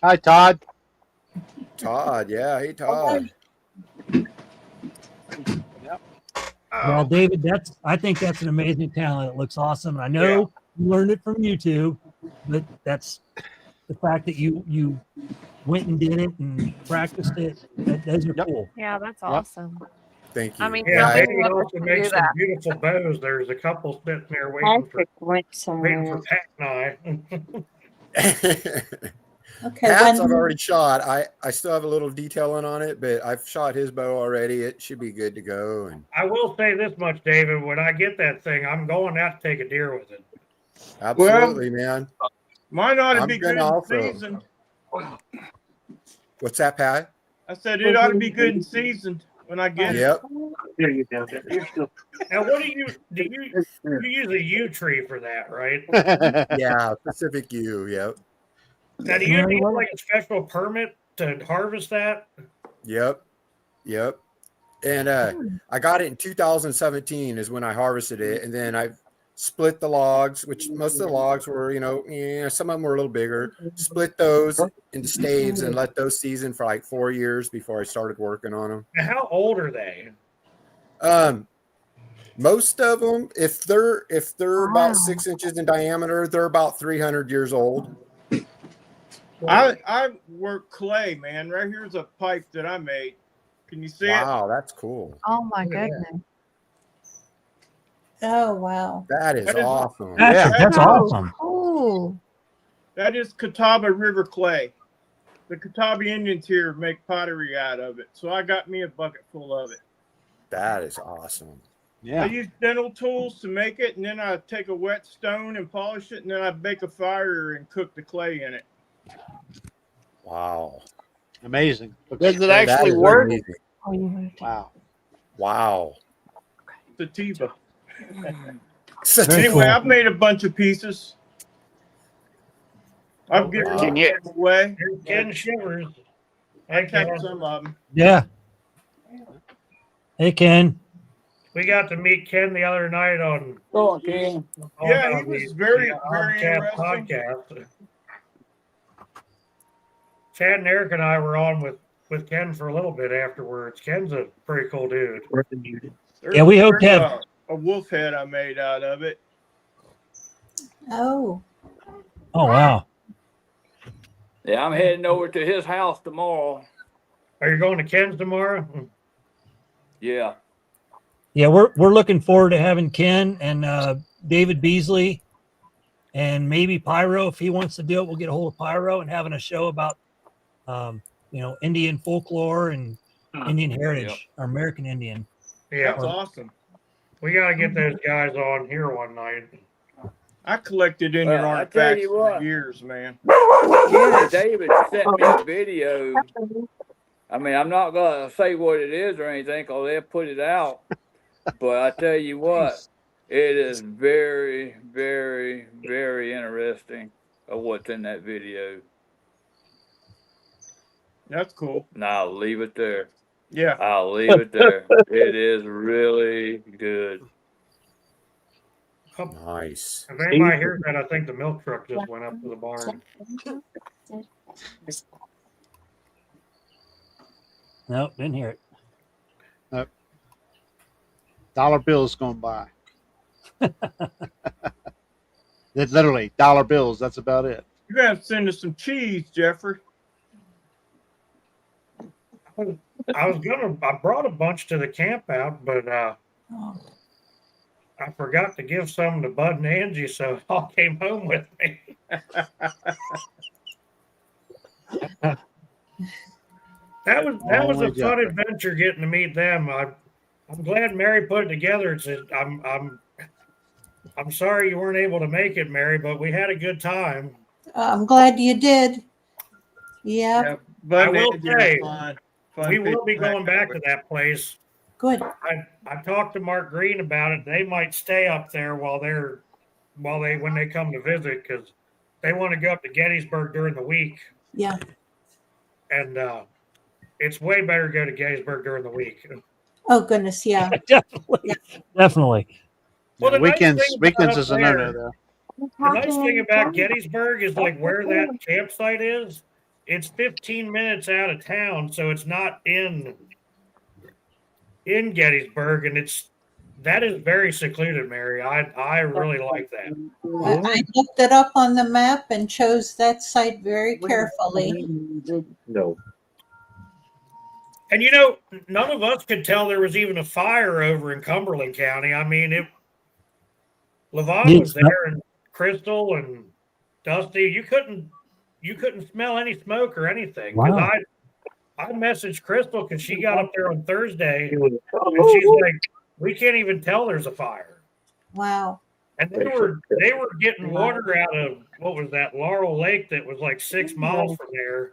Hi, Todd. Todd, yeah, hey Todd. Well, David, I think that's an amazing talent. It looks awesome. And I know you learned it from YouTube, but that's the fact that you went and did it and practiced it. Those are cool. Yeah, that's awesome. Thank you. I mean, Yeah, yeah, David also makes some beautiful bows. There's a couple sitting there waiting for Patrick went somewhere. Pat and I. Okay. Hats I've When, already shot. I still have a little detailing on it, but I've shot his bow already. It should be good to go. And I will say this much, David. When I get that thing, I'm going out to take a deer with it. absolutely, man. Mine ought to I'm be gonna good also- and seasoned. What's that, Pat? I said it ought to be good and seasoned when I get Yep. There you go. You're still. Now, what do you use a yew tree for that, right? Yeah, Pacific U. Yep. Now, do you need like a special permit to harvest that? Yep. Yep. And I got it in 2017 is when I harvested it, and then I split the logs, which most of the logs were, some of them were a little bigger. Split those into staves and let those season for like 4 years before I started working on them. Now, how old are they? Most of them, if they're about 6 inches in diameter, they're about 300 years old. I work clay, man. Right here's a pipe that I made. Can you see it? Wow, that's cool. Oh my goodness. Oh, wow. That is awesome. That's awesome. Oh. That is Catawba River clay. The Catawba Indians here make pottery out of it. So I got me a bucket full of it. That is awesome. I use dental tools to make it, and then I take a wet stone and polish it, and then I bake a fire and cook the clay in it. Wow. Amazing. Does it actually work? Wow. Wow. Sativa. Sativa. Anyway, I've made a bunch of pieces. I've given them away. Here's Ken Shivers. I kept some of them. Yeah. Hey, Ken. We got to meet Ken the other night on. Go on, Ken. Yeah, he was very interesting. Podcast. Chad and Eric and I were on with Ken for a little bit afterwards. Ken's a pretty cool dude. Yeah, we hope to have a wolf head I made out of it. Oh. Oh wow. Yeah, I'm heading over to his house tomorrow. Are you going to Ken's tomorrow? Yeah. Yeah, we're looking forward to having Ken and David Beasley and maybe Pyro if he wants to do it. We'll get a hold of Pyro and having a show about Indian folklore and Indian heritage or American Indian. Yeah, That's awesome. We got to get those guys on here one night. I collected Indian Well, I artifacts tell you for what. years, man. Ken and David sent me a video. I mean, I'm not going to say what it is or anything because they'll put it out. But I tell you what, it is very, very, very interesting of what's in that video. That's cool. And I'll leave it there. Yeah. I'll leave it there. It is really good. Nice. If anybody hears that, I think the milk truck just went up to the barn. Nope, didn't hear it. Nope. Dollar bills going by. It's literally dollar bills. That's about it. You're going to have to send us some cheese, Jeffrey. I brought a bunch to the camp out, but I forgot to give some to Bud and Angie, so it all came home with me. That was a fun adventure getting to meet them. I'm glad Mary put it together. I'm sorry you weren't able to make it, Mary, but we had a good time. I'm glad you did. Yeah. I will say, we will be going back to that place. Good. I talked to Mark Green about it. They might stay up there when they come to visit because they want to go up to Gettysburg during the week. Yeah. And it's way better to go to Gettysburg during the week. Oh goodness, yeah. Definitely. Well, the weekends nice is a no-no though. The nice thing about Gettysburg is like where that campsite is. It's 15 minutes out of town, so it's not in Gettysburg, and that is very secluded, Mary. I really like that. I looked it up on the map and chose that site very carefully. No. And none of us could tell there was even a fire over in Cumberland County. I mean, Levon was there, and Crystal and Dusty. You couldn't smell any smoke or anything. Wow. I messaged Crystal because she got up there on Thursday, and she's like, "We can't even tell there's a fire." Wow. And they were getting water out of what was that Laurel Lake that was like 6 miles from there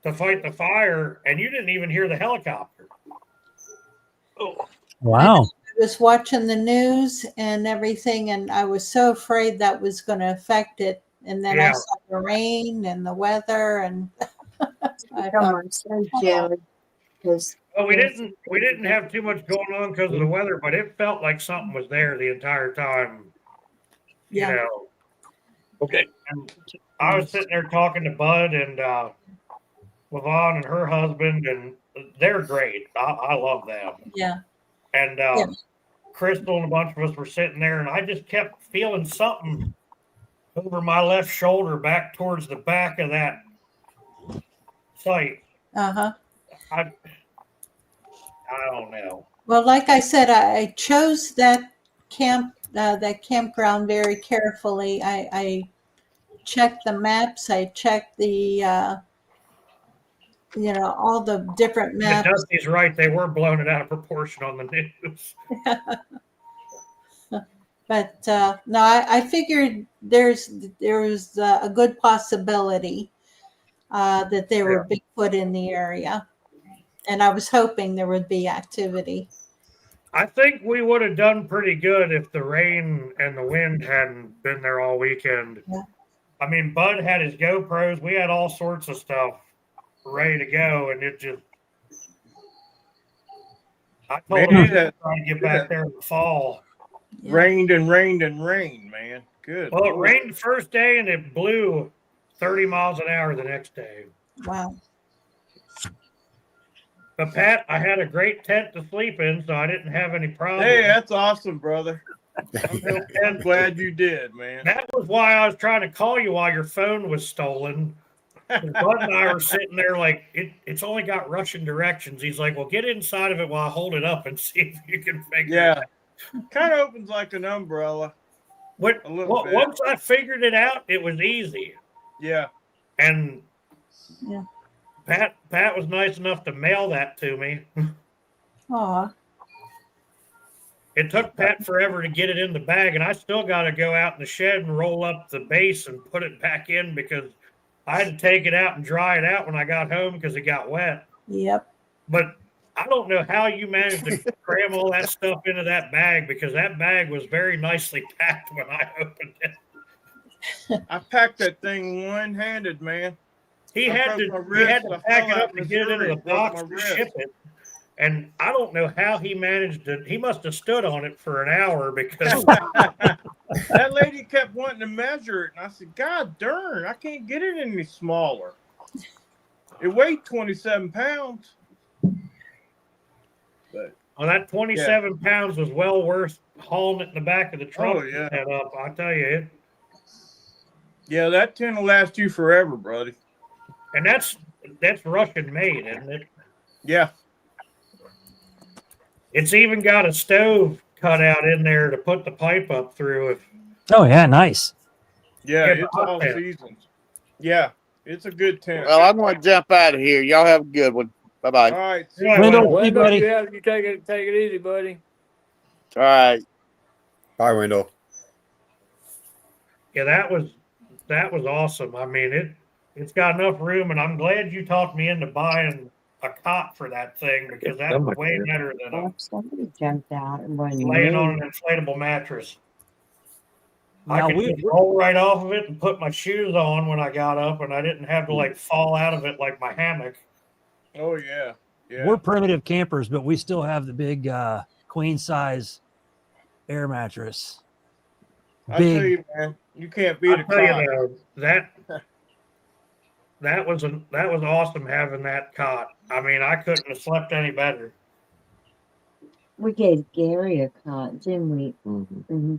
to fight the fire, and you didn't even hear the helicopter. Oh. Wow. I was watching the news and everything, and I was so afraid that was going to affect it. And then I saw the rain and the weather, and I thought, well, we didn't have too much going on because of the weather, but it felt like something was there the entire time. Yeah. Okay. And I was sitting there talking to Bud and Levon and her husband, and they're great. I love them. Yeah. And Crystal and a bunch of us were sitting there, and I just kept feeling something over my left shoulder back towards the back of that site. Uh-huh. I don't know. Well, like I said, I chose that that campground very carefully. I checked the maps. I checked the all the different Yeah, maps. Dusty's right. They were blowing it out of proportion on the news. But no, I figured there was a good possibility that there were Bigfoot in the area, and I was hoping there would be activity. I think we would have done pretty good if the rain and the wind hadn't been there all weekend. Yeah. I mean, Bud had his GoPros. We had all sorts of stuff ready to go, and it just. I told him to try to get back there in the fall. Rained and rained and rained, man. Good. Well, it rained the first day and it blew 30 miles an hour the next day. Wow. But Pat, I had a great tent to sleep in, so I didn't have any problems. Hey, that's awesome, brother. I'm glad you did, man. That was why I was trying to call you while your phone was stolen. Bud and I were sitting there like, it's only got Russian directions. He's like, well, get inside of it while I hold it up and see if you can figure it out. Kind of opens like an umbrella. Once I figured it out, it was easy. Yeah. And Pat was nice enough to mail that to me. Aw. It took Pat forever to get it in the bag, and I still got to go out in the shed and roll up the base and put it back in because I had to take it out and dry it out when I got home because it got wet. Yep. But I don't know how you managed to cram all that stuff into that bag because that bag was very nicely packed when I opened it. I packed that thing one-handed, man. He had to pack it up to get it into the box to ship it. And I don't know how he managed to. He must have stood on it for an hour because that lady kept wanting to measure it. And I said, God darn, I can't get it any smaller. It weighed 27 pounds. But, that 27 pounds was well worth hauling it in the back of the truck. Oh, yeah. To set up. I tell you. Yeah, that tent will last you forever, buddy. And that's Russian made, isn't it? Yeah. It's even got a stove cut out in there to put the pipe up through. Oh yeah, nice. Yeah, it's all seasons. Yeah, it's a good tent. Well, I'm going to jump out of here. Y'all have a good one. Bye-bye. All right. Wendell, you take it easy, buddy. All right. Bye, Wendell. Yeah, that was awesome. I mean, it's got enough room, and I'm glad you talked me into buying a cot for that thing because that's way better than somebody jumped out and laying on an inflatable mattress. Now I could just roll right off of it and put my shoes on when I got up, and I didn't have to fall out of it like my hammock. Oh yeah, yeah. We're primitive campers, but we still have the big queen size air mattress. I tell you, man, you can't beat a cot. That was awesome having that cot. I mean, I couldn't have slept any better. We gave Gary a cot, didn't we? Mm-hmm.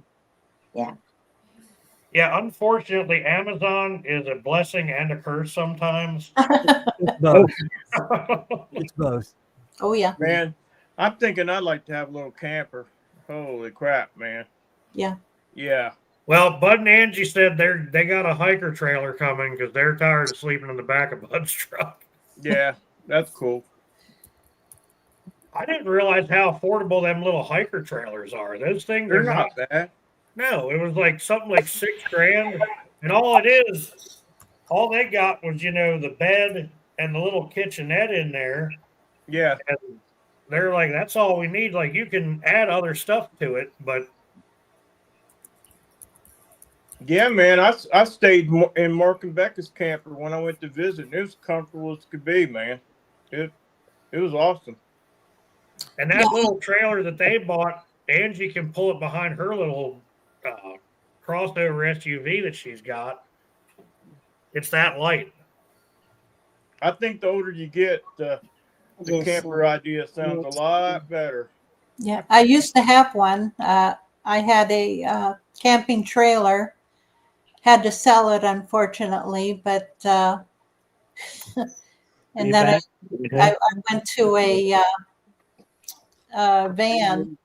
Yeah. Yeah, unfortunately, Amazon is a blessing and a curse sometimes. It's both. It's both. Oh, yeah. Man, I'm thinking I'd like to have a little camper. Holy crap, man. Yeah. Yeah. Well, Bud and Angie said they got a hiker trailer coming because they're tired of sleeping in the back of Bud's truck. Yeah, that's cool. I didn't realize how affordable them little hiker trailers are. Those things They're are not bad. No, it was like something like $6,000, and all they got was the bed and the little kitchenette in there. Yeah, and they're like, that's all we need. Like you can add other stuff to it, but yeah, man, I stayed in Mark and Becca's camper when I went to visit. And it was comfortable as could be, man. It was awesome. And that little trailer that they bought, Angie can pull it behind her little crossover SUV that she's got. It's that light. I think the older you get, the camper idea sounds a lot better. Yeah, I used to have one. I had a camping trailer. Had to sell it, unfortunately, but and then I went to a van.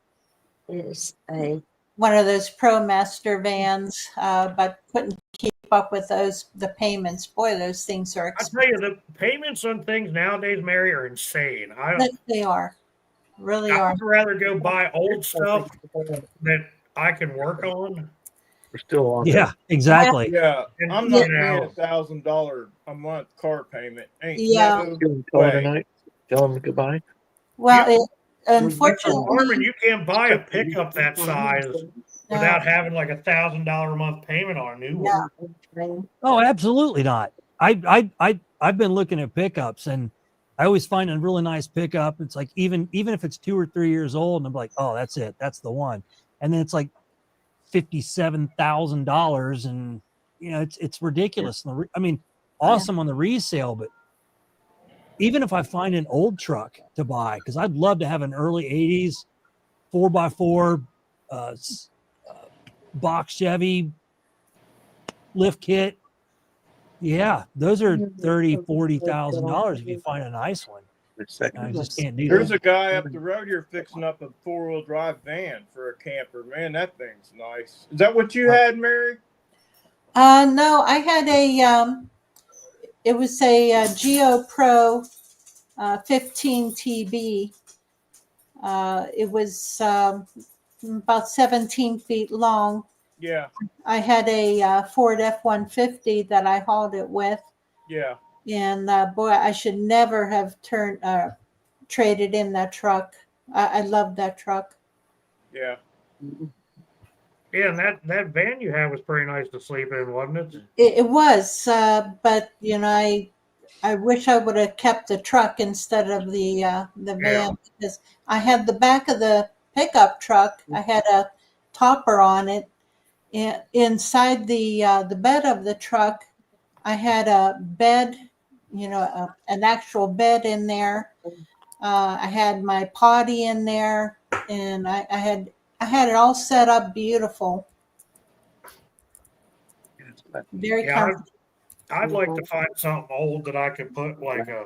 Is a one of those ProMaster vans, but couldn't keep up with the payments. Boy, those things are I expensive. tell you, the payments on things nowadays, Mary, are insane. They are. Really I are. would rather go buy old stuff that I can work on. We're still on. Yeah, exactly. Yeah, And, I'm not you paying know, $1,000 a month car payment. Ain't Yeah. no Call it a way. night. Tell them goodbye. Well, Armin, unfortunately, you can't buy a pickup that size without having like $1,000 a month payment on a new one. Oh, absolutely not. I've been looking at pickups, and I always find a really nice pickup. It's like even if it's 2 or 3 years old, and I'm like, oh, that's it, that's the one. And then it's like $57,000, and you know it's ridiculous. I mean, awesome on the resale, but even if I find an old truck to buy, because I'd love to have an early 80s 4x4 box Chevy lift kit. Yeah, those are $30,000-$40,000 if you find a nice one. I just can't do There's that. a guy up the road here fixing up a 4-wheel drive van for a camper. Man, that thing's nice. Is that what you had, Mary? no, I had it was a Geo Pro 15 TB. It was about 17 feet long. Yeah. I had a Ford F-150 that I hauled it with. Yeah. And boy, I should never have traded in that truck. I loved that truck. Yeah. Yeah, and that van you had was pretty nice to sleep in, wasn't it? It was, but you know, I wish I would have kept the truck instead of the van, because I had the back of the pickup truck. I had a topper on it. And inside the bed of the truck, I had a bed, you know, an actual bed in there. I had my potty in there, and I had it all set up beautiful. Very comfortable. I'd like to find something old that I could put like a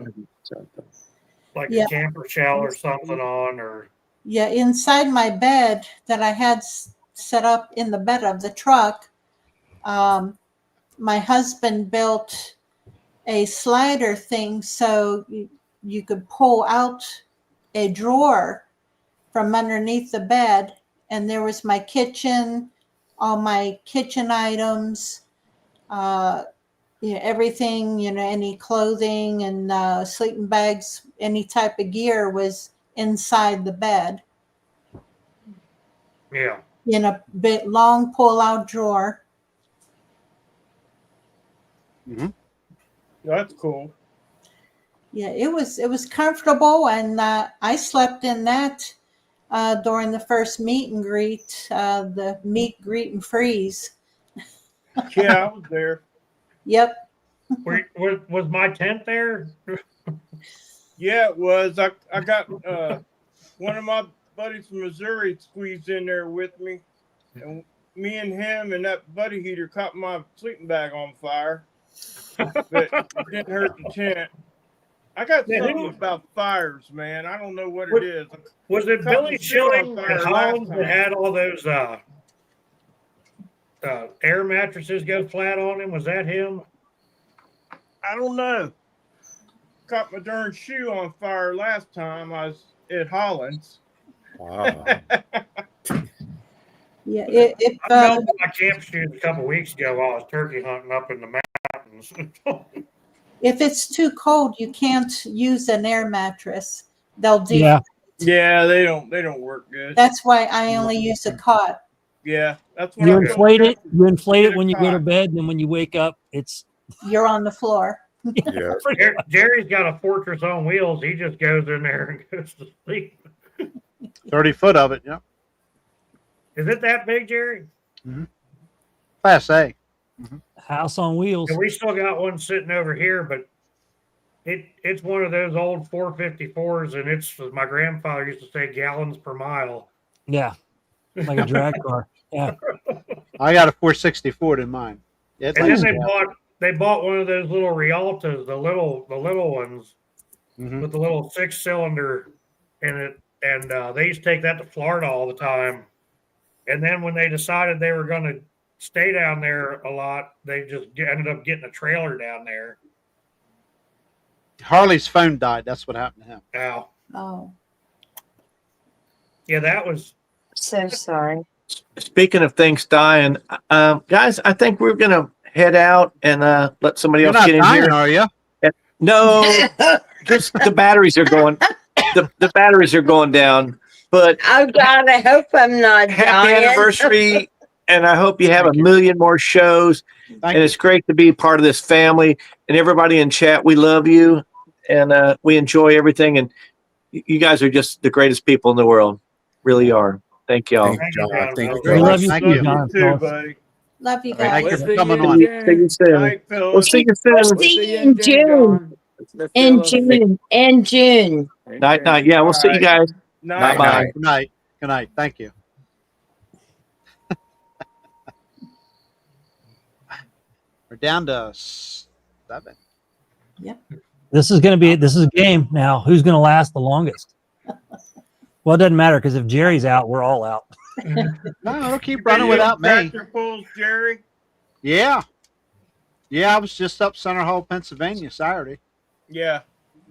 Yeah. camper shell or something on, or Yeah, inside my bed that I had set up in the bed of the truck, my husband built a slider thing so you could pull out a drawer from underneath the bed, and there was my kitchen, all my kitchen items, you know, everything, you know, any clothing and sleeping bags, any type of gear was inside the bed. yeah. In a bit long pull-out drawer. Mm-hmm. That's cool. Yeah, it was comfortable, and I slept in that during the first meet and greet, the meet, greet, and freeze. Yeah, I was there. Yep. Was my tent there? Yeah, it was. I got one of my buddies from Missouri squeezed in there with me, and me and him and that buddy heater caught my sleeping bag on fire, but it didn't hurt the tent. I got something about fires, man. I don't know what it is. Was it Billy Schilling and Holland that had all those air mattresses go flat on him? Was that him? I don't know. Caught my darn shoe on fire last time I was at Holland's. Wow. Yeah, I melted my camp shoes a couple weeks ago while I was turkey hunting up in the mountains. if it's too cold, you can't use an air mattress. They'll deflate. Yeah. Yeah, they don't work good. That's why I only use a cot. Yeah, that's what You I'm inflate doing. it. You inflate it when you go to bed, and then when you wake up, it's You're on the floor. Yeah. Jerry's got a fortress on wheels. He just goes in there and goes to sleep. 30 foot of it, yeah. Is it that big, Jerry? Mm-hmm. Class A. Mm-hmm. House on wheels. And we still got one sitting over here, but it's one of those old 454s, and it's, as my grandfather used to say, gallons per mile. Yeah, like a drag car. Yeah. I got a 464 in mine. It's And like then they bought one of those little Rialtas, the little ones, mm-hmm. with the little 6-cylinder in it, and they used to take that to Florida all the time. And then when they decided they were going to stay down there a lot, they just ended up getting a trailer down there. Harley's phone died. That's what happened to him. Ow. Oh. Yeah, that was. So sorry. Speaking of things dying, guys, I think we're gonna head out and let somebody You're else not get in dying, here. are you? No, just the batteries are going. The batteries are going down. But oh God, I hope I'm not happy dying. anniversary, and I hope you have a million more shows. And it's great to be part of this family. And everybody in chat, we love you, and we enjoy everything. And you guys are just the greatest people in the world. Really are. Thank y'all. Thank you, John. Thank you We very love much. you Thank too, you. John. Too, buddy. Love you Thank guys. you for coming See on. you soon. Night, We'll Phyllis. see you We'll soon. see you in June. In June. In June. Night, night. Yeah, we'll see you guys. Night. Bye. Good night. Good night. Thank you. We're down to 7. Yep. This is a game now. Who's going to last the longest? Well, it doesn't matter because if Jerry's out, we're all out. No, it'll keep You running been without hitting me. tractor pulls, Jerry? Yeah. Yeah, I was just up Center Hall, Pennsylvania Saturday. Yeah,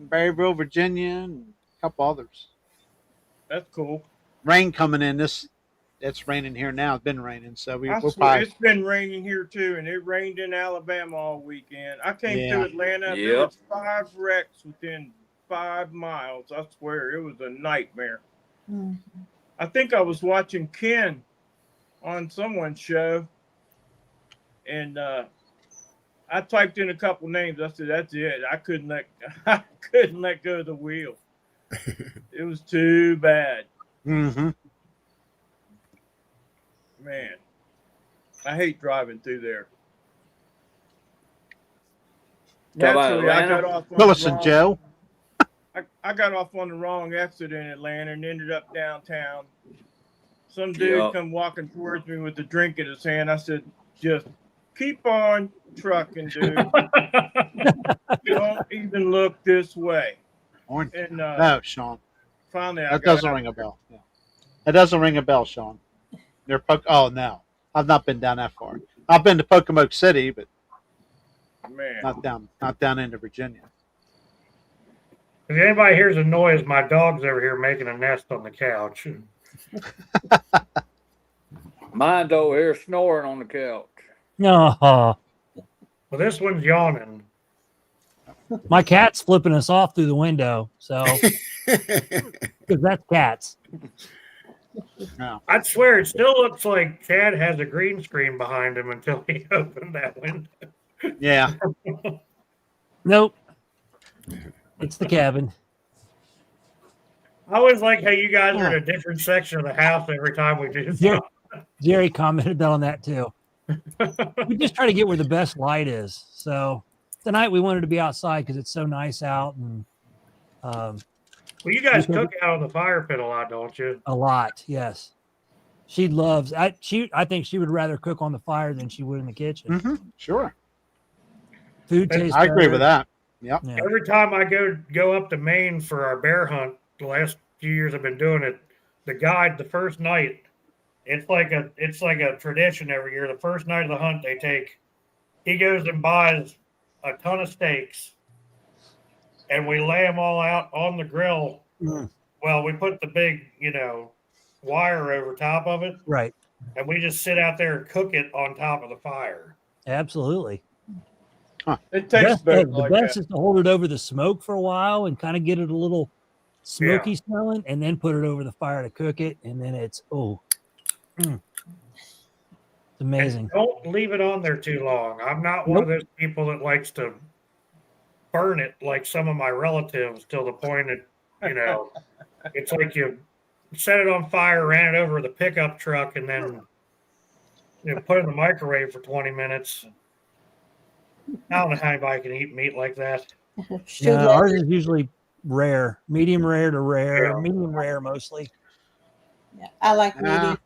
Berryville, Virginia, and a couple others. that's cool. Rain coming in. It's raining here now. It's been raining, so we're I swear, probably. it's been raining here too, and it rained in Alabama all weekend. I came Yeah. to Atlanta. There was 5 wrecks within 5 miles. I swear, it was a nightmare. Mhm. I think I was watching Ken on someone's show, and I typed in a couple names. I said, "That's it." I couldn't let go of the wheel. It was too bad, Mm-hmm. man. I hate driving through there. Talk about Naturally, I Atlanta? got off on Listen, the wrong, Joe. I got off on the wrong exit in Atlanta and ended up downtown. Some dude come walking towards me with a drink in his hand. I said, "Just keep on trucking, dude. Don't even look this way." Orange. And No, Sean. finally, I That got doesn't out ring a there. bell. Yeah. That doesn't ring a bell, Sean. Oh no, I've not been down that far. I've been to Pocomoke City, but Man, not down into Virginia. If anybody hears a noise, my dog's over here making a nest on the couch. Mine's over here snoring on the couch. No, Well, this one's yawning. my cat's flipping us off through the window. So, because that's cats. No. I swear, it still looks like Chad has a green screen behind him until he opened that window. Yeah. Nope. It's the cabin. I always like how you guys are in a different section of the house every time we do Jerry, something. Jerry commented on that too. We just try to get where the best light is. So tonight we wanted to be outside because it's so nice out, and Well, you guys cook out on the fire pit a lot, don't you? a lot. Yes, she loves. I think she would rather cook on the fire than she would in the kitchen. Mm-hmm. Sure. Food tastes. I agree better. with that. Yep. Yeah. Every time I go up to Maine for our bear hunt, the last few years I've been doing it, the guide the first night, it's like a tradition every year. The first night of the hunt he goes and buys a ton of steaks, and we lay them all out on the grill. Mm. Well, we put the big, wire over top of it, Right. and we just sit out there and cook it on top of the fire. Absolutely. it tastes better like the best that. is to hold it over the smoke for a while and kind of get it a little smoky smelling, and then put it over the fire to cook it, and then it's it's amazing. And don't leave it on there too long. I'm not one of those people that likes to burn it like some of my relatives till the point that, it's like you set it on fire, ran it over with a pickup truck, and then put it in the microwave for 20 minutes. I don't know how anybody can eat meat like that. Yeah, ours is usually rare, medium rare to rare, medium rare mostly. Yeah, I like medium.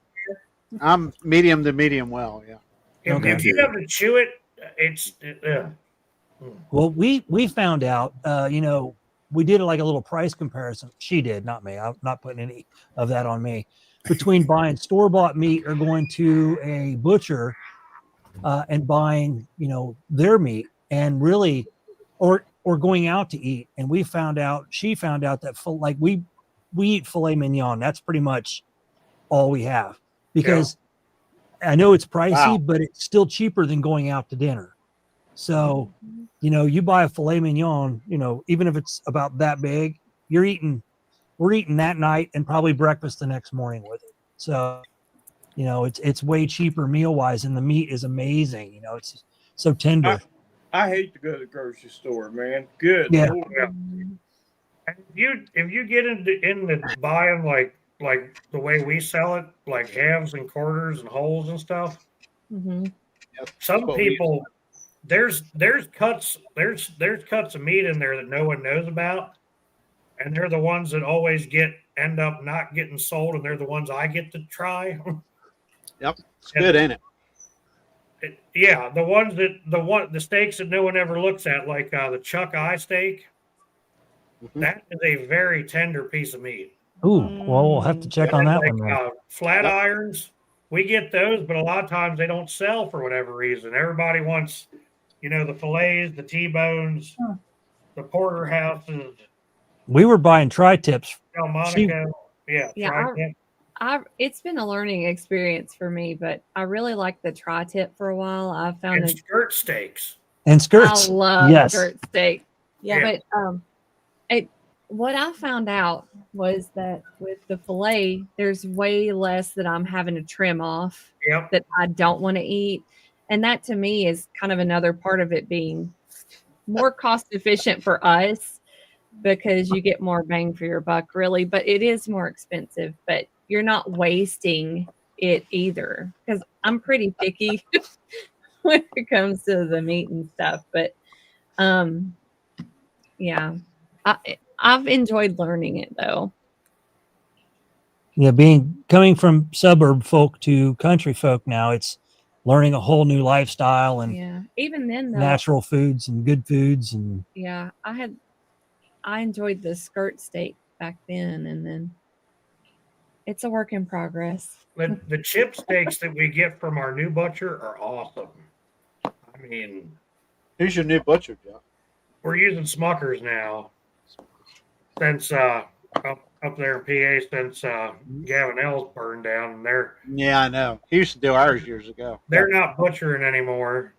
I'm medium to medium well. Yeah. If you have to chew it, it's. Well, we found out, we did like a little price comparison. She did, not me. I'm not putting any of that on me. between buying store-bought meat or going to a butcher and buying, their meat, and really, or going out to eat. And she found out that we eat filet mignon. That's pretty much all we have, because I know it's pricey, but it's still cheaper than going out to dinner. So, you buy a filet mignon, even if it's about that big, we're eating that night and probably breakfast the next morning with it. So, it's way cheaper meal wise, and the meat is amazing. It's so tender. I hate to go to the grocery store, man. Good. Yeah. And if you get into buying like the way we sell it, like halves and quarters and wholes and stuff. Mm-hmm. Some people, there's cuts of meat in there that no one knows about, and they're the ones that always end up not getting sold, and they're the ones I get to try. Yep, it's good, ain't it? Yeah, the steaks that no one ever looks at, like the chuck eye steak. Mm-hmm. That is a very tender piece of meat. Ooh, well, we'll have to check on that one. Then. Flat irons, we get those, but a lot of times they don't sell for whatever reason. Everybody wants, the fillets, the T-bones, the porterhouses. We were buying tri-tips. Delmonico. Tri-tip. It's been a learning experience for me, but I really like the tri-tip for a while. I found skirt steaks. And skirts. I love skirt steak. Yeah. But what I found out was that with the filet, there's way less that I'm having to trim off that I don't want to eat. And that to me is kind of another part of it being more cost efficient for us, because you get more bang for your buck, really. But it is more expensive, but you're not wasting it either, because I'm pretty picky when it comes to the meat and stuff. But I've enjoyed learning it though. Yeah, coming from suburb folk to country folk now, it's learning a whole new lifestyle and even then though, natural foods and good foods and I enjoyed the skirt steak back then, and then it's a work in progress. The chip steaks that we get from our new butcher are awesome. I mean, who's your new butcher, Joe? We're using Smuckers now since up there in PA since Gavin L's burned down, and yeah, I know. He used to do ours years ago. They're not butchering anymore.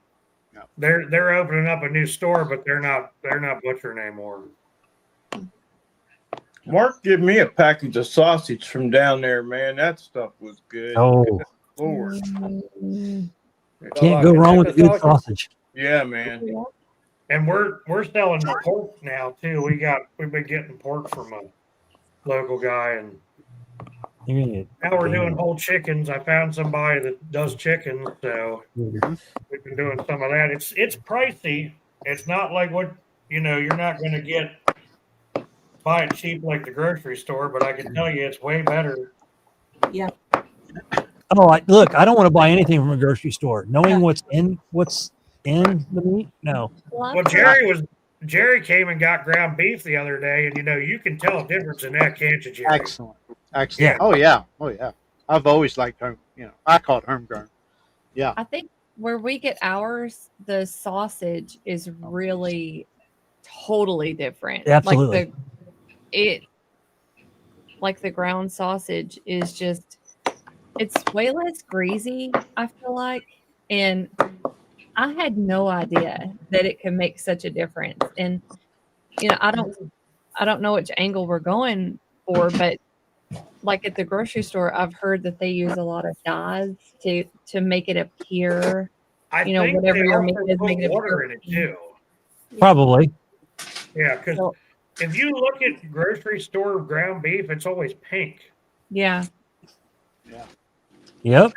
No. They're opening up a new store, but they're not butchering anymore. Mark gave me a package of sausage from down there, man. That stuff was good. Oh, Lord. Can't go wrong with a good sausage. Yeah, man. And we're selling pork now too. We've been getting pork from a local guy, and now we're doing whole chickens. I found somebody that does chickens, so we've been doing some of that. It's pricey. It's not like what you're not going to buy it cheap like the grocery store, but I can tell you it's way better. Yeah. Oh, look, I don't want to buy anything from a grocery store. Knowing what's in the meat, no. Well, Jerry came and got ground beef the other day, and you can tell a difference in that, can't you, Jerry? Excellent. Yeah. Oh yeah. I've always liked home. I call it homegrown. Yeah. I think where we get ours, the sausage is really totally different. Absolutely. Like the ground sausage is just, it's way less greasy, I feel like. And I had no idea that it can make such a difference. And I don't know which angle we're going for, but like at the grocery store, I've heard that they use a lot of dyes to make it appear, whatever your meat is, make it water in it too. Probably. Yeah, because if you look at grocery store ground beef, it's always pink. Yeah. Yeah. Yep.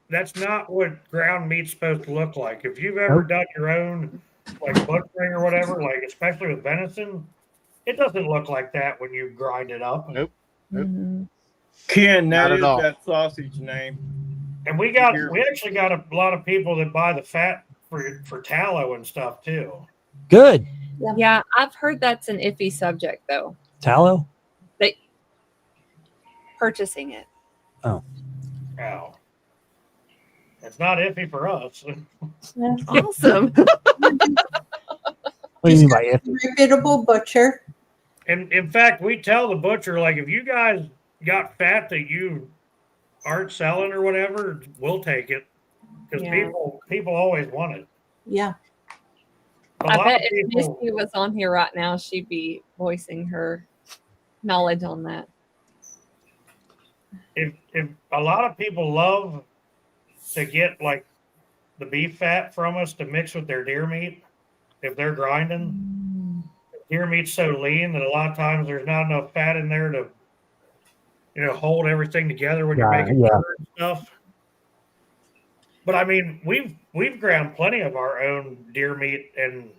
That's not what ground meat's supposed to look like. If you've ever done your own like butchering or whatever, like especially with venison, it doesn't look like that when you grind it up. Nope. Mm-hmm. Ken, that is that sausage name. And we actually got a lot of people that buy the fat for tallow and stuff too. Good. Yeah, I've heard that's an iffy subject though. Tallow? Purchasing it. Oh. Wow. It's not iffy for us. Awesome. What do you mean by iffy? Reputable butcher. And in fact, we tell the butcher, like, if you guys got fat that you aren't selling or whatever, we'll take it. Because Yeah. people always want it. Yeah. I bet if Misty was on here right now, she'd be voicing her knowledge on that. If a lot of people love to get like the beef fat from us to mix with their deer meat, if they're grinding, deer meat's so lean that a lot of times there's not enough fat in there to, hold everything together when you're making burger and stuff. But I mean, we've ground plenty of our own deer meat, and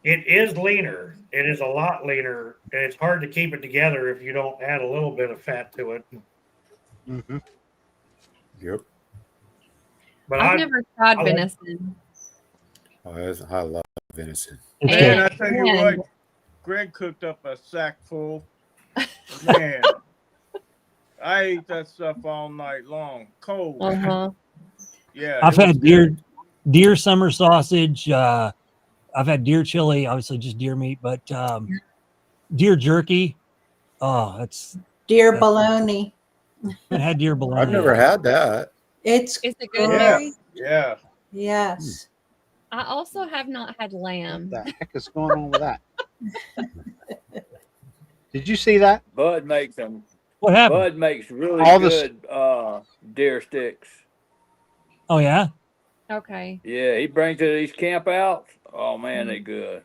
it is leaner. It is a lot leaner, and it's hard to keep it together if you don't add a little bit of fat to it. Mm-hmm. Yep. But I've never tried I like- venison. I love venison. Man, I tell you what, Greg cooked up a sack full. Man, I ate that stuff all night long, cold. Yeah, I've it was had deer summer sausage. I've had deer chili, obviously just deer meat, but deer jerky. Oh, that's Deer bologna. I had deer bologna. I've never had that. It's Is it good? good. Yeah. Yes. I also have not had lamb. What the heck is going on with that? Did you see that? Bud makes them. What happened? Bud makes really All the good deer sticks. Oh yeah. Okay. Yeah, he brings to these camp outs. Oh man, they good.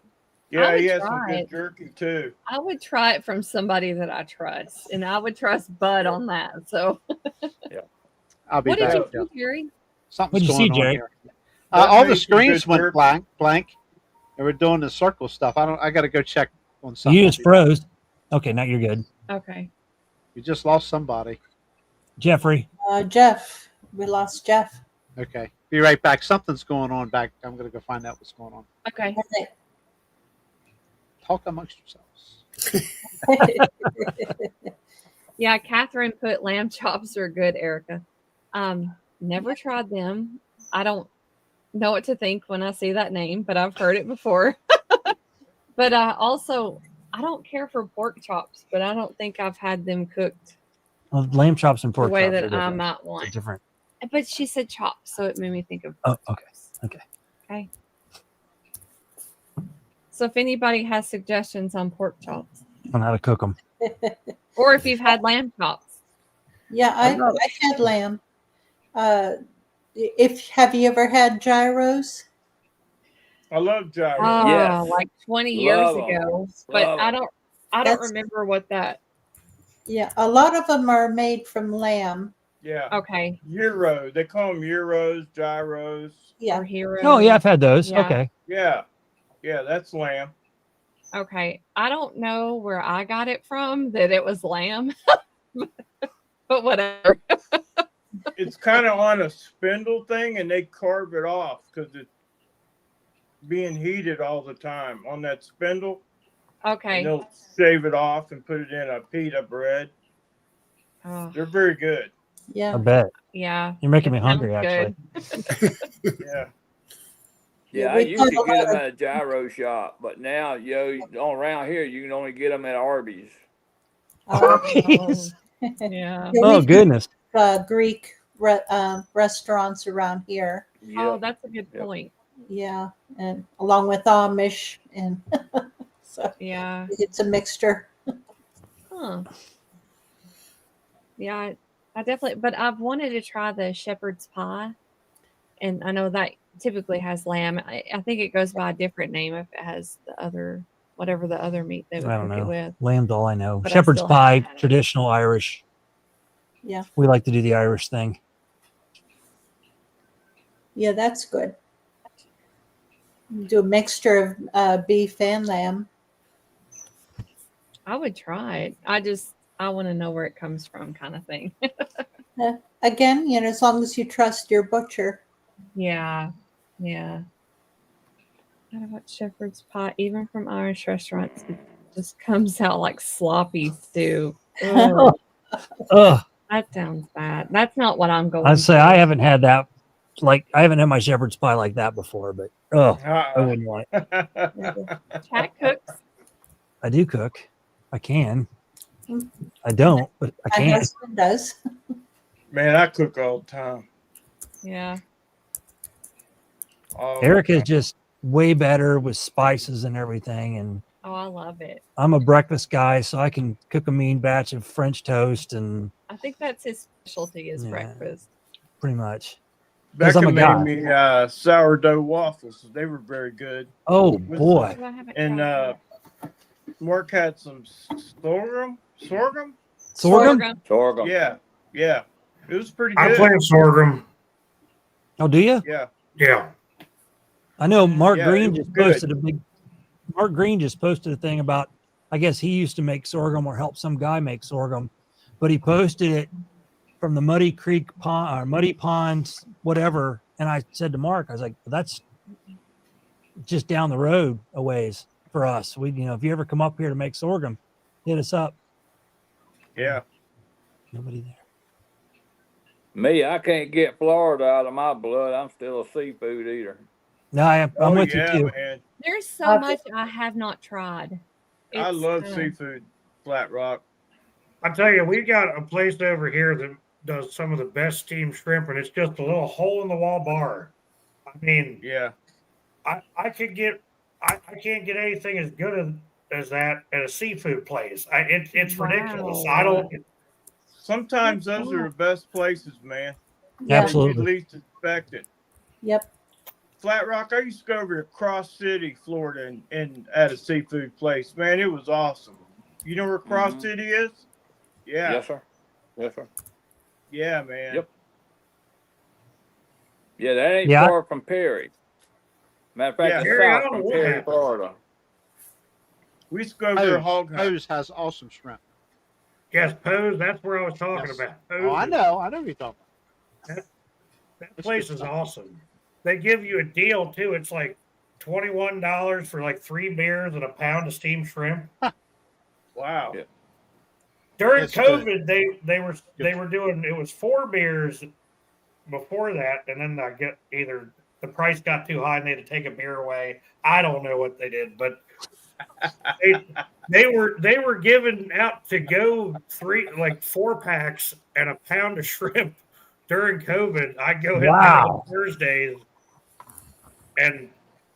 Yeah, would he has some try good it. jerky too. I would try it from somebody that I trust, and I would trust Bud on that. So, I'll be what did back. you do, Jerry? Something's What'd you going see, on Jerry? here. That All the makes a screens good went jerky. blank. They were doing the circle stuff. I got to go check on something. You just froze. Okay, now you're good. Okay. You just lost somebody. Jeffrey. Jeff. We lost Jeff. Okay. Be right back. Something's going on back. I'm going to go find out what's going on. Okay. Talk amongst yourselves. Yeah, Catherine put lamb chops are good, Erica. Never tried them. I don't know what to think when I see that name, but I've heard it before. But also, I don't care for pork chops, but I don't think I've had them cooked Well, lamb chops and pork the way chops are that I different. might They're want. different. But she said chops, so it made me think of Oh, okay. Okay. okay. So if anybody has suggestions on pork chops, On how to cook them. or if you've had lamb chops, Yeah, I had lamb. Have you ever had gyros? I love gyros. oh, Yes. like 20 years Love 'em. ago, but Love I 'em. don't That's- remember what that. Yeah, a lot of them are made from lamb. Yeah. Okay. Euro. They call them euros, gyros. Yeah. Or hero. Oh yeah, I've had those. Yeah. Okay. Yeah. Yeah, that's lamb. Okay. I don't know where I got it from that it was lamb, but whatever. It's kind of on a spindle thing, and they carve it off because it's being heated all the time on that spindle. Okay. And they'll shave it off and put it in a pita bread. Oh, They're very good. I Yeah. bet. yeah. You're making me It hungry, sounds actually. good. Yeah. Yeah, I we used to put a get lot them of- at a gyro shop, but now, around here, you can only get them at Arby's. Arby's. Yeah. Oh we goodness. Greek restaurants around here. Oh, Yep. that's a good Yep. point. Yeah, and along with Amish, and so Yeah. it's a mixture. Huh. Yeah, I definitely, but I've wanted to try the shepherd's pie, and I know that typically has lamb. I think it goes by a different name if it has the other, whatever the other meat they would I don't cook it know. with. Lamb's all I know. But I Shepherd's still pie, haven't had it. traditional Irish. Yeah, We like to do the Irish thing. yeah, that's good. Do a mixture of beef and lamb. I would try it. I want to know where it comes from, kind of thing. Again, as long as you trust your butcher. Yeah, yeah. What about shepherd's pie? Even from Irish restaurants, it just comes out like sloppy stew. Ugh. Ugh. That sounds bad. That's not what I'm going I'd say for. I haven't had that. Like I haven't had my shepherd's pie like that before, but I wouldn't want it. Cat cooks. I do cook. I can. I don't, but I My can. husband does. Man, I cook all the time. Yeah. Eric is just way better with spices and everything, and Oh, I love it. I'm a breakfast guy, so I can cook a mean batch of French toast and I think that's his specialty is breakfast. pretty much. Because I'm Becca a made guy. me sourdough waffles. They were very good. Oh, boy. And Mark had some sorghum. Sorghum. Yeah, yeah. It was pretty I good. play sorghum. Oh, do you? Yeah. Yeah. I know Mark Yeah, Green it was just good. posted Mark Green just posted a thing about, I guess he used to make sorghum or help some guy make sorghum, but he posted it from the Muddy Creek pond or Muddy Ponds, whatever. And I said to Mark, I was like, that's just down the road a ways for us. We, if you ever come up here to make sorghum, hit us up. Yeah. Nobody there. Me, I can't get Florida out of my blood. I'm still a seafood eater. No, I'm with you too. Man. There's so much I have not tried. I It's, love seafood, Flat Rock. I tell you, we got a place over here that does some of the best steamed shrimp, and it's just a little hole in the wall bar. I mean, yeah, I can't get anything as good as that at a seafood place. It's ridiculous. I don't. Sometimes those are the best places, man. Yeah. Absolutely. You least expect it. Yep. Flat Rock, I used to go over to Cross City, Florida, and at a seafood place. Man, it was awesome. You know where Cross City is? Yeah. Yes, sir. Yes, sir. Yeah, man. Yep. Yeah, that ain't Yeah. far from Perry. Matter of fact, Yeah. it's Perry, I south don't know from what Perry, happened. Florida. We used to go over to Hog Hunt. Hose has awesome shrimp. Yes, Pose. That's where I was talking about. Oh, I know. I know what you're talking about. That place is awesome. They give you a deal too. It's like $21 for like 3 beers and a pound of steamed shrimp. Wow. Yeah. During That's COVID, they were doing it was 4 beers before that, and then I get either the price got too high and they had to take a beer away. I don't know what they did, but they were giving out to go 4 packs and a pound of shrimp during COVID. I go hit Wow. on Thursdays, and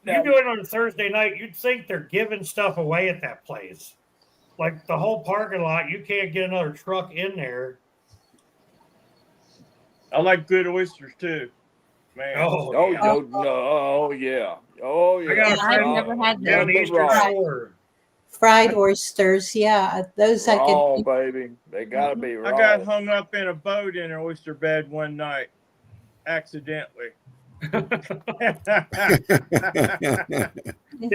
you go in on a Thursday night, you'd think they're giving stuff away at that place. Like the whole parking lot, you can't get another truck in there. I like good oysters too, man. Oh, yeah. oh yeah. Oh, yeah. I got a I've friend never had down that. the Eastern Shore. Fried oysters, yeah, those I Oh, could. baby. They got to be raw. I got hung up in a boat in an oyster bed one night, accidentally. Did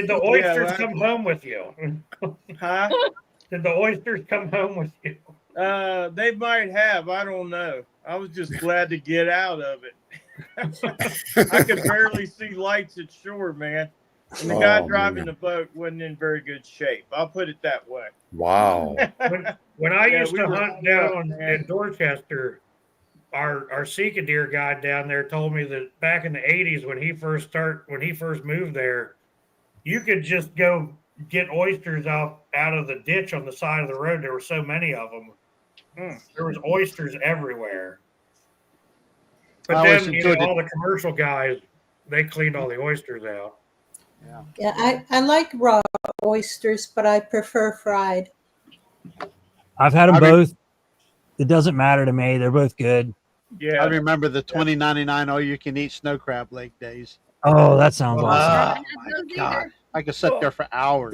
the oysters Yeah, come home with you? Huh? Did the oysters come home with you? They might have. I don't know. I was just glad to get out of it. I could barely see lights at shore, man. And the guy driving the boat wasn't in very good shape. I'll put it that way. Wow. When I Yeah, used we to were hunt hung down up, man. in Dorchester, our Sika deer guide down there told me that back in the 80s when he first moved there, you could just go get oysters out of the ditch on the side of the road. There were so many of them. There was oysters everywhere. But I always then enjoyed all the commercial guys, they cleaned all the oysters out. Yeah, I like raw oysters, but I prefer fried. I've had them I re- both. It doesn't matter to me. They're both good. Yeah. I remember the 2099 all-you-can-eat snow crab leg days. Oh, that sounds awesome. Oh my god! I could sit there for hours.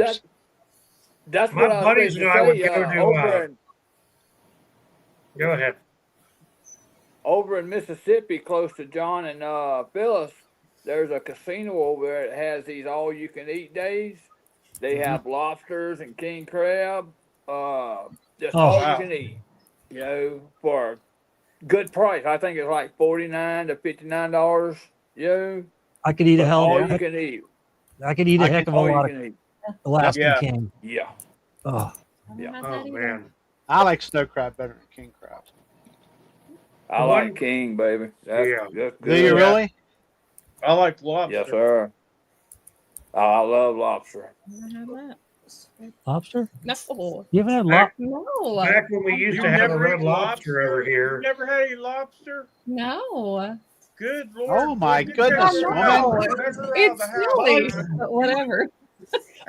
That's My what I was buddies going and to I would say. go to, Over in Go ahead. over in Mississippi, close to John and Phyllis, there's a casino over there that has these all-you-can-eat days. They have lobsters and king crab, just Oh, all wow. you can eat. You know, for a good price. I think it's like $49 to $59. You know, I could eat a but hell all of you a can eat. I could eat a heck of a all you lot can of eat. Alaskan Yeah. king. Yeah. Oh, Yeah. Oh man. I like snow crab better than king crab. I like king, baby. That's Do good. you really? I like lobster. Yes, sir. Oh, I love lobster. Lobster? No. You haven't had lobster? No. Back when we used You to have a never red ate lobster over here. You never had any lobster? No. Good Lord. Oh my Get goodness, that woman! out. Get her out of It's the house. silly, but whatever.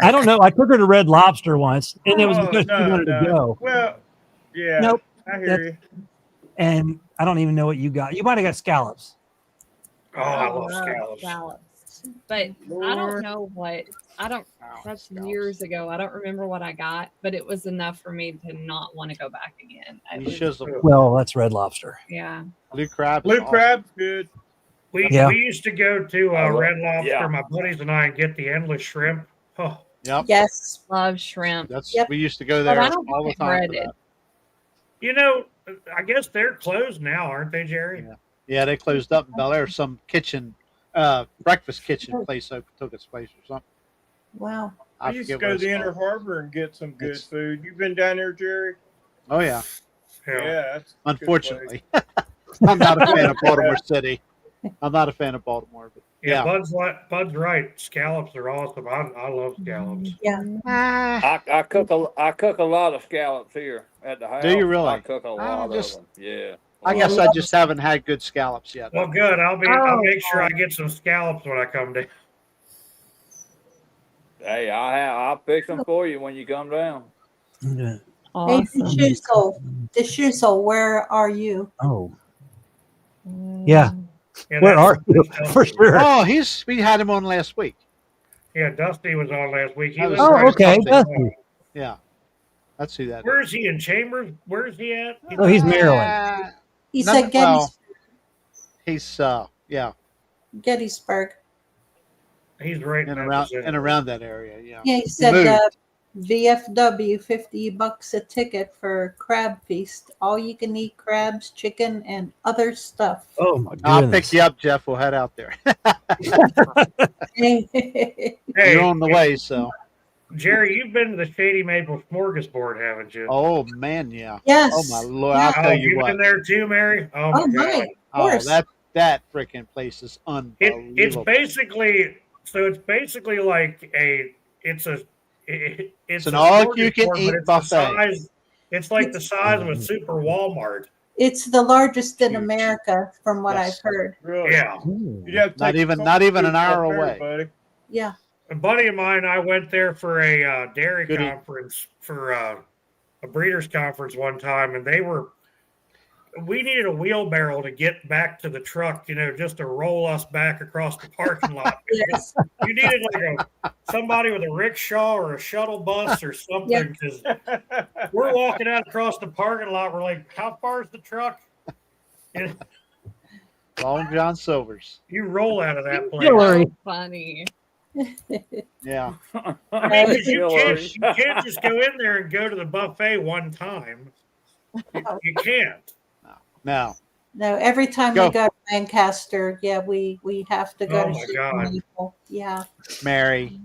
I don't know. I took her to Red Lobster once, and it was because she wanted to go. Well, yeah. Nope. I hear you. And I don't even know what you got. You might have got scallops. Oh, I love scallops. But I don't know what that's years ago. I don't remember what I got, but it was enough for me to not want to go back again. Well, that's Red Lobster. Yeah. Blue crab. Blue crab's good. We used to go to Red Lobster, my buddies and I, and get the endless shrimp. Oh, yep. Yes. Love shrimp. We used to go But there I don't all the like time. For breaded. that. you know, I guess they're closed now, aren't they, Jerry? Yeah, they closed up in Bel Air. Some kitchen, breakfast kitchen place took its place or something. Wow. I used to go to the Inner Harbor and get some good food. You been down there, Jerry? Oh yeah. Yeah. That's a good Unfortunately, I'm not a fan of Baltimore City. I'm not a fan of Baltimore, but Yeah, Bud's right. Scallops are awesome. I love scallops. Yeah. I cook a lot of scallops here at the house. Do you really? I cook a lot of them. Yeah. I guess I just haven't had good scallops yet. Well, good. I'll make sure I get some scallops when I come down. Hey, I'll fix them for you when you come down. Hey, the Shoesel, where are you? Oh. Yeah. Where are you? For sure. Oh, we had him on last week. Yeah, Dusty was on last week. He That was was right okay, across the Dusty. way. Yeah. Let's see that. Where is he in Chambers? Where is he at? Oh, he's Maryland. He's None- at Gettysburg. He's yeah. Gettysburg. He's right in around that area. Yeah. Yeah, he said VFW, $50 a ticket for crab feast. All you can eat crabs, chicken, and other stuff. Oh my goodness. I'll pick you up, Jeff. We'll head out there. You're on the way, so. Jerry, you've been to the Shady Maple Smorgasbord, haven't you? Oh man, yeah. Yes. Oh my Lord, I'll tell you you've what. been there too, Mary. Oh my God. Oh, that freaking place is unbelievable. It's basically like it's an a all-you-can-eat smorgasbord, but buffet. It's like the size of a super Walmart. It's the largest in America, from what I've heard. Really? Yeah. Not even an hour away. Buddy. Yeah. A buddy of mine, I went there for a dairy conference, for a breeders conference one time, and we needed a wheelbarrow to get back to the truck, just to roll us back across the parking lot. Yes. You needed like somebody with a rickshaw or a shuttle bus or something, because we're walking out across the parking lot. We're like, how far is the truck? And Long John Silver's. you roll out of that place. So funny. Yeah. I mean, 'cause you can't just go in there and go to the buffet one time. You can't. No. No, every time Go. we go to Lancaster, we have to go Oh to my Shady God. Maple. Yeah. Mary.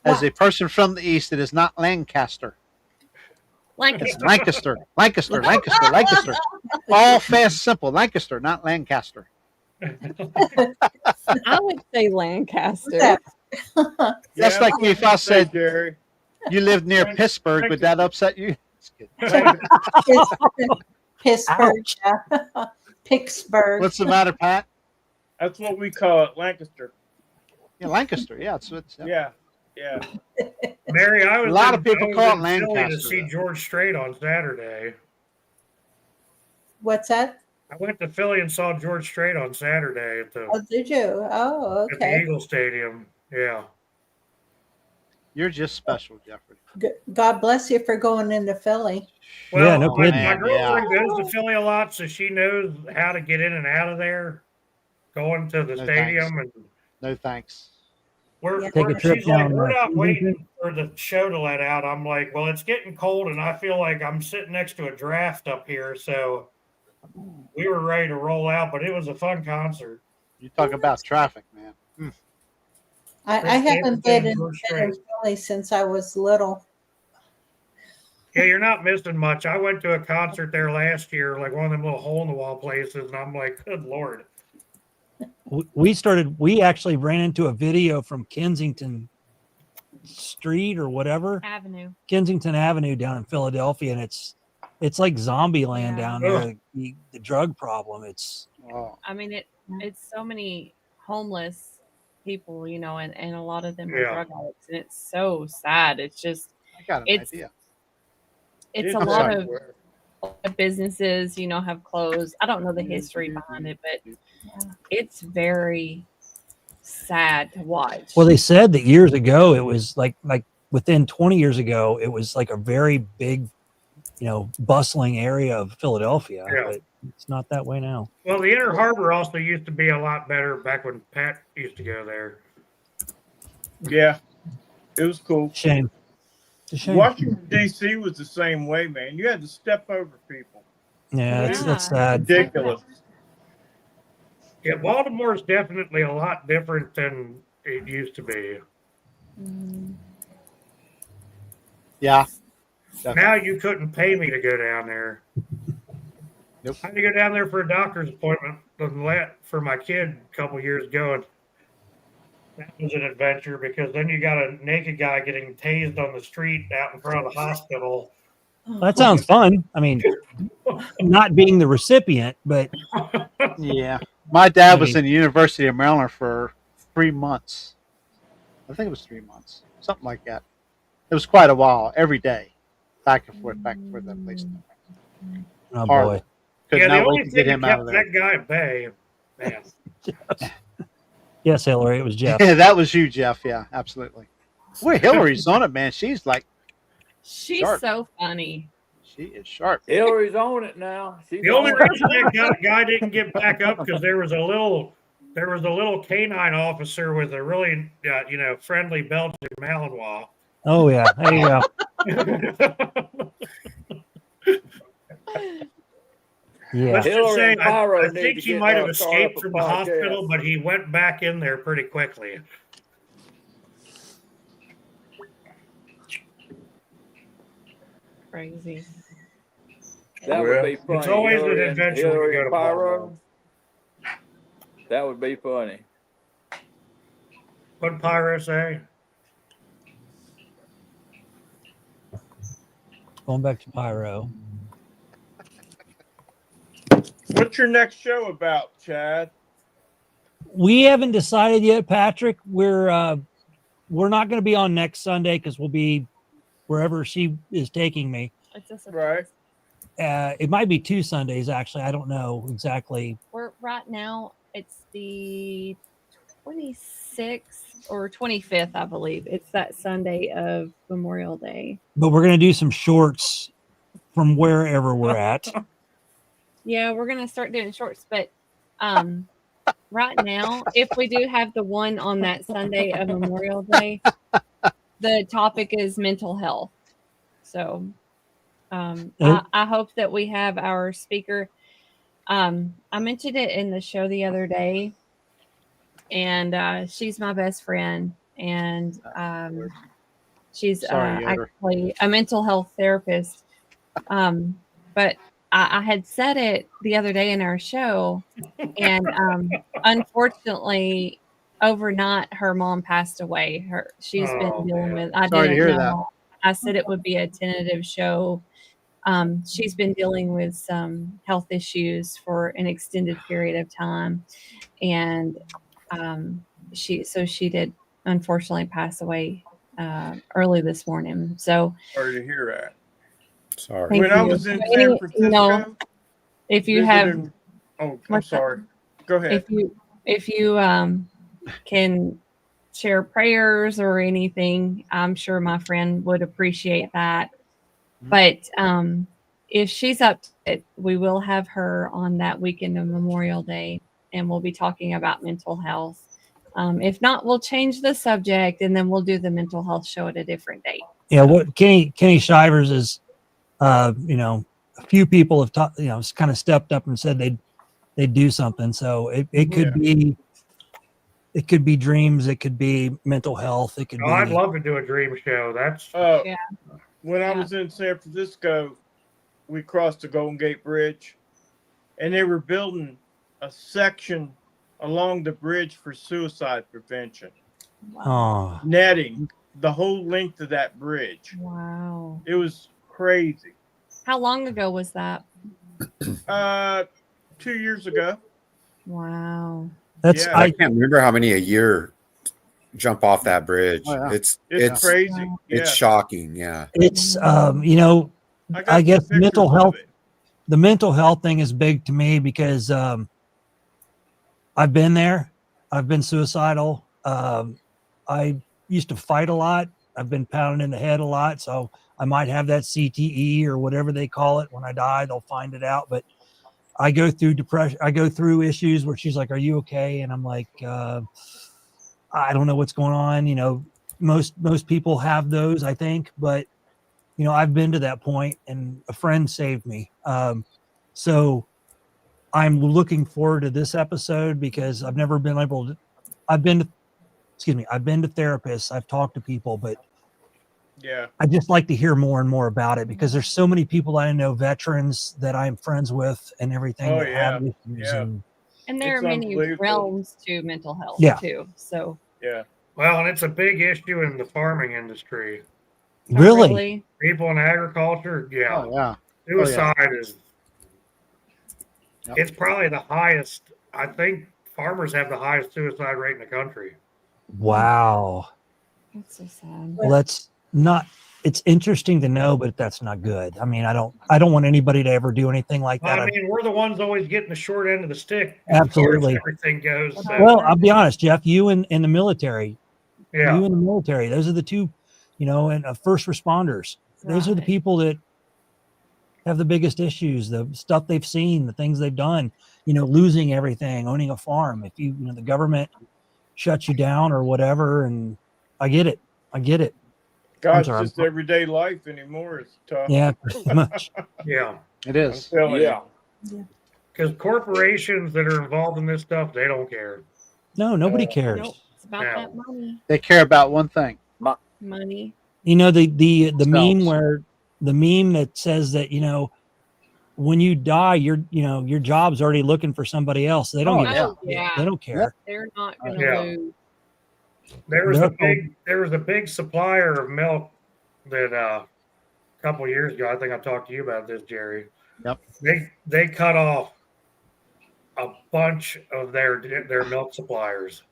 As a person from the East, it is not Lancaster. It's Lancaster. Lancaster. All fast, simple. Lancaster, not Lancaster. I would say Lancaster. That's like me if I said Jerry. you lived near Pittsburgh. Would that upset you? Pittsburgh. Yeah. Pittsburgh. What's the matter, Pat? That's what we call it, Lancaster. Yeah, Lancaster. Yeah, it's Yeah. Mary, I was A lot in- of people I was call it in Philly Lancaster, to see George Strait on Saturday. What's that? I went to Philly and saw George Strait on Saturday at the Oh, did you? Oh, at the okay. Eagle Stadium. Yeah. You're just special, Jeffrey. God bless you for going into Philly. Well, Yeah, no my kidding. girlfriend goes to Philly a lot, so she knows how to get in and out of there. Going to the No stadium, thanks. and No thanks. Take a trip she's like, down, we're not Kensington. waiting for the show to let out. I'm like, well, it's getting cold, and I feel like I'm sitting next to a draft up here, so we were ready to roll out. But it was a fun concert. You talk about traffic, man. I Chris haven't Stapleton, been in George Strait. Philly since I was little. Yeah, you're not missing much. I went to a concert there last year, like one of them little hole in the wall places, and I'm like, good Lord. We actually ran into a video from Kensington Street or whatever. Avenue. Kensington Avenue down in Philadelphia, and it's like zombie land down there. The drug problem. It's I mean, it's so many homeless people, you know, and a lot of them are Yeah. drug addicts, and it's so sad. It's just, I got an idea. it's a lot of businesses, you know, have closed. I don't know the history behind it, but it's very sad to watch. well, they said that years ago it was like within 20 years ago it was like a very big, you know, bustling area of Philadelphia. Yeah. But it's not that way now. Well, the Inner Harbor also used to be a lot better back when Pat used to go there. Yeah, it was cool. Shame. It's a shame. Washington D.C. was the same way, man. You had to step over people. Yeah, that's sad. Ridiculous. Yeah, Baltimore is definitely a lot different than it used to be. Yeah. Now you couldn't pay me to go down there. Nope. I had to go down there for a doctor's appointment for my kid a couple years ago, and that was an adventure because then you got a naked guy getting tased on the street out in front of the hospital. That sounds fun. I mean, not being the recipient, but Yeah. My dad was in the University of Maryland for 3 months. I think it was 3 months. Something like that. It was quite a while, every day. Back and forth, that place. oh Horrible. boy. Could Yeah, the not only wait to thing get him that out kept of there. that guy at bay, man. Yes, Hillary, it was Jeff. Yeah, that was you, Jeff. Yeah, absolutely. Boy, Hillary's on it, man. She's like, She's sharp. so funny. She is sharp. Hillary's on it now. She's The only on it. reason that guy didn't get back up because there was a little canine officer with a really friendly Belgian Malinois. Oh yeah, there you go. Yeah. Let's just Hillary say and Pyro I need think to he get might have started escaped up a from the podcast. hospital, but he went back in there pretty quickly. Crazy. That would be funny. It's always an Hillary and- adventure when you Hillary go and to Pyro. That would be funny. What did Pyro say? Going back to Pyro. What's your next show about, Chad? We haven't decided yet, Patrick. We're not going to be on next Sunday because we'll be wherever she is taking me. It's just Right. It might be 2 Sundays actually. I don't know exactly. We're right now. It's the 26th or 25th, I believe. It's that Sunday of Memorial Day. But we're going to do some shorts from wherever we're at. Yeah, we're gonna start doing shorts, but right now, if we do have the one on that Sunday of Memorial Day, the topic is mental health. So I hope that we have our speaker. I mentioned it in the show the other day, and she's my best friend, and she's Sorry, Yoder. actually a mental health therapist. But I had said it the other day in our show, and unfortunately, overnight her mom passed away. She's been dealing with. I Sorry to didn't hear know. I said it would be a tentative show. She's been dealing with some health issues for an extended period of time, and she did unfortunately pass away early this morning. So Sorry to hear that. Sorry. thank When I you. was in Any- San Francisco, if you have, visiting- oh, I'm what's that? sorry. Go ahead. if you can share prayers or anything, I'm sure my friend would appreciate that. But if she's up to it, we will have her on that weekend of Memorial Day, and we'll be talking about mental health. If not, we'll change the subject, and then we'll do the mental health show at a different date. Yeah, what Kenny Shivers is, a few people have kind of stepped up and said they'd do something. So it could be, it could be dreams, it could be mental health, it could be. I'd love to do a dream show. That's Oh, Yeah. when I was in San Francisco, we crossed the Golden Gate Bridge, and they were building a section along the bridge for suicide prevention. Oh. Netting the whole length of that bridge. Wow. It was crazy. How long ago was that? 2 years ago. Wow. That's I can't remember how many a year jump off that bridge. Oh, yeah. It's crazy. It's Yeah. shocking. Yeah. It's I guess mental health. The mental health thing is big to me because I've been there. I've been suicidal. I used to fight a lot. I've been pounded in the head a lot, so I might have that CTE or whatever they call it. When I die, they'll find it out. But I go through depression. I go through issues where she's like, "Are you okay?" And I'm like, "I don't know what's going on." You know, most people have those, I think, but you know, I've been to that point, and a friend saved me. So I'm looking forward to this episode because I've never been able to. I've been to therapists. I've talked to people, but yeah, I just like to hear more and more about it because there's so many people I know, veterans that I'm friends with, and everything Oh, that have yeah. issues. Yeah. And there It's are many unbelievable. realms to mental health Yeah. too. So Yeah. Well, and it's a big issue in the farming industry. Really? People in agriculture, yeah. Oh, yeah. Suicide is. It's probably the highest. I think farmers have the highest suicide rate in the country. Wow. That's so sad. Well, that's not. It's interesting to know, but that's not good. I mean, I don't want anybody to ever do anything like that. I mean, we're the ones always getting the short end of the stick. as Absolutely. far as everything goes. So. Well, I'll be honest, Jeff. You in the military. Yeah. You in the military. Those are the two, and first responders. Those are the people that have the biggest issues, the stuff they've seen, the things they've done, losing everything, owning a farm. If the government shuts you down or whatever. And I get it. God's sorry, just everyday life anymore. It's tough. Yeah, pretty much. Yeah. It is. I'm telling Yeah. Because corporations that are involved in this stuff, they don't care. No, nobody cares. Nope. It's about No. that money. They care about one thing. Money. The meme that says that, when you die, your job's already looking for somebody else. They don't they don't care. They're not going to Yeah. lose. There was a big supplier of milk that a couple years ago. I think I talked to you about this, Jerry. Yep. They cut off a bunch of their milk suppliers,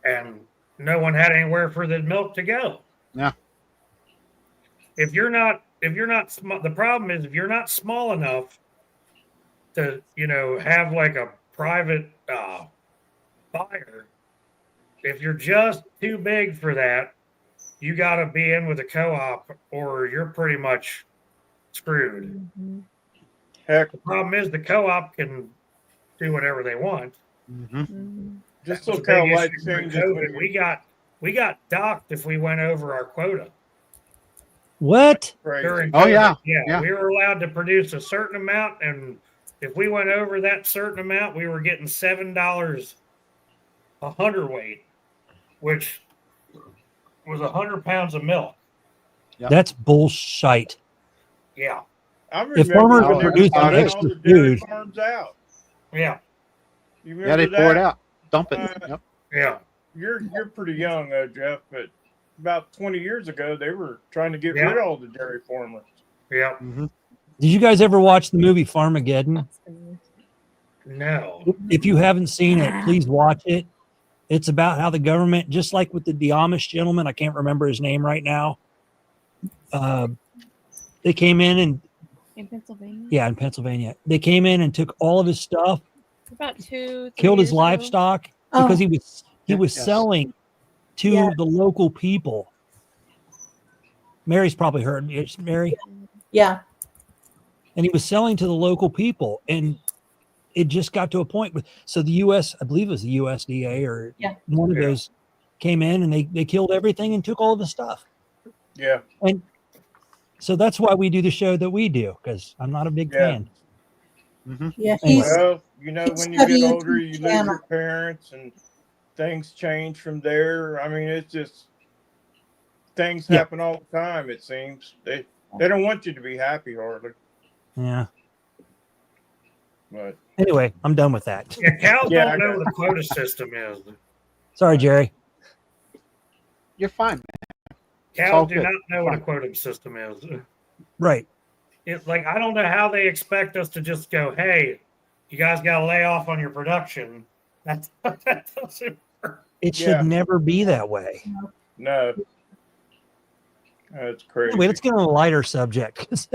and no one had anywhere for the milk to go. Yeah. If you're not small, the problem is if you're not small enough to have like a private buyer. If you're just too big for that, you got to be in with a co-op or you're pretty much screwed. Mm-hmm. Heck, the problem is the co-op can do whatever they want. Just That was look a how big life issue during changes. COVID. We got docked if we went over our quota. What? During Oh, yeah. yeah, Yeah. we were allowed to produce a certain amount, and if we went over that certain amount, we were getting $7 a hundredweight, which was 100 pounds of milk. Yep. That's bullshit. Yeah. I If remember farmers when were they were producing buying all extra the dairy food- farms out. Yeah. You Yeah, remember they pour it that? out, dump it. Yep. Yeah. You're pretty young, Jeff, but about 20 years ago, they were trying to get Yeah. rid of all the dairy farmers. Yeah. Mm-hmm. Did you guys ever watch the movie Farmageddon? No. If you haven't seen it, please watch it. It's about how the government, just like with the Amish gentleman, I can't remember his name right now. They came in and In Pennsylvania? in Pennsylvania, they came in and took all of his stuff, About 2-3 killed his years ago. livestock because he was Yes. selling to the local people. Mary's probably heard me. It's Mary. Yeah. And he was selling to the local people, and it just got to a point with the US, I believe it was the USDA or one of those, came in and they killed everything and took all of the stuff. Yeah. And so that's why we do the show that we do, because I'm not a big fan. Mm-hmm. Yeah, Anyway. Well, when you get studying older, you lose channel. your parents and things change from there. I mean, it's just, things happen all the time. It seems they don't want you to be happy, Harley. Yeah. But anyway, I'm done with that. Yeah, cows don't know what the quota system is. Sorry, Jerry. You're fine, man. Cows do not know what a quota system is. Right. It's like I don't know how they expect us to just go, hey, you guys got to lay off on your production. That doesn't work. It should never be that way. No. That's crazy. Anyway, let's get on a lighter subject because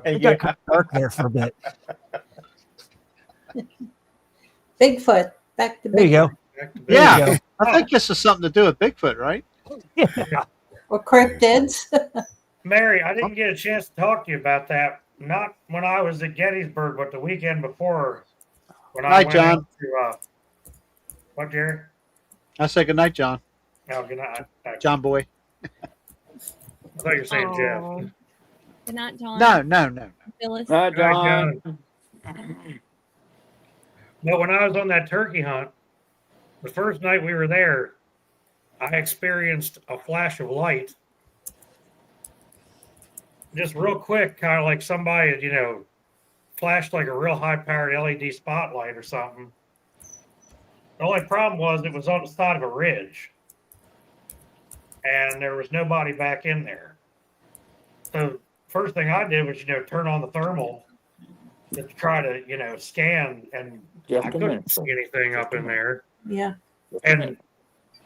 it got kind of dark there for a bit. Bigfoot. Back to Bigfoot. There you go. Yeah, I think this is something to do with Bigfoot, right? Yeah. Or cryptids. Mary, I didn't get a chance to talk to you about that. Not when I was at Gettysburg, but the weekend before. When I went John. out to, what, Jerry? I say good night, John. Oh, good night. John boy. I thought you were saying Jeff. Good night, John. No. Phyllis. Hi, John. But when I was on that turkey hunt, the first night we were there, I experienced a flash of light. Just real quick, kind of like somebody, flashed like a real high-powered LED spotlight or something. The only problem was it was on the side of a ridge. And there was nobody back in there. So first thing I did was, turn on the thermal to try to, scan, and I couldn't see anything up in there. Yeah. And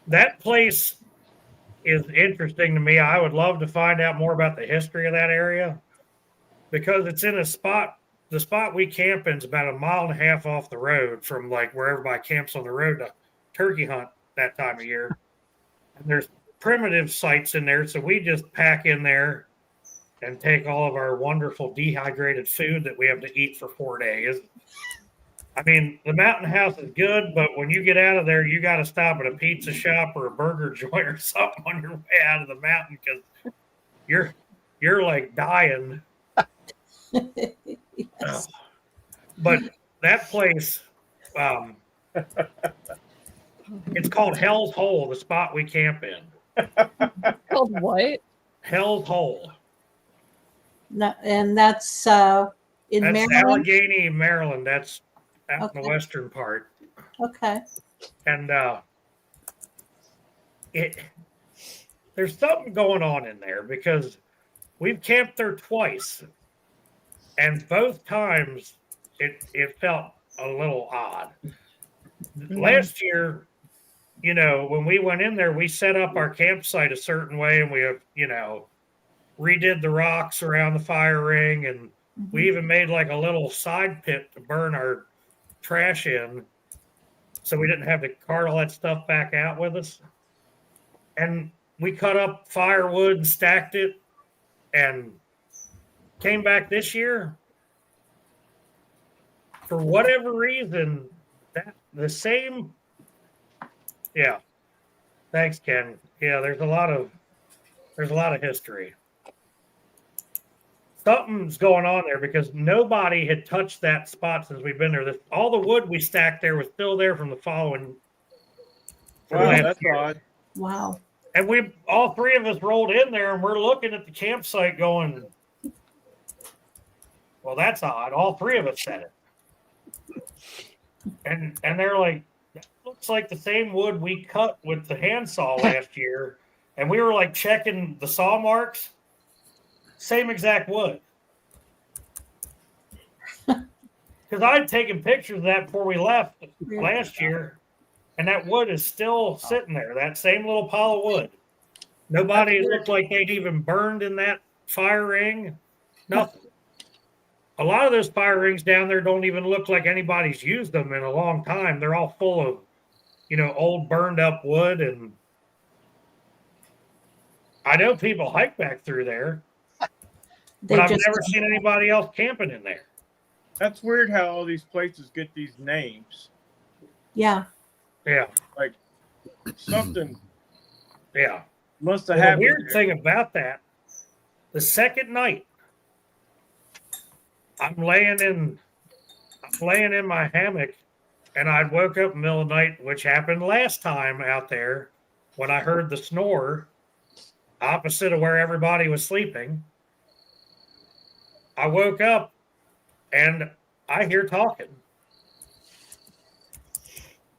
that place is interesting to me. I would love to find out more about the history of that area because it's in a spot. The spot we camp in is about 1.5 miles off the road from like where everybody camps on the road to turkey hunt that time of year. And there's primitive sites in there. So we just pack in there and take all of our wonderful dehydrated food that we have to eat for 4 days. I mean, the mountain house is good, but when you get out of there, you got to stop at a pizza shop or a burger joint or something on your way out of the mountain because you're like dying. Yes. But that place, it's called Hell's Hole, the spot we camp in. Called what? Hell's Hole. No, and that's in That's Maryland. Allegheny, Maryland. That's out in the western part. Okay. And there's something going on in there because we've camped there twice, and both times it felt a little odd. Last year, when we went in there, we set up our campsite a certain way, and we have, redid the rocks around the fire ring, and we even made like a little side pit to burn our trash in so we didn't have to cart all that stuff back out with us. And we cut up firewood and stacked it and came back this year. For whatever reason, yeah. Thanks, Ken. Yeah, there's a lot of history. Something's going on there because nobody had touched that spot since we've been there. All the wood we stacked there was still there from the following. Wow, that's odd. Wow. And all three of us rolled in there, and we're looking at the campsite going, well, that's odd. All three of us said it. And they're like, that looks like the same wood we cut with the handsaw last year. And we were like checking the saw marks. Same exact wood. Because I'd taken pictures of that before we left last year, and that wood is still sitting there, that same little pile of wood. Nobody looked like they'd even burned in that fire ring. Nothing. A lot of those fire rings down there don't even look like anybody's used them in a long time. They're all full of, old burned up wood. And I know people hike back through there. But I've never seen anybody else camping in there. That's weird how all these places get these names. Yeah. Yeah. Like something. Yeah. Must have The happened. weird thing about that, the second night, I'm laying in my hammock, and I woke up in the middle of the night, which happened last time out there when I heard the snore. opposite of where everybody was sleeping. I woke up and I hear talking.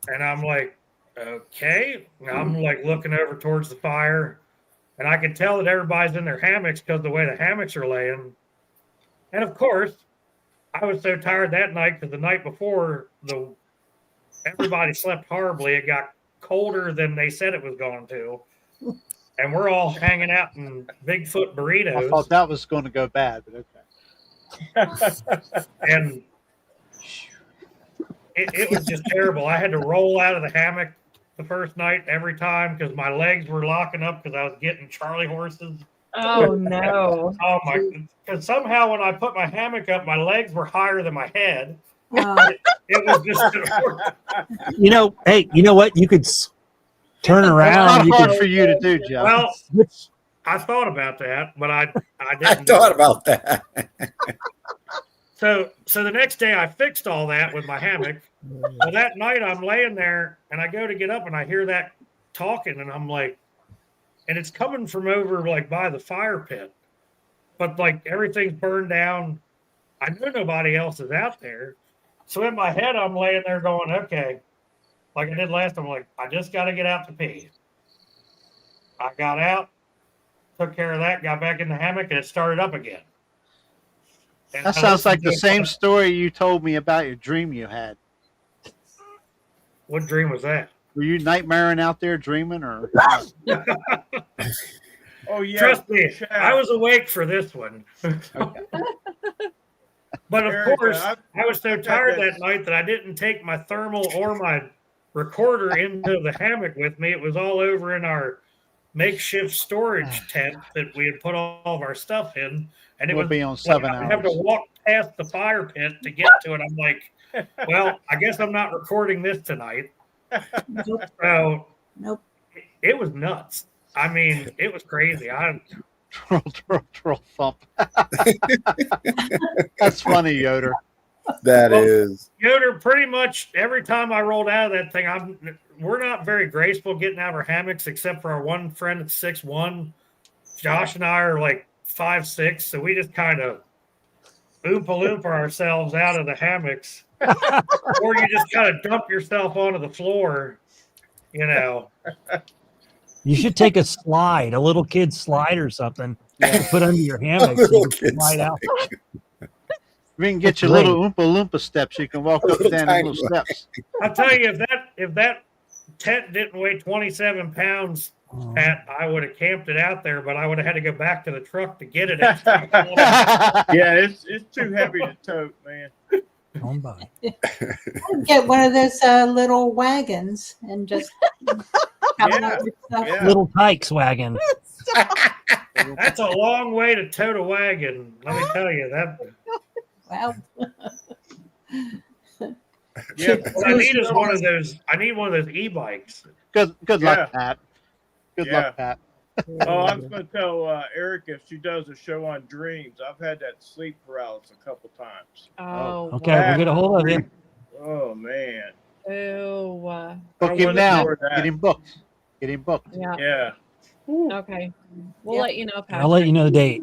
And I'm like, okay. And I'm like looking over towards the fire. And I can tell that everybody's in their hammocks because the way the hammocks are laying. And of course, I was so tired that night because the night before, everybody slept horribly. It got colder than they said it was going to. And we're all hanging out in Bigfoot burritos. I thought that was going to go bad, but okay. And it was just terrible. I had to roll out of the hammock the first night every time because my legs were locking up because I was getting Charlie horses. Oh no! Oh my! Because somehow when I put my hammock up, my legs were higher than my head. It was just. You know, hey, you know what? You could turn around. It's not hard for you to do, Jeff. Well, I thought about that, but I didn't. I thought about that. So the next day I fixed all that with my hammock. Well, that night I'm laying there and I go to get up and I hear that talking and I'm like, and it's coming from over like by the fire pit, but like everything's burned down. I know nobody else is out there. So in my head, I'm laying there going, okay, like I did last time, I'm like, I just got to get out to pee. I got out, took care of that, got back in the hammock and it started up again. And that sounds like the same story you told me about your dream you had. What dream was that? Were you nightmaring out there dreaming or? Oh yeah. Trust me, I was awake for this one. But of course, I was so tired that night that I didn't take my thermal or my recorder into the hammock with me. It was all over in our makeshift storage tent that we had put all of our stuff in. And it We'll was be on 7 I have to hours. walk past the fire pit to get to it. I'm like, well, I guess I'm not recording this tonight. So Nope. it was nuts. I mean, it was crazy. Troll thump. That's funny, Yoder. That is. Yoder, pretty much every time I rolled out of that thing, we're not very graceful getting out of our hammocks, except for our one friend that's 6'1". Josh and I are like 5'6", so we just kind of oompa loompa ourselves out of the hammocks, or you just kind of dump yourself onto the floor, you know. You should take a slide, a little kid slide or something, put under your hammock. So you can slide out. We can get you little Oompa Loompa steps. You can walk up and down the little steps. I'll tell you, if that tent didn't weigh 27 pounds, Pat, I would have camped it out there, but I would have had to go back to the truck to get it. Yeah, it's too heavy to tote, man. Get one of those little wagons and just have Yeah. stuff. Little Tykes wagon. That's a long way to tote a wagon. Let me tell you that. Well, Yeah, What I need is one of those. I need one of those e-bikes. Good luck, Yeah. Pat. Good Yeah. luck, Pat. Oh, I was going to tell Erica if she does a show on dreams. I've had that sleep paralysis a couple times. Oh. Okay, we'll get a hold of you. Oh man. Ew. Book him now. Get him booked. Get him booked. Yeah. Yeah. Okay. We'll let you know, Patrick. I'll let you know the date.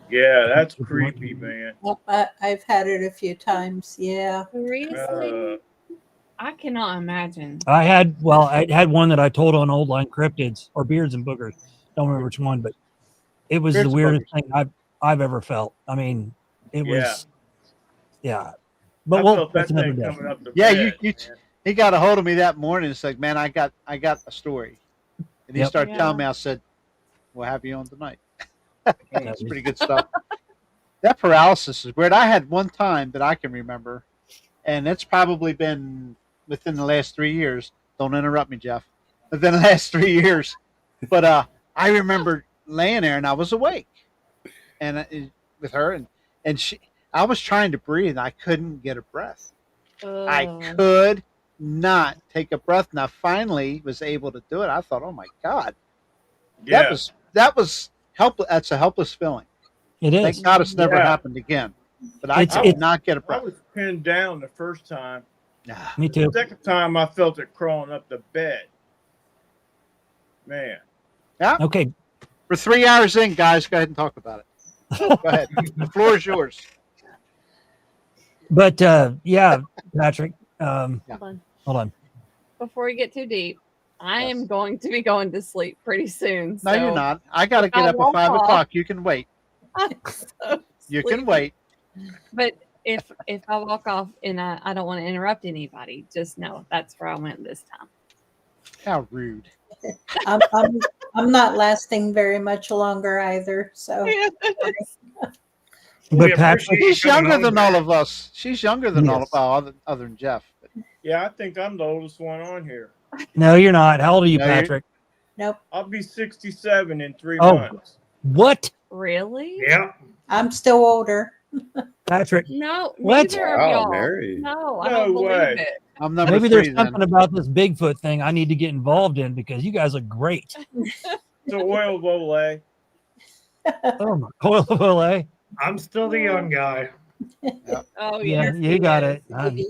Yeah, that's creepy, man. yep, I've had it a few times. Yeah. Seriously? I cannot imagine. I had one that I told on Old Line Cryptids or Beards and Boogers. Don't remember which one, but it was Beards the and weirdest thing I've ever felt. I mean, it was, yeah. But I well, felt that that's another thing day. coming up the Yeah, bed, he got a hold of me that morning. It's like, man, I got a story, and he Yep. started Yeah. telling me. I said, "We'll have you on tonight." It's pretty good stuff. That paralysis is weird. I had one time that I can remember, and it's probably been within the last 3 years. Don't interrupt me, Jeff. Within the last 3 years, but I remember laying there and I was awake, and with her and she. I was trying to breathe. And I couldn't get a breath. I could not take a breath. And I finally was able to do it. I thought, oh my God, Yeah. that was helpless. That's a helpless feeling. It is. Thank God it's never Yeah. happened again. But I It's- could not get a I breath. was pinned down the first time. Me too. The second time, I felt it crawling up the bed. Man. Yeah. Okay. We're 3 hours in, guys. Go ahead and talk about it. Go ahead. The floor is yours. But yeah, Patrick. Hold on. Hold on. Before we get too deep, I am going to be going to sleep pretty soon. No, you're not. I got to get up at 5 o'clock. You can wait. You can wait. But if I walk off and I don't want to interrupt anybody, just know that's where I went this time. How rude. I'm not lasting very much longer either. So But Patrick, She's younger than all of us. She's younger than all of us, other than Jeff. Yeah, I think I'm the oldest one on here. no, you're not. How old are you, No, you're- Patrick? nope. I'll be 67 in 3 Oh. months. What? Really? Yeah. I'm still older. Patrick. No, What? neither of Wow, y'all. Mary. No, I No don't believe way. it. I'm number Maybe 3 there's something about this Bigfoot thing I need to get involved in because you guys look great. It's a oil Olay. Oh my coil of Olay. I'm still the young guy. Oh Yeah, you got it.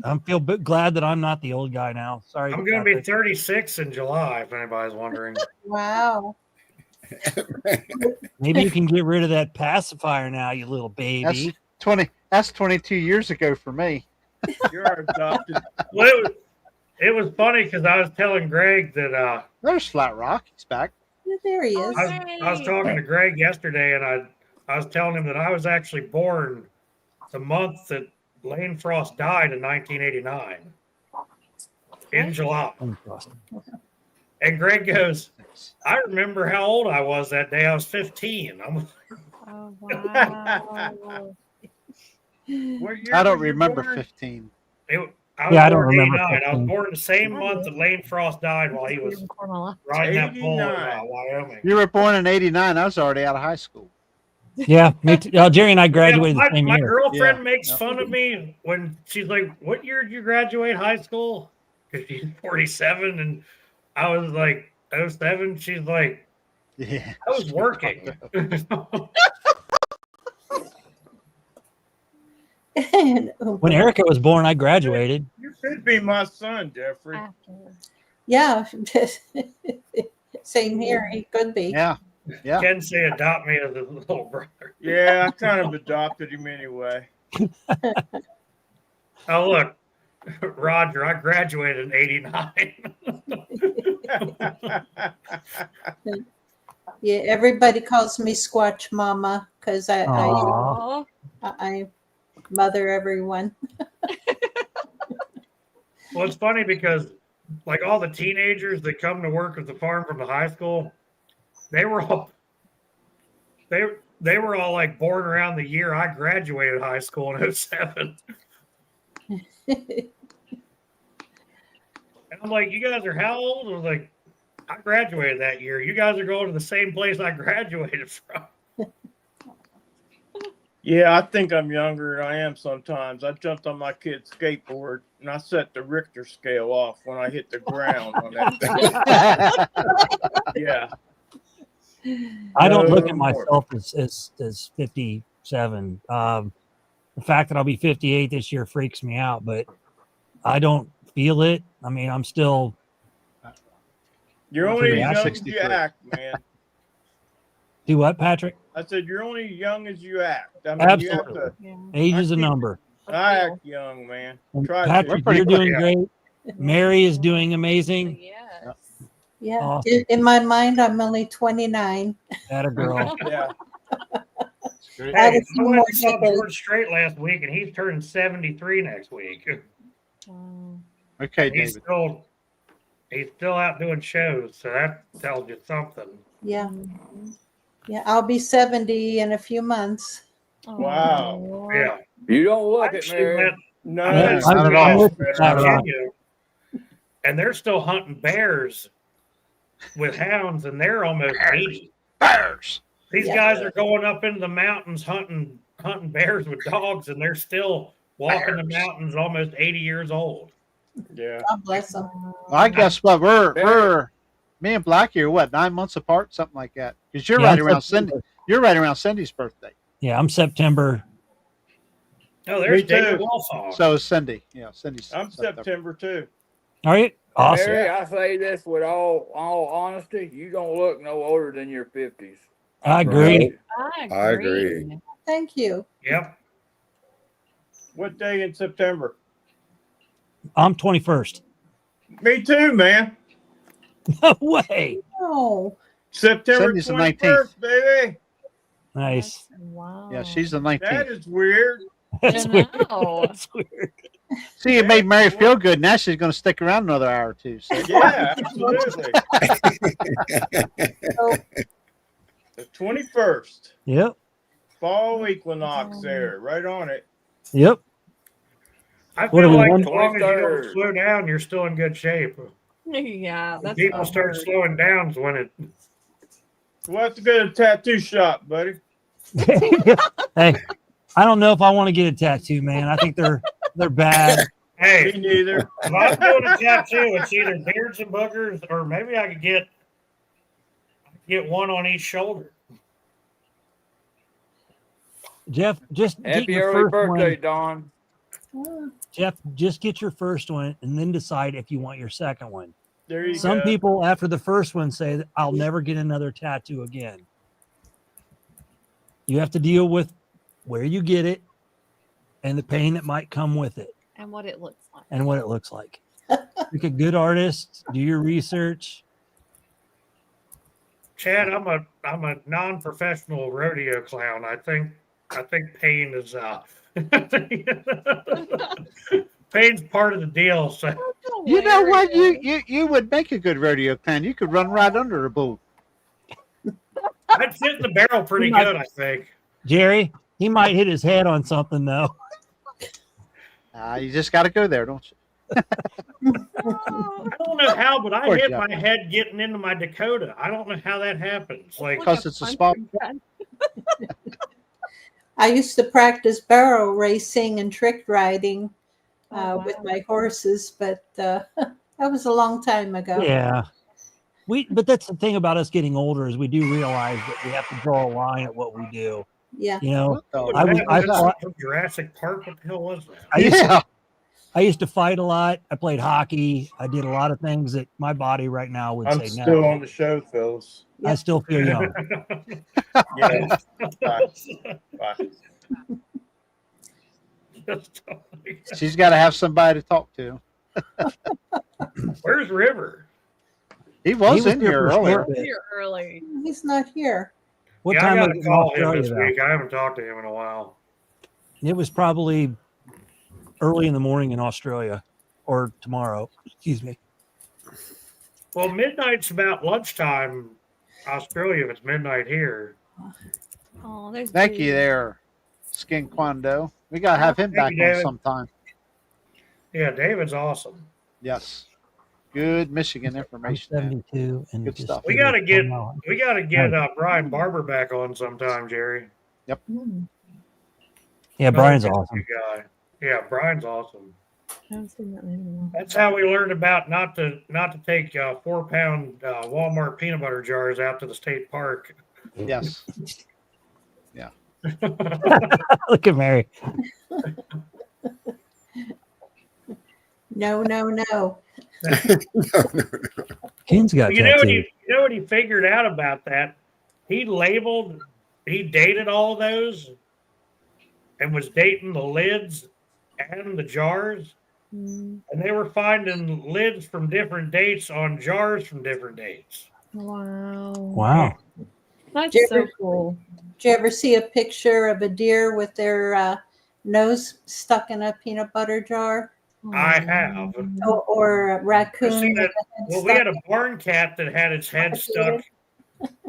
I'm feel glad that I'm not the old guy now. Sorry. I'm going to be Patrick. 36 in July, if anybody's wondering. Wow. Maybe you can get rid of that pacifier now, you little baby. That's 20. That's 22 years ago for me. You're adopted. Well, it was funny because I was telling Greg that There's Flat Rock. He's back. Yeah, there he is. I was talking to Greg yesterday, and I was telling him that I was actually born the month that Lane Frost died in 1989 in July. And Greg goes, I remember how old I was that day. I was 15. I'm like, oh, wow. I don't remember 15. I was Yeah, I don't born in remember 89. I was 15. born the same month that Lane Frost died while he was riding that bull in 89. Wyoming. You were born in '89. I was already out of high school. Yeah, me too. Jerry and I graduated Yeah, the same my year. girlfriend Yeah. makes fun of me when she's like, "What year did you graduate high school?" Because she's 47, and I was like 07. She's like, Yeah, I was working. When Erica was born, I graduated. You could be my son, Jeffrey. Yeah. Same here. He could be. Yeah. Yeah. Ken say adopt me as a little brother. Yeah, I kind of adopted him anyway. Oh look, Roger, I graduated in '89. Yeah. Everybody calls me Squatch Mama because Aw. I mother everyone. Well, it's funny because like all the teenagers that come to work at the farm from the high school, they were all like born around the year I graduated high school in 07. And I'm like, you guys are how old? I was like, I graduated that year. You guys are going to the same place I graduated from. Yeah, I think I'm younger than I am sometimes. I jumped on my kid's skateboard and I set the Richter scale off when I hit the ground on that thing. Yeah. I don't look No at more. myself as 57. The fact that I'll be 58 this year freaks me out, but I don't feel it. I mean, I'm still. You're only as Yeah, young as 63. you act, man. Do what, Patrick? I said you're only young as you act. I mean, Absolutely. You have Age is a number. I act young, man. And Try Patrick, to. you're doing great. Mary is doing amazing. Yeah. Awesome. In my mind, I'm only 29. That a girl. Yeah. Hey, That I is went more to saw decades. George Strait last week, and he's turning 73 next week. Okay, He's David. still out doing shows, so that tells you something. Yeah. Yeah. I'll be 70 in a few months. Wow. Yeah. You don't look it, Actually Mary. went- No, I went that's to not at West all. Virginia, and they're still hunting bears with hounds, and they're almost 80. Bears. These Yeah. guys are going up into the mountains hunting bears with dogs, and they're still walking the mountains almost 80 years old. Yeah. God bless them. Well, I guess what we're me and Blackie are what 9 months apart, something like that. Because you're Yeah, right I'm around September. Cindy. You're right around Cindy's birthday. Yeah, I'm September. Oh, there's Me David too. Walsall. So is Cindy. Yeah, Cindy's. I'm September too. All right. Awesome. Mary, I say this with all honesty. You don't look no older than your 50s. I agree. I agree. Thank you. Yep. What day in September? I'm 21st. Me too, man. No way. Oh. September Cindy's the 21st, baby. Nice. Wow. Yeah, she's the 19th. That is weird. That's I weird. know. That's weird. See, it made Mary feel good. Now she's going to stick around another hour or two. So. Yeah, absolutely. So, The 21st. Yep. Fall equinox there, right on it. Yep. I What are feel we like on? as long as you don't slow down, you're still in good shape. Yeah, When that's people what I start heard. slowing down is when it. We'll have to go to the tattoo shop, buddy. Hey, I don't know if I want to get a tattoo, man. I think they're bad. Hey, Me neither. if I'm doing a tattoo, it's either beards and boogers, or maybe I could get one on each shoulder. Jeff, just get Happy your early first birthday, one. Don. Jeff, just get your first one and then decide if you want your second one. There you Some go. people after the first one say, I'll never get another tattoo again. You have to deal with where you get it and the pain that might come with it And what it looks like. and what it looks like. Pick a good artist, do your research. Chad, I'm a non-professional rodeo clown. I think pain is pain's part of the deal. So You know what? You would make a good rodeo clown. You could run right under a bull. I'd fit in the barrel pretty good, I think. Jerry, he might hit his head on something though. You just got to go there, don't you? I don't know how, but I Poor hit Jeff. my head getting into my Dakota. I don't know how that happens. Like, Because it's a small. I used to practice barrel racing and trick riding with my horses, but that was a long time ago. Yeah. But that's the thing about us getting older is we do realize that we have to draw a line at what we do. Yeah. You know, I thought Jurassic Park. What the hell was that? I used to fight a lot. I played hockey. I did a lot of things that my body right now would I'm say still no. on the show, Phyllis. I still feel young. Yeah. Bye. Bye. She's got to have somebody to talk to. Where's River? He was in here earlier. Here early. He's not here. What I time got was to it in call him Australia, this though? week. I haven't talked to him in a while. It was probably early in the morning in Australia or tomorrow. Excuse me. Well, midnight's about lunchtime, Australia. If it's midnight here. Oh, there's Thank you there, Skin Quando. We got to have him Thank back you, on David. sometime. Yeah, David's awesome. Yes. Good Michigan information. 72 and Good stuff. We gotta get Brian Barber back on sometime, Jerry. Yep. Yeah, Brian's Another awesome. guy. Yeah, Brian's awesome. I haven't seen that in a while. That's how we learned about not to take 4-pound Walmart peanut butter jars out to the state park. Yes. Yeah. Look at Mary. No. Ken's got You know tattoos. what he figured out about that? He dated all of those and was dating the lids and the jars. And they were finding lids from different dates on jars from different dates. Wow. Wow. That's Did you so ever- cool. Did you ever see a picture of a deer with their nose stuck in a peanut butter jar? I have. Or a raccoon? I've seen with that. the head Well, we had a barn cat that had its head stuck.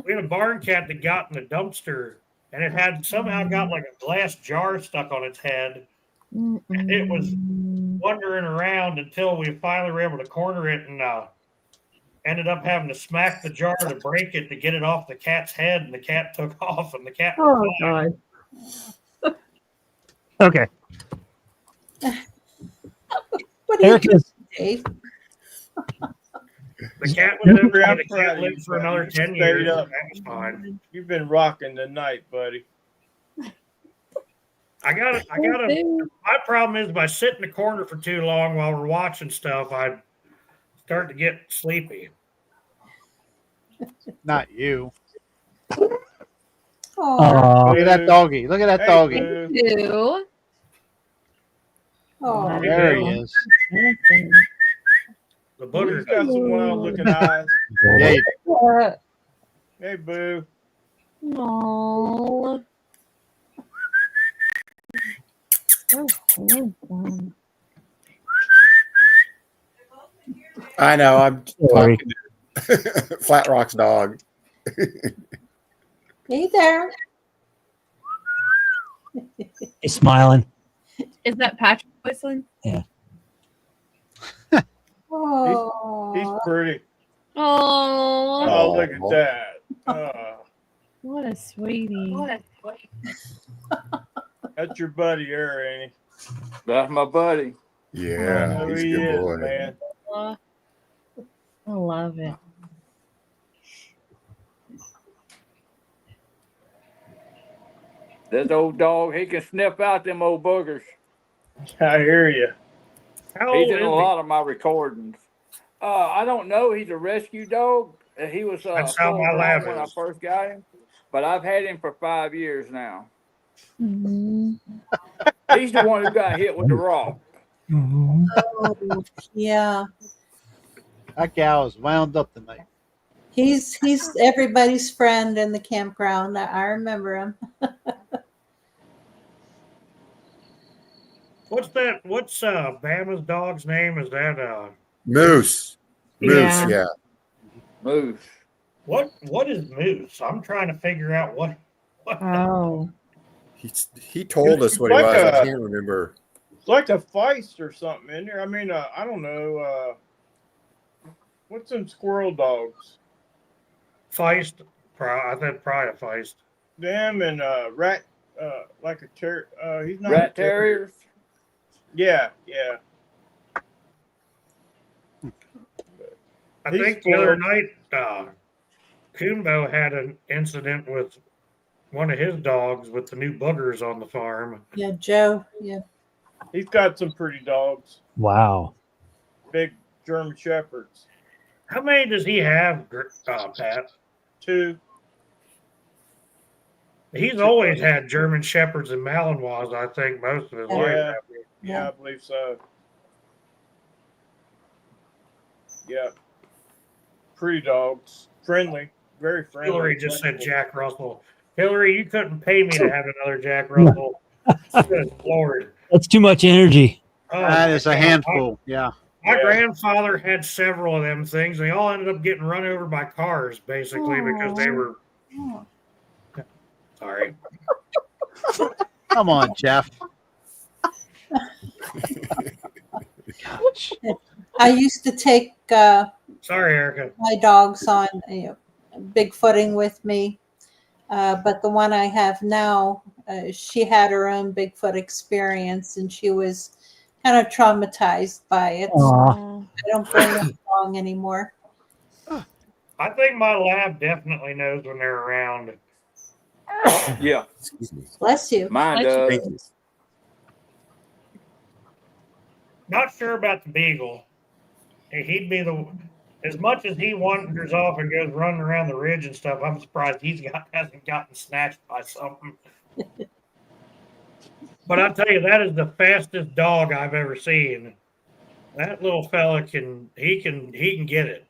We had a barn cat that got in a dumpster, and it had somehow got like a glass jar stuck on its head, and it was wandering around until we finally were able to corner it, and ended up having to smack the jar to break it to get it off the cat's head, and the cat took off, and the cat. Oh God. Okay. What do you Erica's Dave? The cat was Jeffrey, okay. I'm The proud cat of lived you, for buddy. another You 10 stayed years. up. That was fine. You've been rocking the night, buddy. I got to. My problem is by sitting in the corner for too long while we're watching stuff, I start to get sleepy. Not you. Look at that doggy. Look at that doggy. Ew. Oh, There he is. The He's got some wild looking eyes. Yeah, he- What? Hey, Boo. No. So handsome. I know. I'm Sorry. talking to Flat Rock's dog. hey there. He's smiling. Is that Patrick whistling? Yeah. Oh, He's pretty. Oh, Oh, look at that. what a sweetie. What a sweetie. That's your buddy there, ain't That's my buddy. Yeah, he? he's a He good is, boy. man. I love it. This old dog, he can sniff out them old boogers. I hear you. How He's old in is a he? lot of my recordings. I don't know. He's a rescue dog. He was That's how full my grown lab when I is. first got him, but I've had him for 5 years now. He's the one who got hit with the rock. oh, yeah. that gal is wound up tonight. He's everybody's friend in the campground. I remember him. What's that? What's Bama's dog's name? Is that Moose. Yeah. Yeah. Moose. what is Moose? I'm trying to figure out what Oh. He told us what he Like was. I a- can't remember. It's like a feist or something in there. I mean, I don't know. What's them squirrel dogs? Feist. I think probably a Feist. Them and rat, like a he's not Rat a terrier. terriers. Yeah, yeah. I He's think the other spoiled. night, Kumbo had an incident with one of his dogs with the new boogers on the farm. Yeah, Joe. Yeah. He's got some pretty dogs. Wow. Big German shepherds. How many does he have, Pat? 2. He's always had German Shepherds and Malinois, I think, most of his life. Yeah. Yeah, I believe so. Yeah. Pretty dogs. Friendly. Very friendly. Hillary just said Jack Russell. Hillary, you couldn't pay me to have another Jack Russell. Good Lord. That's too much energy. Oh, That is a my God. handful. Yeah. My grandfather had several of them things. They all ended up getting run over by cars, basically, because they were. Sorry. Come on, Jeff. I used to take Sorry, Erica. my dogs on bigfooting with me, but the one I have now, she had her own Bigfoot experience, and she was kind of traumatized by it. Aw. I don't bring them along anymore. I think my lab definitely knows when they're around. Yeah. Bless you. Mine does. Not sure about the beagle. He'd be as much as he wanders off and goes running around the ridge and stuff. I'm surprised hasn't gotten snatched by something. But I'll tell you, that is the fastest dog I've ever seen. That little fella can get it.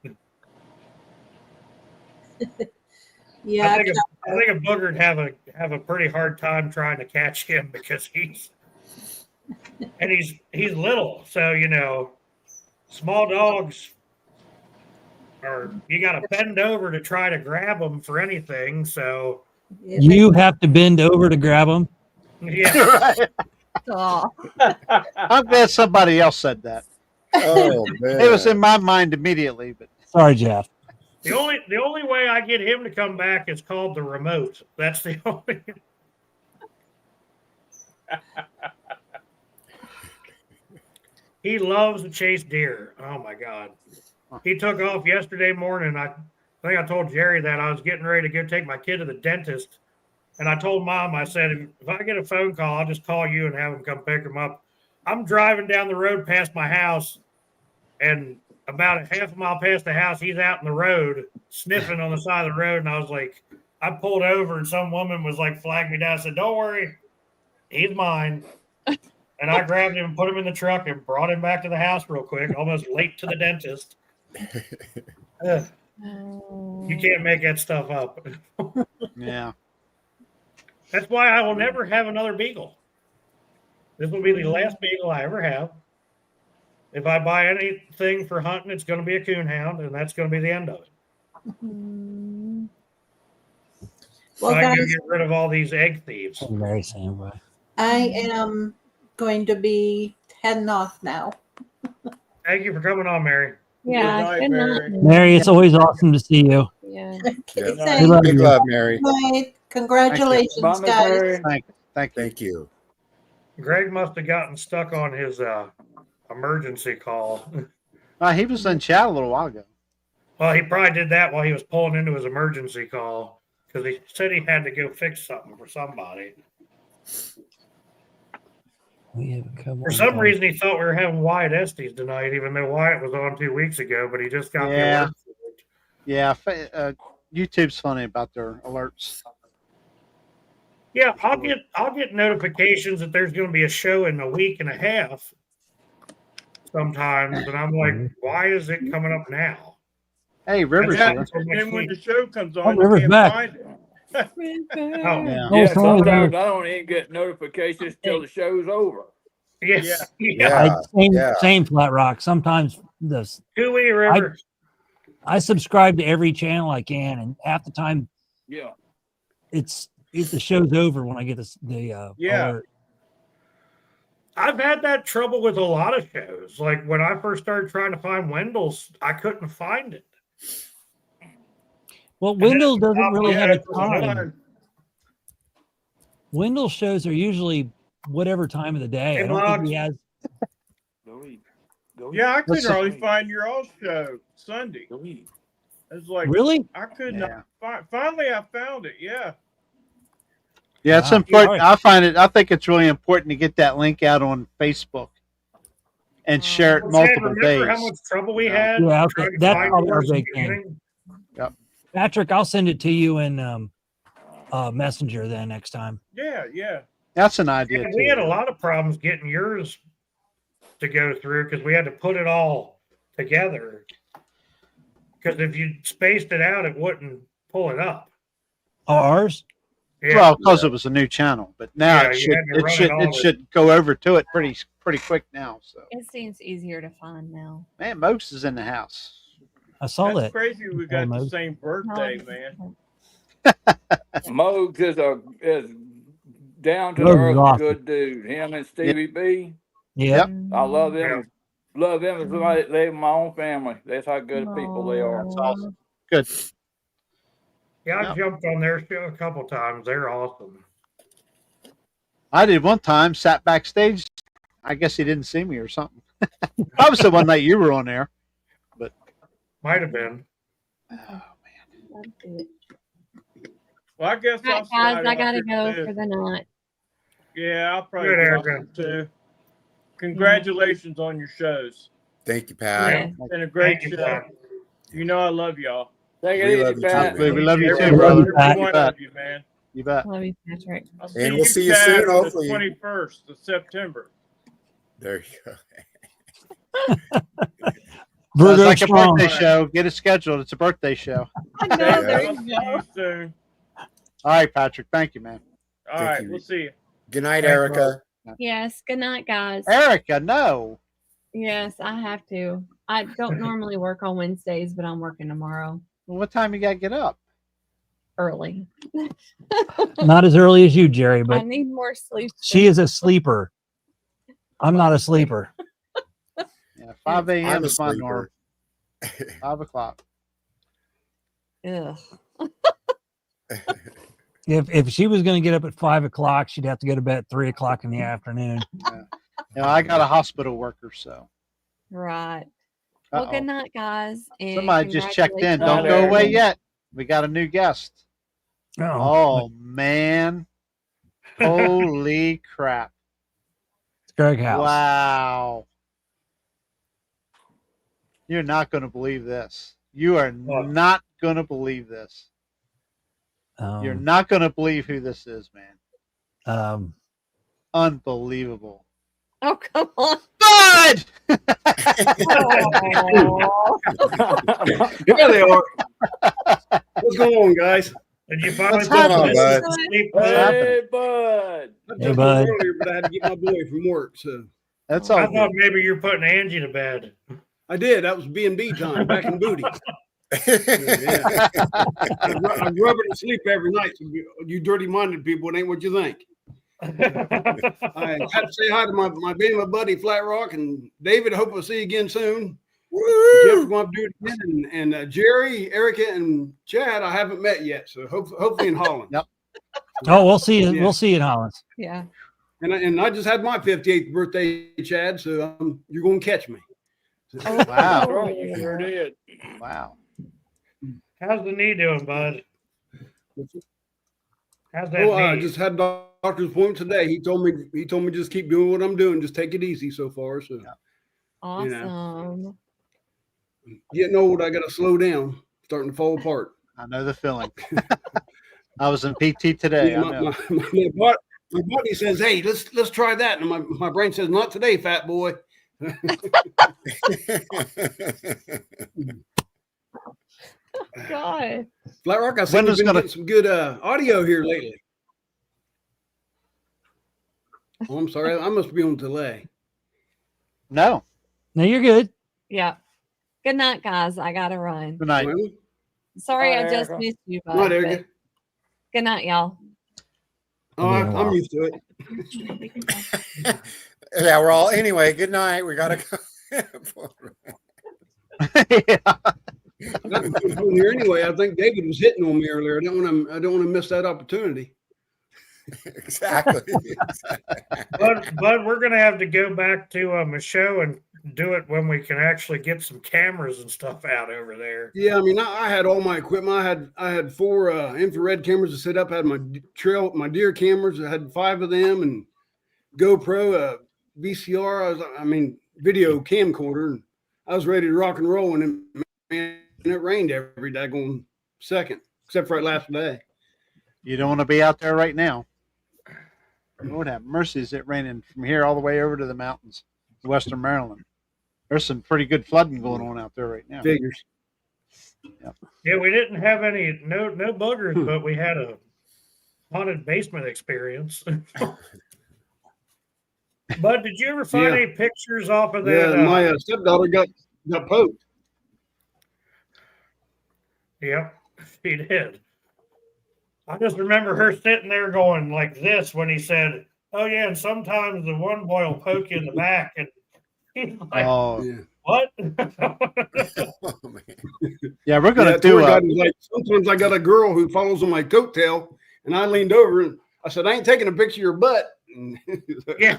Yeah. I think a booger'd have a pretty hard time trying to catch him because he's little, so small dogs you got to bend over to try to grab them for anything. So You have to bend over to grab them. yeah. I'm glad somebody else said that. Oh man. It was in my mind immediately, but Sorry, Jeff. The only way I get him to come back is called the remote. That's the only. He loves to chase deer. Oh my God. He took off yesterday morning. I think I told Jerry that I was getting ready to go take my kid to the dentist. And I told Mom, I said, if I get a phone call, I'll just call you and have him come pick him up. I'm driving down the road past my house, and about a half a mile past the house, he's out in the road, sniffing on the side of the road. And I was like, I pulled over and some woman was like flagging me down. I said, "Don't worry, he's mine." And I grabbed him and put him in the truck and brought him back to the house real quick, almost late to the dentist. You can't make that stuff up. Yeah. That's why I will never have another beagle. This will be the last beagle I ever have. If I buy anything for hunting, it's going to be a coonhound, and that's going to be the end of it. Well, So I can guys, get rid of all these egg thieves. I'm very same way. I am going to be heading off now. Thank you for coming on, Mary. Yeah. Good night. Mary, it's always awesome to see you. Yeah. Okay, We thanks. love Big you. love, Mary. Bye. Congratulations, guys. Thank you. Greg must have gotten stuck on his emergency call. He was in chat a little while ago. Well, he probably did that while he was pulling into his emergency call because he said he had to go fix something for somebody. For some reason, he thought we were having Wyatt Estes tonight, even though Wyatt was on 2 weeks ago, but he just got the Yeah. alert. Yeah. YouTube's funny about their alerts. Yeah, I'll get notifications that there's going to be a show in a week and a half sometimes, and I'm like, why is it coming up now? Hey, River's Yeah, here. and then when the show comes Oh, on, River's you can't back. find it. Yeah, sometimes I don't even get notifications till the show's over. Yes. Same Flat Rock. Sometimes this. Gooey River. I subscribe to every channel I can, and half the time, Yeah. it's if the show's over when I get the alert. I've had that trouble with a lot of shows. Like when I first started trying to find Wendell's, I couldn't find it. Well, Wendell doesn't really have a it was time. another- Wendell shows are usually whatever time of the day. Hey, I don't think he Logs. has. Yeah, I couldn't What's hardly find your old show Sunday. It's like Really? I could not finally I found it. Yeah. Yeah, it's important. I think it's really important to get that link out on Facebook and share it Sam, multiple remember days. how much trouble we had? Yeah, okay. trying to That's find probably our yours in big the thing. beginning? Yep. Patrick, I'll send it to you in Messenger then next time. Yeah. That's an idea Yeah, too. we had a lot of problems getting yours to go through because we had to put it all together. Because if you spaced it out, it wouldn't pull it up. Oh, ours? Yeah. Well, because it was a new channel, but now Yeah, it you should had to run it all it with- should go over to it pretty quick now. So It seems easier to find now. man, Mokes is in the house. I saw That's that. crazy we got the Almost. same birthday, man. Mogs is down to Mogs the is earth, awesome. good dude. Him and Stevie B. Yep. I love them. Love them as somebody they my own family. That's how good of people they are. That's awesome. Good. Yeah, I jumped on their show a couple times. They're awesome. I did one time, sat backstage. I guess he didn't see me or something. I was the one night you were on there, but might have been. Well, I guess All right, I'll slide guys, I off gotta here, go too. for the night. Yeah, I'll probably Good, get off Erica. too. Congratulations on your shows. Thank you, Pat. It's been a great Thank you, show. Pat. You know I love y'all. Take We love you too, man. we love you too, Every brother. one You of bet. you, man. You bet. Love you, Patrick. I'll And we'll see you Chad, soon, the hopefully. 21st of September. There you go. Sounds like a strong. birthday show. Get it scheduled. It's a birthday show. I know, Yeah, there I'll you see go. you soon. All right, Patrick. Thank you, man. All Thank right, you. we'll see you. Good night, Thanks, Erica. Yes. Good night, guys. Erica, no. Yes, I have to. I don't normally work on Wednesdays, but I'm working tomorrow Well, what time you got to get up? early. Not as early as you, Jerry, I but need more sleep. she is a sleeper. I'm not a sleeper. Yeah, 5 I'm a.m. a is my sleeper. norm. 5 o'clock. Ugh. If she was going to get up at 5 o'clock, she'd have to go to bed at 3 o'clock in the afternoon. You know, I got a hospital worker, so. Right. Well, Uh-oh. good night, guys. And Somebody just checked in. congratulations. Don't go away yet. We got a new guest. Oh, Oh, man. Holy crap. it's Greg House. Wow. You're not going to believe this. You are not going to believe this. You're not going to believe who this is, man. Unbelievable. Oh, come on. Bud! There they are. What's going on, guys? Did you finally What's going on, bud? Hey, bud. I took bud. earlier, but I had to get my boy from work, so that's I thought maybe you're putting Angie to bed. I did. That was B&B time back in Booty. Yeah. I rub it to sleep every night. So you dirty-minded people, it ain't what you think. I had to say hi to my buddy Flat Rock and David. I hope we'll see you again soon. Jeff's going to do it again, and Jerry, Erica, and Chad I haven't met yet, so hopefully in Holland. Yep. Oh, we'll see you. Yeah. We'll see you in Holland. Yeah. And I just had my 58th birthday, Chad. So you're going to catch me. Oh, Wow. Right, you sure did. Wow. How's the knee doing, bud? How's that Well, I knee? just had a doctor's appointment today. He told me just keep doing what I'm doing. Just take it easy so far. So Awesome. getting old, I got to slow down. Starting to fall apart. I know the feeling. I was in PT today. Yeah, I know. my body says, "Hey, let's try that," and my brain says, "Not today, fat boy." God. Flat Rock, I think you've been getting some good audio here lately. Oh, I'm sorry, I must be on delay. No, you're good. Yeah. Good night, guys. I gotta run. Good night. Sorry, Bye, I just Erica. missed you, Night, bud. Erica. but Good night, y'all. Oh, I'm used to it. Yeah, we're all anyway. Good night. We gotta go. Here anyway, I think David was hitting on me earlier. I don't want to miss that opportunity. Exactly. But we're gonna have to go back to a show and do it when we can actually get some cameras and stuff out over there. Yeah, I mean, I had all my equipment. I had 4 infrared cameras to set up. I had my deer cameras. I had 5 of them, and GoPro, VCR. Video camcorder. And I was ready to rock and roll, and it rained every daggone second, except for that last day. You don't want to be out there right now. Lord have mercy, is it raining from here all the way over to the mountains, western Maryland? There's some pretty good flooding going on out there right now. Figures. Yeah, we didn't have no boogers, but we had a haunted basement experience. Bud, did you ever find any pictures off of that? Yeah, my stepdaughter got poked. Yep, she did. I just remember her sitting there going like this when he said, "Oh yeah, and sometimes the one boy will poke you in the back," and he's like, "What?" Yeah, we're gonna do. Sometimes I got a girl who follows on my coattail, and I leaned over and I said, "I ain't taking a picture of your butt." Yeah.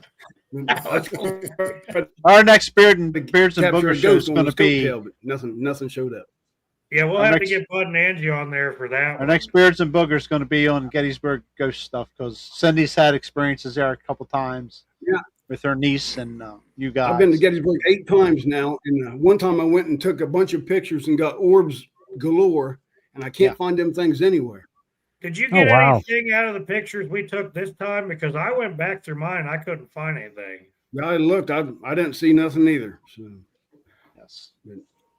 Our next Beards and Capture a Booger show is ghost on going to his be. coattail, but nothing showed up. Yeah, we'll Our have next- to get Bud and Angie on there for that. Our one. next Beards and Booger is going to be on Gettysburg ghost stuff because Cindy's had experiences there a couple times. Yeah. With her niece and you guys. I've been to Gettysburg 8 times now, and one time I went and took a bunch of pictures and got orbs galore, and I can't find them things anywhere. Did you get wow. anything out of the pictures we took this time? Because I went back through mine, I couldn't find anything. I looked, I didn't see nothing either. So. Yes.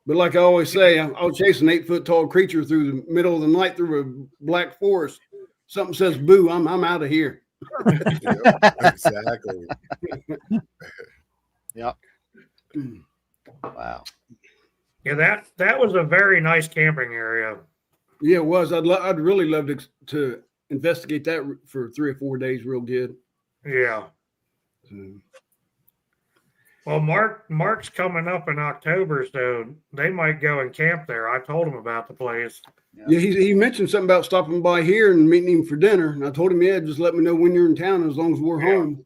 But like I always say, I'll chase an 8-foot tall creature through the middle of the night through a black forest. Something says boo, I'm out of here. Exactly. Yep. Wow. Yeah, that was a very nice camping area. Yeah, it was. I'd really love to investigate that for 3 or 4 days real good. Yeah. Well, Mark's coming up in October, so they might go and camp there. I told him about the place. Yeah, he mentioned something about stopping by here and meeting him for dinner. And I told him, yeah, just let me know when you're in town as long as we're home.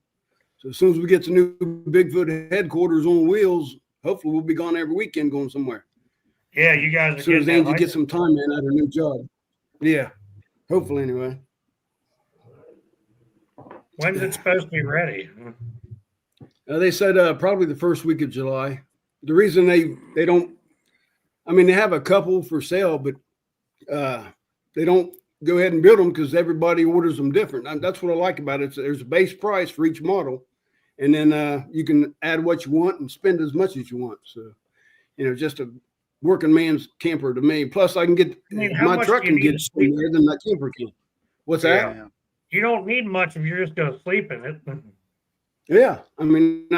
So as soon as we get to new Bigfoot headquarters on wheels, hopefully we'll be gone every weekend going somewhere. Yeah, you guys are As soon as getting that Angie gets some time in at her new job. Yeah, hopefully anyway. When's it supposed to be ready? They said probably the first week of July. The reason they don't, I mean, they have a couple for sale, but they don't go ahead and build them because everybody orders them different. And that's what I like about it. There's a base price for each model, and then you can add what you want and spend as much as you want. So, just a working man's camper to me. Plus, I can get my truck can get in there than that camper can. What's that? Yeah. You don't need much if you're just going to sleep in it. Yeah, I mean,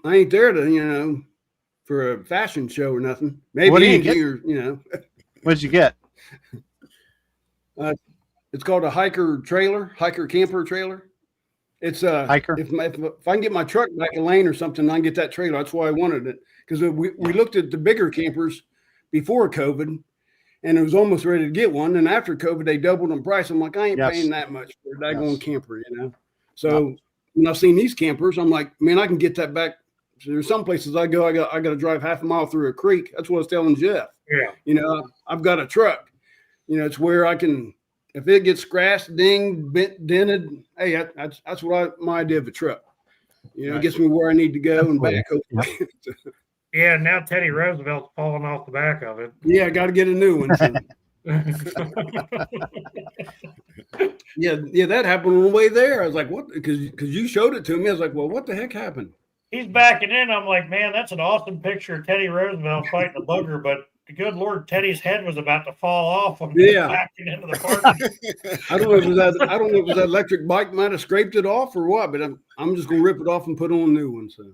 I ain't there to for a fashion show or nothing. Maybe what do you get? What'd you get? It's called a hiker camper trailer. It's a hiker. If I can get my truck back in lane or something, I can get that trailer. That's why I wanted it, because we looked at the bigger campers before COVID, and it was almost ready to get one. And after COVID, they doubled in price. I'm like, I ain't paying that much for a daggone camper, So when I've seen these campers, I'm like, man, I can get that back. So there's some places I go, I got to drive half a mile through a creek. That's what I was telling Jeff. Yeah. I've got a truck. It's where I can, if it gets scratched, dinged, dented, hey, that's what my idea of a truck. It gets me where I need to go and back. Yeah, now Teddy Roosevelt's falling off the back of it. Yeah, I got to get a new one. So. yeah, that happened on the way there. I was like, what? Because you showed it to me. I was like, well, what the heck happened? He's backing in. I'm like, man, that's an awesome picture of Teddy Roosevelt fighting a bugger, but the good Lord, Teddy's head was about to fall off when he was backing into the park. I don't know if it was that electric bike might have scraped it off or what, but I'm just gonna rip it off and put on a new one. So.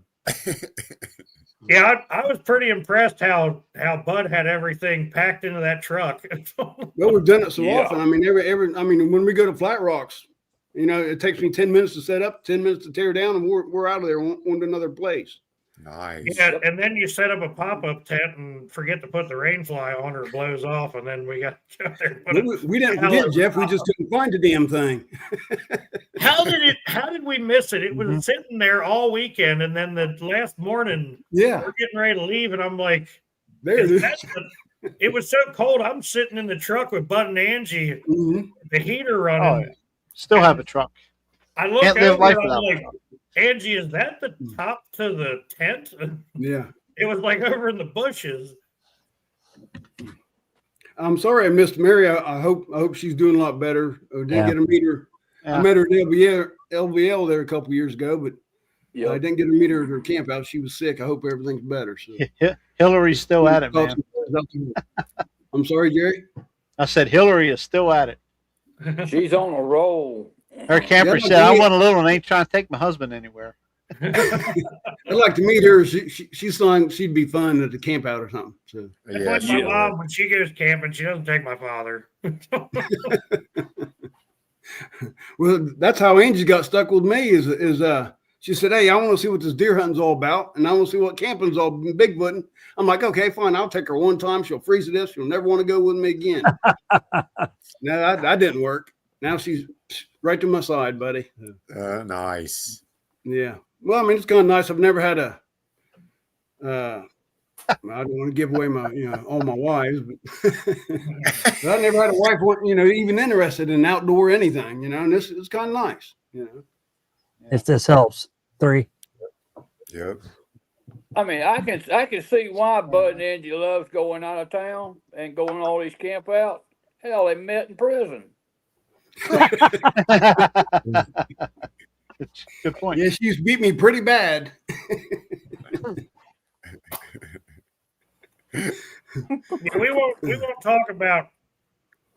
Yeah, I was pretty impressed how Bud had everything packed into that truck. Well, we've done it so often. I mean, when we go to Flat Rocks, it takes me 10 minutes to set up, 10 minutes to tear down, and we're out of there on to another place. Nice. Yeah, and then you set up a pop-up tent and forget to put the rain fly on, or it blows off, and then we got to go there. We didn't forget, Jeff. We just couldn't find the damn thing. How did we miss it? It was sitting there all weekend, and then the last morning, we're getting ready to leave, and I'm like, there it is. It was so cold. I'm sitting in the truck with Bud and Angie, the heater running. Oh, yeah. Still have a truck. I look Can't live over, life I'm without like, Angie, is that the top to the tent? Yeah. It was like over in the bushes. I'm sorry I missed Mary. I hope she's doing a lot better. I didn't get to meet her. Yeah. I met her at LVL there a couple years ago, but I didn't get to meet her at her camp out. She was sick. I hope everything's better. So. Hillary's still at it, man. I'm sorry, Jerry. I said Hillary is still at it. She's on a roll. Her camper said, I want a little and ain't trying to take my husband anywhere. I'd like to meet her. She's saying she'd be fun at the camp out or something. So. That's like my mom, when she goes camping, she doesn't take my father. Well, that's how Angie got stuck with me is she said, hey, I want to see what this deer hunting's all about, and I want to see what camping's all Bigfooting. I'm like, okay, fine. I'll take her one time. She'll freeze to this. She'll never want to go with me again. No, that didn't work. Now she's right to my side, buddy. Nice. Yeah. Well, I mean, it's kind of nice. I've never had I don't want to give away my, all my wives, but I never had a wife, even interested in outdoor anything, and this is kind of nice, If this helps. 3. Yep. I mean, I can see why Bud and Angie loves going out of town and going to all these camp outs. Hell, they met in prison. Good point. Yeah, she's beat me pretty bad. we won't talk about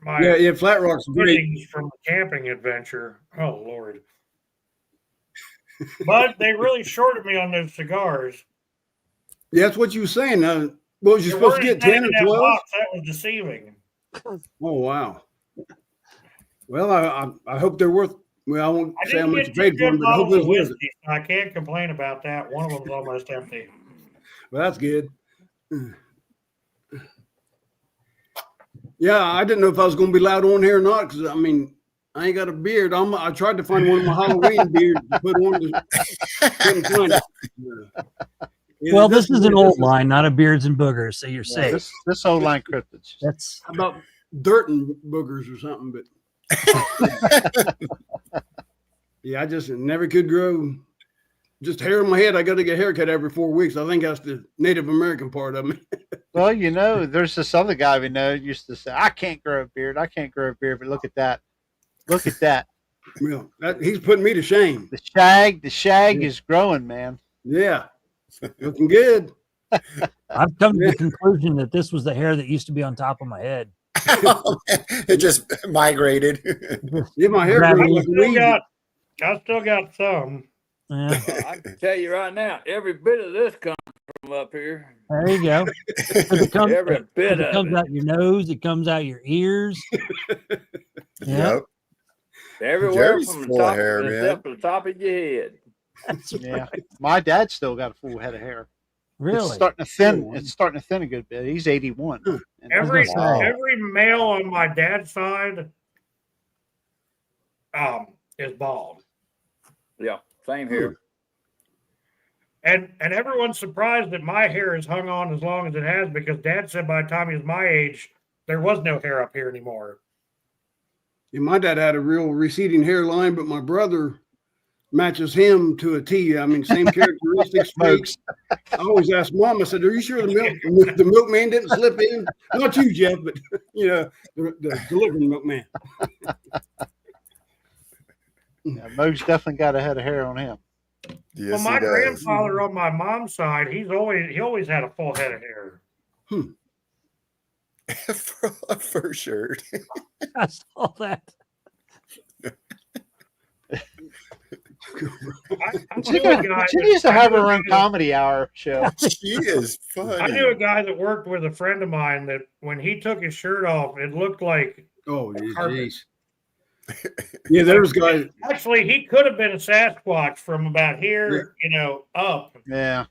my Flat Rock's great from the camping adventure. Oh Lord. But they really shorted me on those cigars. Yeah, that's what you were saying. What was you supposed to get, 10 or 12? That was deceiving. Oh, wow. Well, I hope they're worth. Well, I won't say how much you paid for them, but I hope they're worth it. I can't complain about that. One of them's almost empty. Well, that's good. Yeah, I didn't know if I was going to be allowed on here or not because I mean, I ain't got a beard. I tried to find one of my Halloween beards to put on. Couldn't find it. Yeah, Well, this is an old line, not a beards and boogers, so you're safe. This old line cryptids. That's How about dirt and boogers or something, but yeah, I just never could grow just hair on my head. I got to get a haircut every 4 weeks. I think that's the Native American part of me. Well, you know, there's this other guy we know used to say, "I can't grow a beard. I can't grow a beard." But look at that. Look at that. Well, he's putting me to shame. The shag is growing, man. Yeah, looking good. I've come to the conclusion that this was the hair that used to be on top of my head. It just migrated. Yeah, my hair Gravity. grew like weed. I still got some. Yeah. Well, I can tell you right now, every bit of this comes from up here. There you go. 'Cause it comes, Every bit it of comes it. out your nose. It comes out your ears. Yeah. Everywhere Jerry's from the full of top, hair, except for the top of your head. Yeah. My dad still got a full head of hair. Really? It's starting to thin. It's starting to thin a good bit. He's 81. And Every Wow. every male on my dad's side is bald. Yeah, same here. And everyone's surprised that my hair has hung on as long as it has, because Dad said by the time he was my age, there was no hair up here anymore. Yeah, my dad had a real receding hairline, but my brother matches him to a T. I mean, same characteristics. Traits. I always ask Mom, I said, "Are you sure the milkman didn't slip in?" Not you, Jeff, but you know, the delivering milkman. Yeah, Mo's definitely got a head of hair on him. Well, my grandfather on my mom's side, he always had a full head of hair. For sure. I saw that. She used to have her own comedy hour show. She is funny. I knew a guy that worked with a friend of mine that when he took his shirt off, it looked like carpet. Yeah, there's guys. Actually, he could have been a Sasquatch from about here, up. Yeah.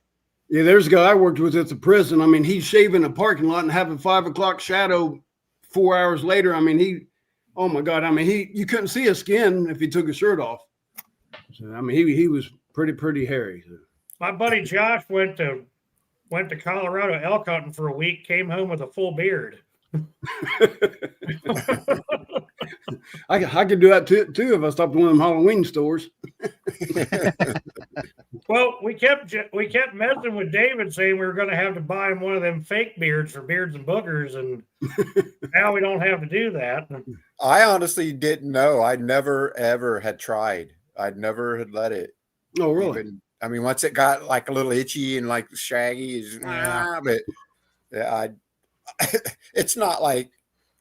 Yeah, there's a guy I worked with at the prison. I mean, he's shaving a parking lot and having 5 o'clock shadow 4 hours later. I mean, oh my God. I mean, you couldn't see his skin if he took his shirt off. So, I mean, he was pretty hairy. So. My buddy Josh went to Colorado elk hunting for a week, came home with a full beard. I could do that too if I stopped one of them Halloween stores. Well, we kept messing with David, saying we were going to have to buy him one of them fake beards for Beards and Boogers, and now we don't have to do that. I honestly didn't know. I never ever had tried. I'd never had let it. Oh, really? Even, I mean, once it got like a little itchy and like shaggy, but yeah, it's not like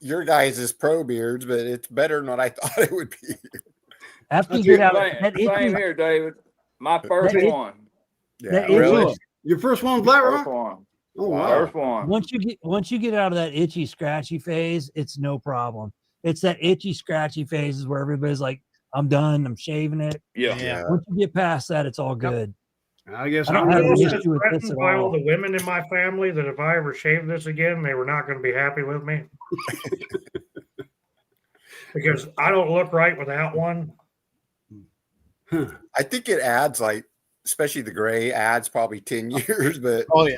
your guys' pro beards, but it's better than what I thought it would be. After you get out Same here, David. My first one. Yeah, really? Your first one, Black Rock? First one. Oh, wow. First one. Once you get out of that itchy scratchy phase, it's no problem. It's that itchy scratchy phase is where everybody's like, "I'm done. I'm shaving it." Yeah. Once you get past that, it's all good. I guess I don't have an issue with this Threatened at by all all. the women in my family that if I ever shaved this again, they were not going to be happy with me because I don't look right without one. I think it adds like, especially the gray adds probably 10 years, but oh yeah,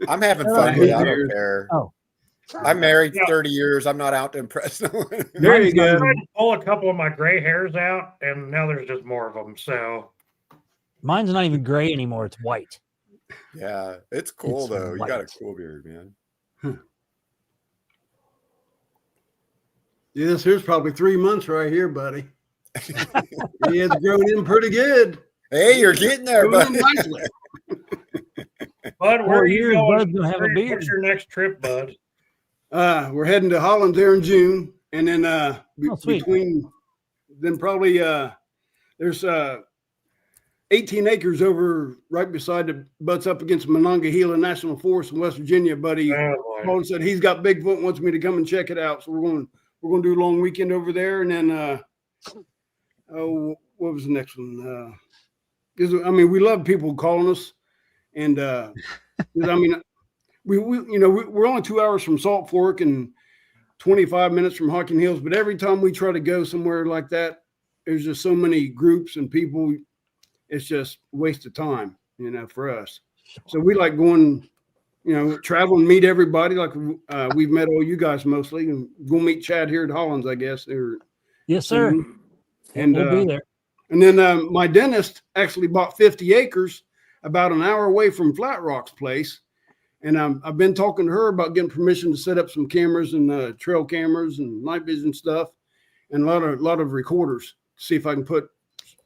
I'm having fun with it. I don't care. Oh, I'm married 30 years. I'm not out to impress no one. There you go. I tried to pull a couple of my gray hairs out, and now there's just more of them. So mine's not even gray anymore. It's white. Yeah, it's cool It's though. You got a white. cool beard, man. Yeah, this here's probably 3 months right here, buddy. He has grown in pretty good. Hey, you're getting there, Grown buddy. in nicely. Bud, where are you going? Bud's gonna have a beard. What's your next trip, Bud? We're heading to Holland there in June, and then sweet. between then probably there's 18 acres over right beside the butts up against Monongahela National Forest in West Virginia. Buddy called and said he's got Bigfoot, wants me to come and check it out. So we're going to do a long weekend over there, and then what was the next one? I mean, we love people calling us, and I mean, we're only 2 hours from Salt Fork and 25 minutes from Hocking Hills, but every time we try to go somewhere like that, there's just so many groups and people. It's just a waste of time, for us. So we like going, travel and meet everybody. Like we've met all you guys mostly, and we'll meet Chad here at Hollins, I guess. Yes, sir. And we'll be there. And then my dentist actually bought 50 acres about an hour away from Flat Rock's place. And I've been talking to her about getting permission to set up some cameras and trail cameras and night vision stuff, and a lot of recorders to see if I can put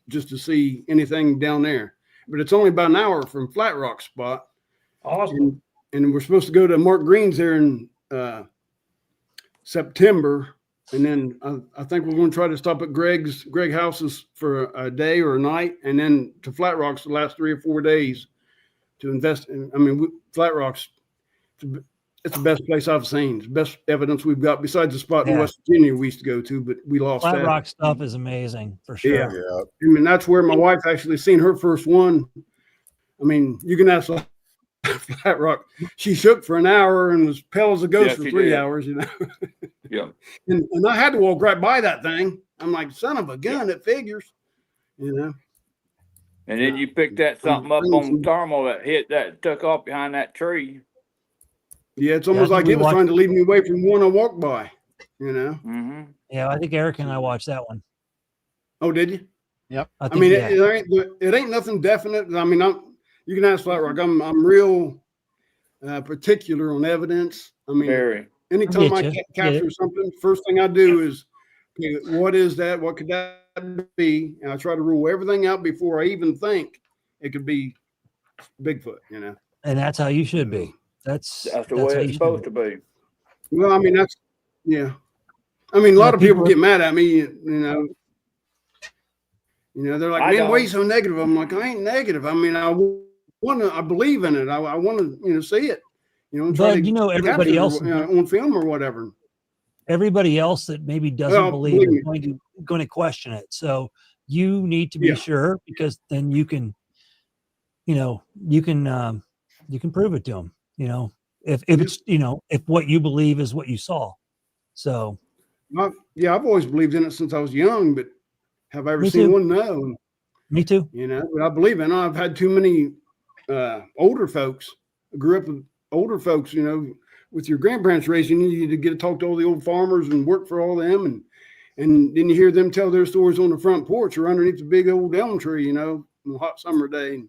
just to see anything down there. But it's only about an hour from Flat Rock spot. Awesome. And we're supposed to go to Mark Green's there in September. And then I think we're going to try to stop at Greg House's for a day or a night, and then to Flat Rock's the last 3 or 4 days to invest in. I mean, Flat Rock's, it's the best place I've seen. It's the best evidence we've got besides the spot in West Virginia we used to go to, but we lost Flat that. Rock stuff is amazing for sure. Yeah. I mean, that's where my wife actually seen her first one. I mean, you can ask Flat Rock. She shook for an hour and was pale as a ghost for 3 hours, you know. Yeah. And I had to walk right by that thing. I'm like, son of a gun, it figures, you know. And then you picked that something up on thermal that took off behind that tree. Yeah, it's almost like it was trying to lead me away from one I walked by, you know. Mm-hmm. Yeah, I think Eric and I watched that one. Oh, did you? Yep. I mean, it ain't nothing definite. I mean, you can ask Flat Rock. I'm real particular on evidence. I mean, anytime I capture something, first thing I do is, okay, what is that? What could that be? And I try to rule everything out before I even think it could be Bigfoot, you know. And that's how you should be. That's the way it's supposed to be. Well, I mean, yeah. I mean, a lot of people get mad at me, you know. You know, they're like, man, why are you so negative? I'm like, I ain't negative. I mean, I believe in it. I want to, you know, see it. You know, try but you know, everybody else on film or whatever. Everybody else that maybe doesn't believe is going to question it. So you need to be sure, because then you can, you know, you can prove it to them. You know, if it's, you know, if what you believe is what you saw. So, yeah, I've always believed in it since I was young, but have I ever seen one? No. Me too. You know, but I believe in it. I've had too many older folks. I grew up with older folks, you know, with your grandparents raising you, you get to talk to all the old farmers and work for all them. And then you hear them tell their stories on the front porch or underneath the big old elm tree, you know, on a hot summer day. And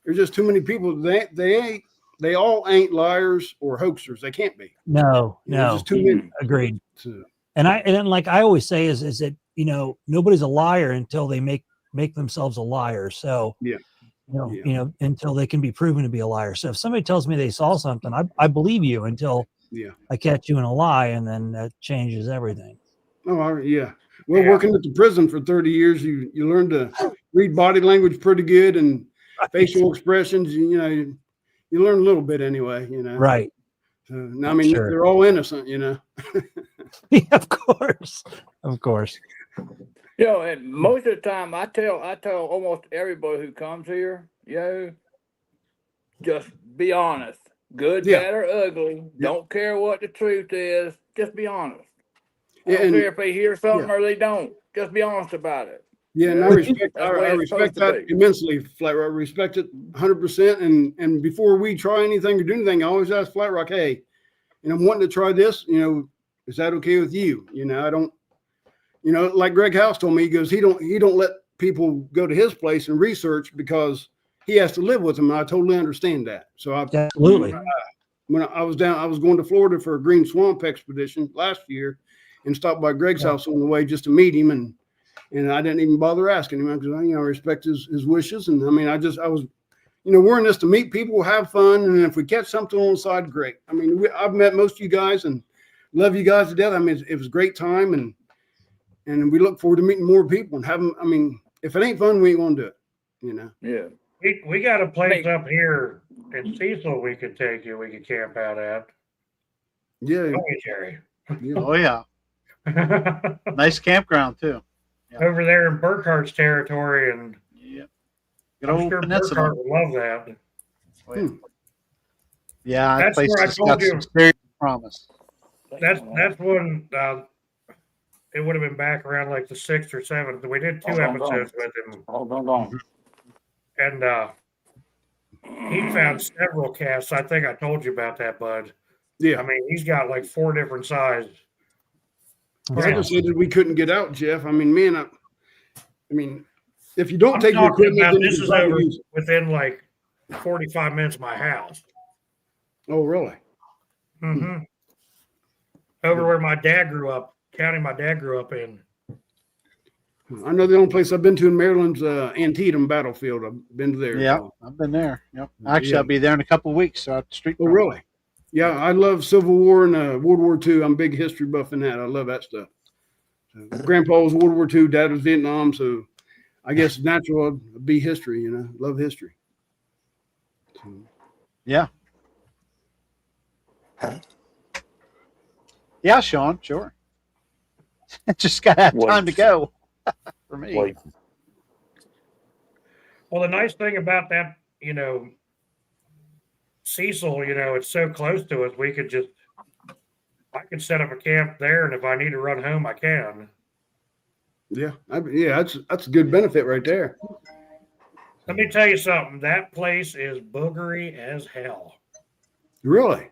there's just too many people. They all ain't liars or hoaxers. They can't be. No. Just too many. Agreed. And like I always say is that, you know, nobody's a liar until they make themselves a liar. So, you know, until they can be proven to be a liar. So if somebody tells me they saw something, I believe you until I catch you in a lie, and then that changes everything. Oh, yeah. Well, working at the prison for 30 years, you learn to read body language pretty good and facial expressions. You know, you learn a little bit anyway, you know. Right. I mean, they're all innocent, you know. Yeah, of course. You know, and most of the time I tell almost everybody who comes here, you know, just be honest. Good, bad, or ugly. Don't care what the truth is. Just be honest. I don't care if they hear something or they don't. Just be honest about it. Yeah, and I respect that immensely, Flat Rock. I respect it 100%. And before we try anything or do anything, I always ask Flat Rock, hey, you know, I'm wanting to try this. You know, is that okay with you? You know, I don't. You know, like Greg House told me, he goes, he don't let people go to his place and research because he has to live with them. And I totally understand that. So absolutely. When I was going to Florida for a Green Swamp expedition last year, and stopped by Greg's house on the way just to meet him, and I didn't even bother asking him because I respect his wishes. And I mean, I was, you know, we're in this to meet people, have fun, and if we catch something on the side, great. I mean, I've met most of you guys and love you guys to death. I mean, it was a great time, and we look forward to meeting more people and having. I mean, if it ain't fun, we ain't gonna do it. You know. Yeah. We got a place up here in Cecil we could take you. We could camp out at. Yeah. Don't we, Jerry? Yeah. Oh yeah. Nice campground too. Yeah. Over there in Burkhart's territory, and I'm sure Peninsula. Burkhart would love that. Oh, yeah. Yeah, that's place where I has told got you. some serious promise. That's when it would have been back around like the 6th or 7th. We did 2 episodes with him. And he found several casts. I think I told you about that, bud. Yeah. I mean, he's got like 4 different sizes. I just said that we couldn't get out, Jeff. I mean, man, I mean, if you don't take your equipment, then this is over within like 45 minutes of my house. Oh, really? Mm-hmm. Over where my dad grew up, county my dad grew up in. I know the only place I've been to in Maryland's Antietam battlefield. I've been to there. Yeah, So. I've been there. Yep. Actually, Yeah. I'll be there in a couple of weeks. So street. Oh, really? Yeah, I love Civil War and World War II. I'm a big history buff in that. I love that stuff. So, Grandpa was World War II. Dad was Vietnam. So I guess natural would be history. You know, love history. So. Yeah. Yeah, Sean. Sure. Just gotta have time to go. For me. Well, the nice thing about that, Cecil, it's so close to us. I could set up a camp there, and if I need to run home, I can. Yeah, that's a good benefit right there. Let me tell you something. That place is boogery as hell. Really?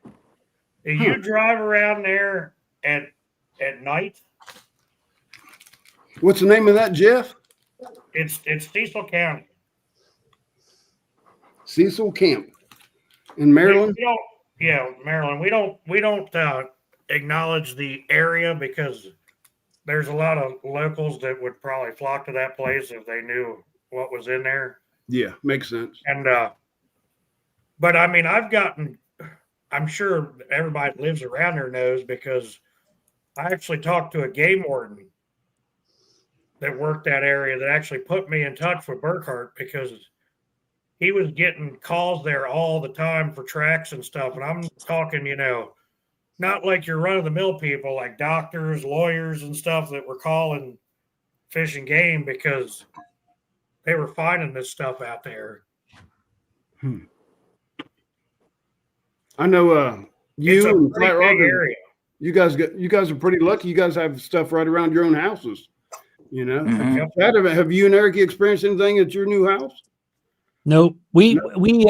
If you drive around there at night. What's the name of that, Jeff? It's Cecil County. Cecil Camp in Maryland. Maryland. We don't acknowledge the area because there's a lot of locals that would probably flock to that place if they knew what was in there. Yeah, makes sense. And but I mean, I'm sure everybody that lives around there knows because I actually talked to a game warden that worked that area that actually put me in touch with Burkhart because he was getting calls there all the time for tracks and stuff. And I'm talking, not like your run-of-the-mill people like doctors, lawyers, and stuff that were calling Fish and Game because they were finding this stuff out there. I know you and Flat Rock area. You guys are pretty lucky. You guys have stuff right around your own houses. Mm-hmm. Have you and Eric experienced anything at your new house? Nope. We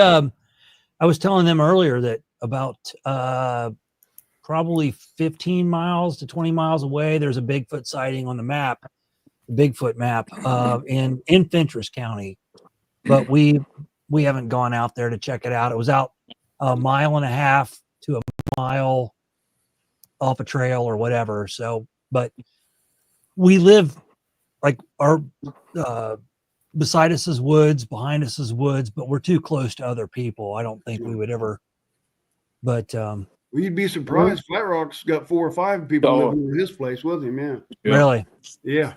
I was telling them earlier that about probably 15 miles to 20 miles away, there's a Bigfoot sighting on the map, the Bigfoot map in Fentress County. But we haven't gone out there to check it out. It was out a mile and a half to a mile off a trail or whatever. So, but we live like our beside us is woods, behind us is woods, but we're too close to other people. I don't think we would ever. But well, you'd be surprised. Flat Rock's got 4 or 5 people living in his place with him. Yeah. Really? Yeah.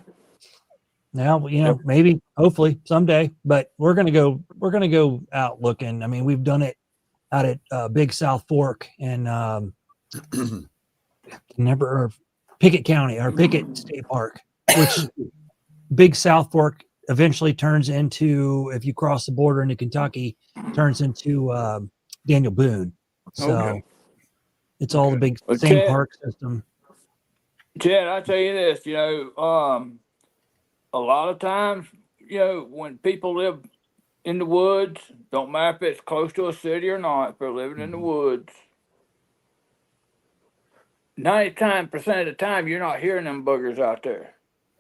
Now, maybe, hopefully someday, but we're going to go out looking. I mean, we've done it out at Big South Fork and Pickett County or Pickett State Park, which Big South Fork eventually turns into, if you cross the border into Kentucky, turns into Daniel Boone. So it's all the big same park system. Chad, I tell you this, a lot of times, when people live in the woods, don't matter if it's close to a city or not, if they're living in the woods, 99% of the time, you're not hearing them boogers out there.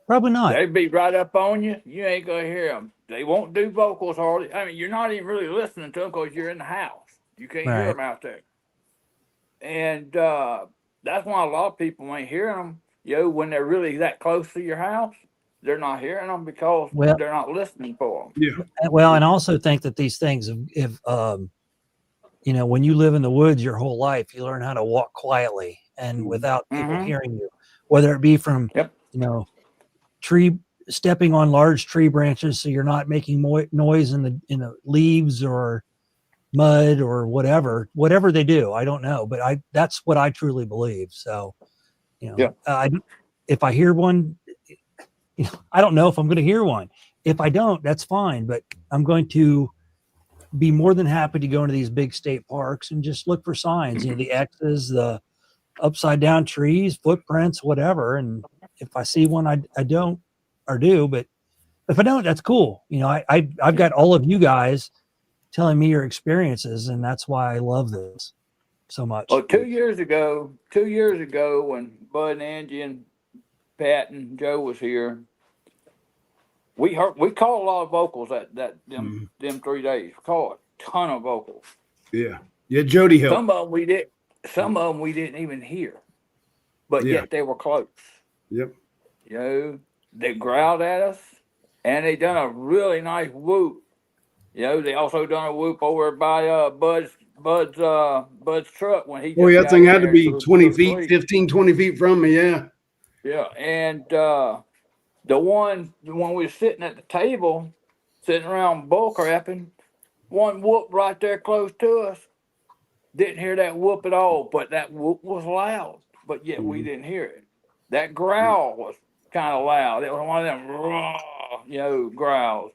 Probably not. They be right up on you. You ain't going to hear them. They won't do vocals hardly. I mean, you're not even really listening to them because you're in the house. You can't hear them out there. And that's why a lot of people ain't hearing them. When they're really that close to your house, they're not hearing them because they're not listening for them. Yeah. Well, and I also think that these things, if when you live in the woods your whole life, you learn how to walk quietly and without people hearing you, whether it be from, tree stepping on large tree branches so you're not making noise in the leaves or mud or whatever they do. I don't know, but that's what I truly believe. So, if I hear one, I don't know if I'm going to hear one. If I don't, that's fine, but I'm going to be more than happy to go into these big state parks and just look for signs, the X's, the upside down trees, footprints, whatever. And if I see one, I don't or do, but if I don't, that's cool. I've got all of you guys telling me your experiences, and that's why I love this so much. Well, 2 years ago, when Bud and Angie and Pat and Joe was here, we caught a lot of vocals them 3 days. We caught a ton of vocals. Yeah. Yeah, Jody helped. Some of them we did. Some of them we didn't even hear, but Yeah. yet they were close. Yep. You know, they growled at us, and they done a really nice whoop. You know, they also done a whoop over by Bud's truck when he. Oh, just yeah, that got thing in had to there, be so 20 it feet, was 15, 20 feet from me. Yeah. Yeah, and the one when we were sitting at the table, sitting around bull crapping, one whoop right there close to us. Didn't hear that whoop at all, but that whoop was loud. But yet we didn't hear it. That growl was kind of loud. It was one of them raw, growls.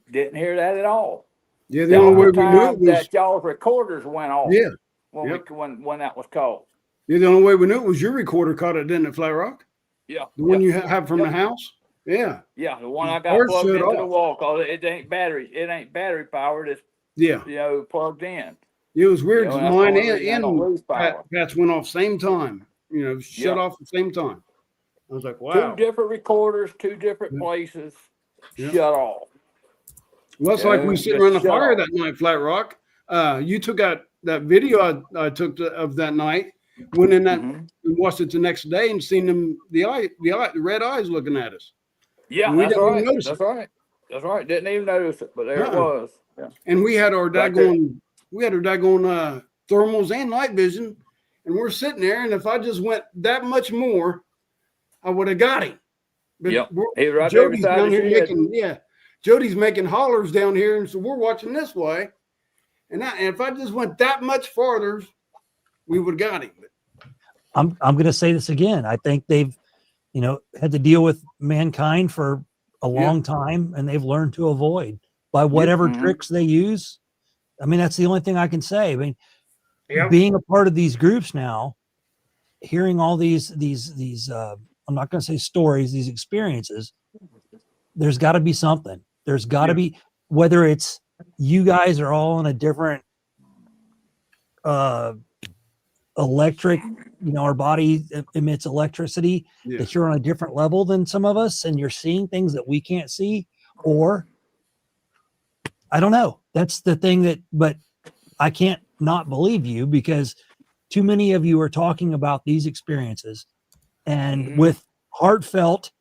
Didn't hear that at all. Yeah, the only way we knew it Time was. that y'all's recorders went off. Yeah. When Yep. when that was called. Yeah, the only way we knew it was your recorder caught it, didn't it, Flat Rock? Yeah. The one you have from the house? Yeah. Yeah, the one I got Ours plugged shut into the off. wall because it ain't battery powered. It's Yeah. plugged in. It was weird. You know, 'cause that's mine the only reason I don't lose and power. Pat's went off same time. Shut Yeah. off at the same time. I was like, wow. Two different recorders, two different places, Yeah. shut off. Well, it's like we were Just sitting around the shut fire off. that night, Flat Rock. You took out that video I took of that night, went in that and watched it the next day and seen them the red eyes looking at us. Yeah, And we that's didn't even right. notice That's it. right. That's right. Didn't even notice it, but there it Uh-uh. was. Yeah. And we had our Right there. daggone thermals and night vision, and we're sitting there. And if I just went that much more, I would have got him. But Yep. we're- He was right there Jody's beside down the here shed. making Jody's making hollers down here, and so we're watching this way. And if I just went that much farther, we would have got him. I'm going to say this again. I think they've, had to deal with mankind for a long time, and they've learned to avoid by whatever tricks they use. I mean, that's the only thing I can say. I mean, being a part of these groups now, hearing all these I'm not going to say stories, these experiences, there's got to be something. There's got to be, whether it's you guys are all in a different electric, our body emits electricity, that you're on a different level than some of us and you're seeing things that we can't see, or I don't know. That's the thing but I can't not believe you, because too many of you are talking about these experiences and with heartfelt,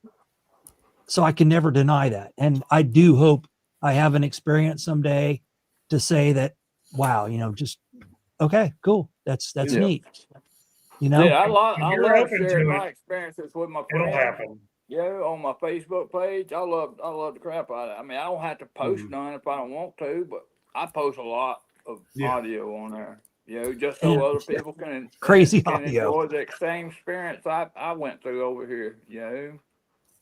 so I can never deny that. And I do hope I have an experience someday to say that, wow, just okay, cool. That's neat. Yeah, I love you're open sharing to my it, experiences with my it'll friends. happen. On my Facebook page, I love the crap out of it. I mean, I don't have to post none if I don't want to, but I post a lot of audio on there. Just so Yeah. other people can Crazy can audio. enjoy the same experience I went through over here.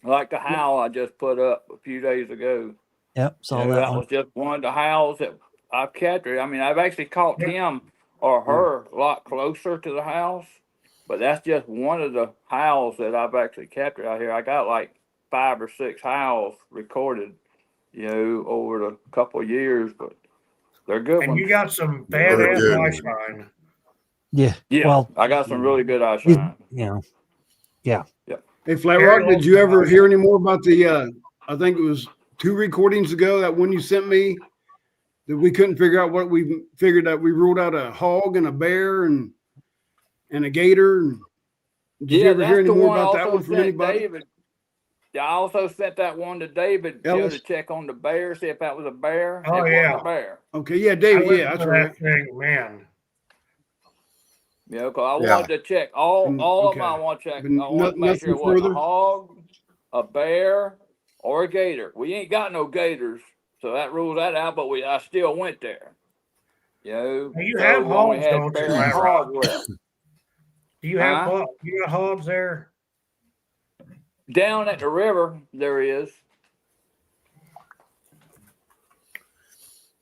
Like the howl I just put up a few days ago. Yep, saw that that one. was just one of the howls that I've captured. I mean, I've actually caught him or her a lot closer to the house, but that's just one of the howls that I've actually captured out here. I got like 5 or 6 howls recorded, over the couple of years, but they're good And ones. you got some badass eye shine. Yeah. Yeah, Well, I got some really good eye shine. Yeah. Hey, Flat Rock, did you ever hear any more about the? I think it was 2 recordings ago, that one you sent me, that we couldn't figure out what we figured that we ruled out a hog and a bear and a gator. And did you ever hear any more about that one from anybody? David. Yeah, I also sent that one to David Ellis? to check on the bear, see if that was a bear. Oh, It yeah. wasn't a bear. Okay, yeah, David, I yeah, that's listened to right. that thing, man. Yeah, because I Yeah. wanted to check all of them. okay. I want to check. But I want to make sure it nothing wasn't further? a hog, a bear, or a gator. We ain't got no gators, so that rules that out. But I still went there. You so have we only hogs, had don't bear you, and Flat hog Rock? left. Do you have Huh? you got hogs there? Down at the river, there is.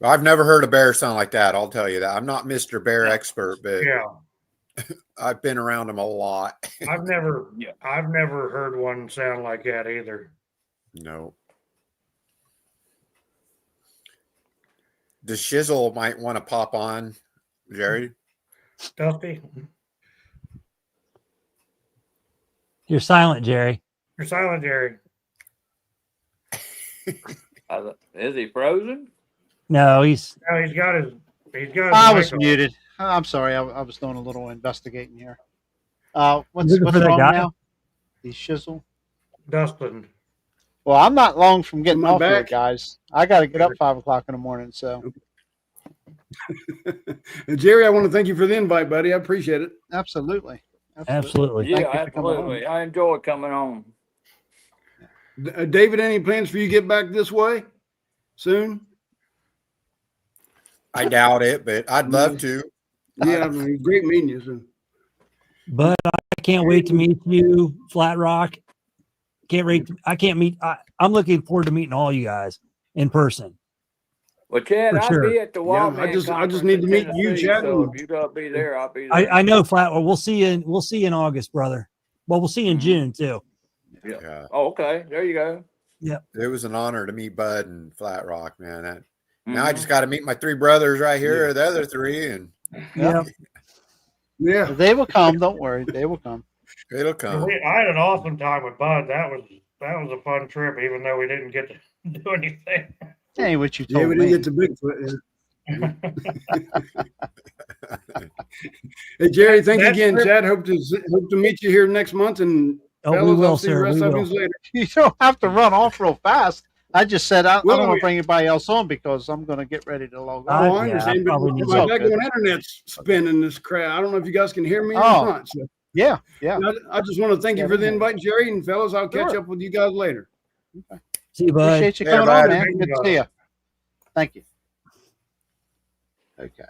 I've never heard a bear sound like that. I'll tell you that. I'm not Mr. Bear expert, but Yeah. I've been around them a lot. I've never heard one sound like that either. No. The shizzle might want to pop on, Jerry. Stuffy. You're silent, Jerry. You're silent, Jerry. Is he frozen? No, he's No, he's got his I mic was on. muted. I'm sorry. I was doing a little investigating here. What's Looking for that wrong guy? now? The shizzle. Dustin. Well, I'm not long from getting Am I off here, back? guys. I got to get up 5 o'clock in the morning. So Jerry, I want to thank you for the invite, buddy. I appreciate it. absolutely. Absolutely. Yeah, Thank you for coming on. absolutely. I enjoy coming on. David, any plans for you to get back this way soon? I doubt it, but I'd love to. Yeah, I mean, great meeting you. So. But I can't wait to meet you, Flat Rock. Can't wait. I can't meet. I'm looking forward to meeting all you guys in person. Well, Chad, For I'll sure. be at the Wildman I just conference need to in meet you, Tennessee, Chad. So if you gotta be there, I'll be there. I know, Flat. Well, we'll see you. We'll see you in August, brother. Well, we'll see you in June too. Yeah. Oh, okay. There you go. Yep. It was an honor to meet Bud and Flat Rock, man. Now I just got to meet my 3 brothers right here, the other 3, and Yeah. Yeah. They will come. Don't worry. They will come. It'll come. I had an awesome time with Bud. That was a fun trip, even though we didn't get to do anything. Hey, what you Yeah, told we me. didn't get to Bigfoot. Hey, Jerry, thank you again, Chad. Hope to meet you here next month. And Oh, we fellas, will, I'll see the sir. rest We of will. you later. You don't have to run off real fast. I just said I Well, don't want to bring anybody else on because I'm going to get ready to log Oh, on. I understand. But probably need my to. daggone internet's spinning this crap. I don't know if you guys can hear me Oh. or not. So Yeah. I just want to thank you for the we can. invite, Jerry, and fellas. I'll catch Sure. up with you guys later. See you, bud. Appreciate you Yeah, coming on, bud. man. Good to see you. Thank you. Okay.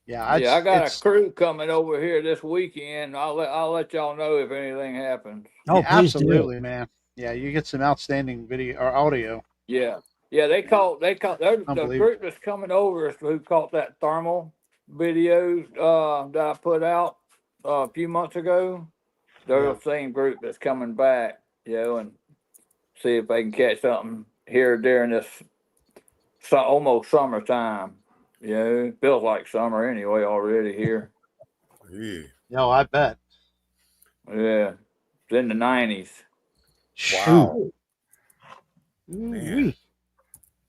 Yeah, I got it's- a crew coming over here this weekend. I'll let y'all know if anything happens. Oh, yeah, please do. absolutely, man. Yeah, you get some outstanding video or audio. Yeah. Yeah, the Unbelievable. group that's coming over is who caught that thermal videos that I put out a few months ago. They're the same group that's coming back, and see if they can catch something here during this almost summertime. It feels like summer anyway already here. No, I bet. Yeah, it's in the 90s. Wow. Ooh-wee.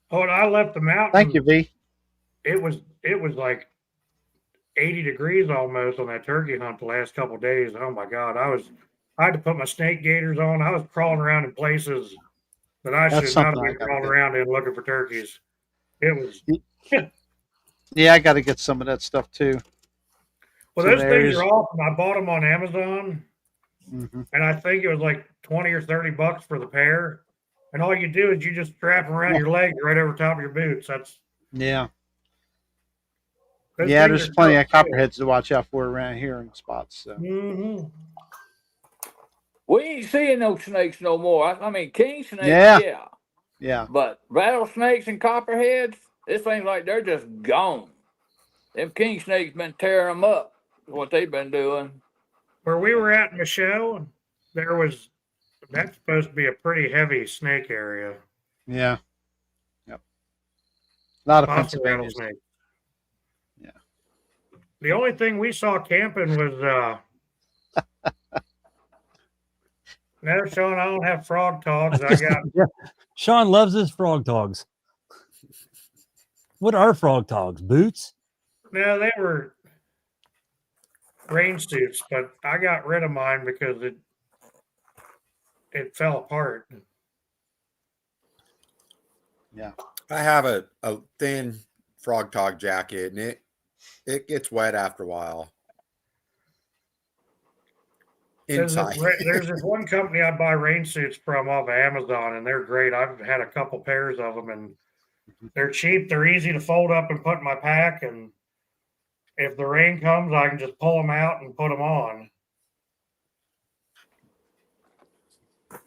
Oh, and I left the mountain. Thank you, V. It was like 80 degrees almost on that turkey hunt the last couple of days. Oh my God. I had to put my snake gaiters on. I was crawling around in places that I That's should not something have I been gotta crawling do. around in looking for turkeys. It was Yeah, I got to get some of that stuff too. well, Some those areas- things are awesome. I bought them on Amazon, Mhm. and I think it was like 20 or 30 bucks for the pair. And all you do is you just strap them around your legs right over top of your boots. That's Yeah. those Yeah, things there's are plenty so of copperheads to watch out for around here in spots. So. Mhm. We ain't seeing no snakes no more. I mean, king snakes, Yeah. Yeah. But rattlesnakes and copperheads, it seems like they're just gone. Them king snakes been tearing them up. What they've been doing. Where we were at in the show, that's supposed to be a pretty heavy snake area. Yeah. Yep. A lot of Lots of Pennsylvania. rattlesnakes. Yeah. The only thing we saw camping was no, Sean, I don't have frog togs. I got Yeah. Sean loves his frog togs. What are frog togs? Boots? no, they were rain suits, but I got rid of mine because it fell apart. Yeah. I have a thin frog tog jacket, and it gets wet after a while. Inside. There's this one company I buy rain suits from off of Amazon, and they're great. I've had a couple pairs of them, and they're cheap. They're easy to fold up and put in my pack, and if the rain comes, I can just pull them out and put them on.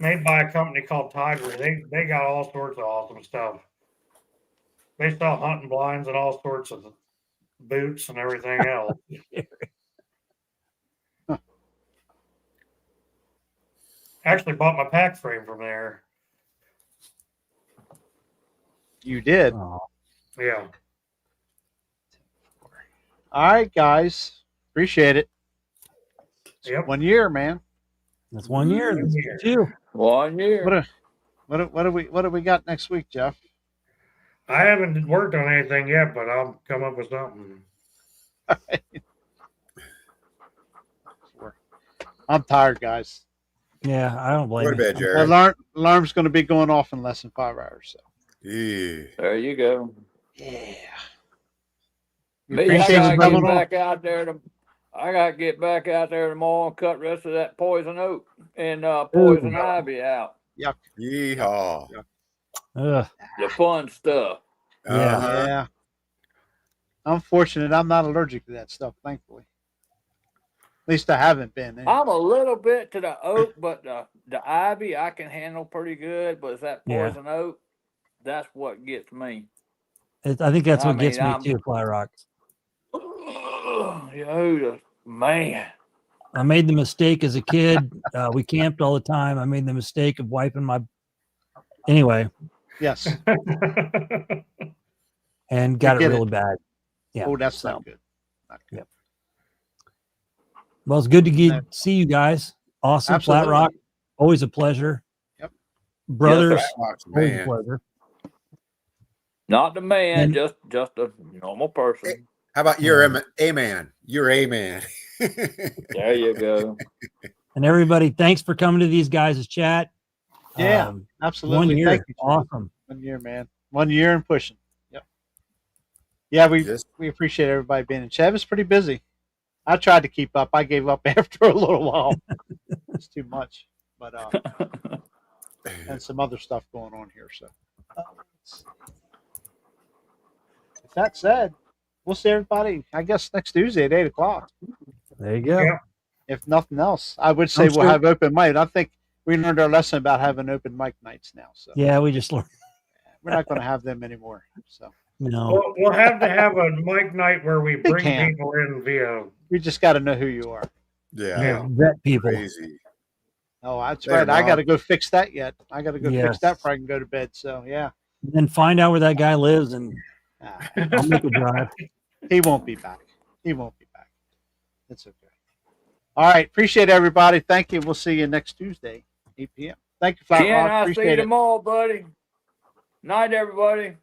Made by a company called Tiger. They got all sorts of awesome stuff. They sell hunting blinds and all sorts of boots and everything else. Actually bought my pack frame from there. You did. Yeah. All right, guys. Appreciate it. Yep. 1 year, man. That's 1 year. That's two. 1 year. What do we got next week, Jeff? I haven't worked on anything yet, but I'll come up with something. I'm tired, guys. Yeah, I don't blame Go to you. bed, Jerry. Alarm's going to be going off in less than 5 hours. So. Yeah. There you go. Yeah. Me, I Appreciate gotta you get coming on. back out there. I gotta get back out there tomorrow and cut the rest of that poison oak and poison ivy out. Yuck. Yeehaw. Ugh. The fun stuff. Uh-huh. Yeah. I'm fortunate I'm not allergic to that stuff, thankfully. At least I haven't been. I'm a little bit to the oak, but the ivy I can handle pretty good. But it's that Yeah. poison oak, that's what gets me. I think that's I what gets mean, me I'm- too, Flat Rock. Man. I made the mistake as a kid. We camped all the time. I made the mistake of wiping my. Anyway. Yes. And got it Get really it. bad. Yeah. Oh, that's so, not good. Not good. Yep. Well, it's good to see you guys. Awesome. Absolutely. Flat Rock. Always a pleasure. Yep. Brothers. Flat Rock's the Always a man. pleasure. Not the man, And- just a normal person. How about you're a man? You're a man. There you go. And everybody, thanks for coming to these guys' chat. Yeah, absolutely. 1 year. Thank you, Chad. Awesome. 1 year, man. 1 year and pushing. Yep. Yeah, we appreciate everybody being in chat. It was pretty busy. I tried to keep up. I gave up after a little while. It's too much. But and some other stuff going on here. So with that said, we'll see everybody, I guess, next Tuesday at 8 o'clock. There you go. Yeah. If nothing else, I would say I'm we'll sure- have open mic. I think we learned our lesson about having open mic nights now. So Yeah, we just learned. we're not going to have them anymore. So No. We'll have to have a mic night where we bring can. people in via. we just got to know who you are. Yeah. Vet people. Crazy. Oh, that's There, right. I got to Bob. go fix that yet. I got to go Yes. fix that before I can go to bed. So yeah, And then find out where that guy lives and Ah, I'll make a drive. he won't be back. He won't be back. It's okay. All right. Appreciate everybody. Thank you. We'll see you next Tuesday, 8 p.m. Thank you, Flat Ken, Rock. I see you Appreciate it. tomorrow, buddy. Night, everybody.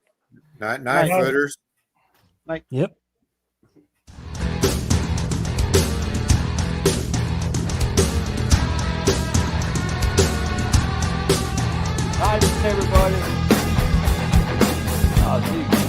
Night, Night. footers. Yep. Night, everybody. I'll see you.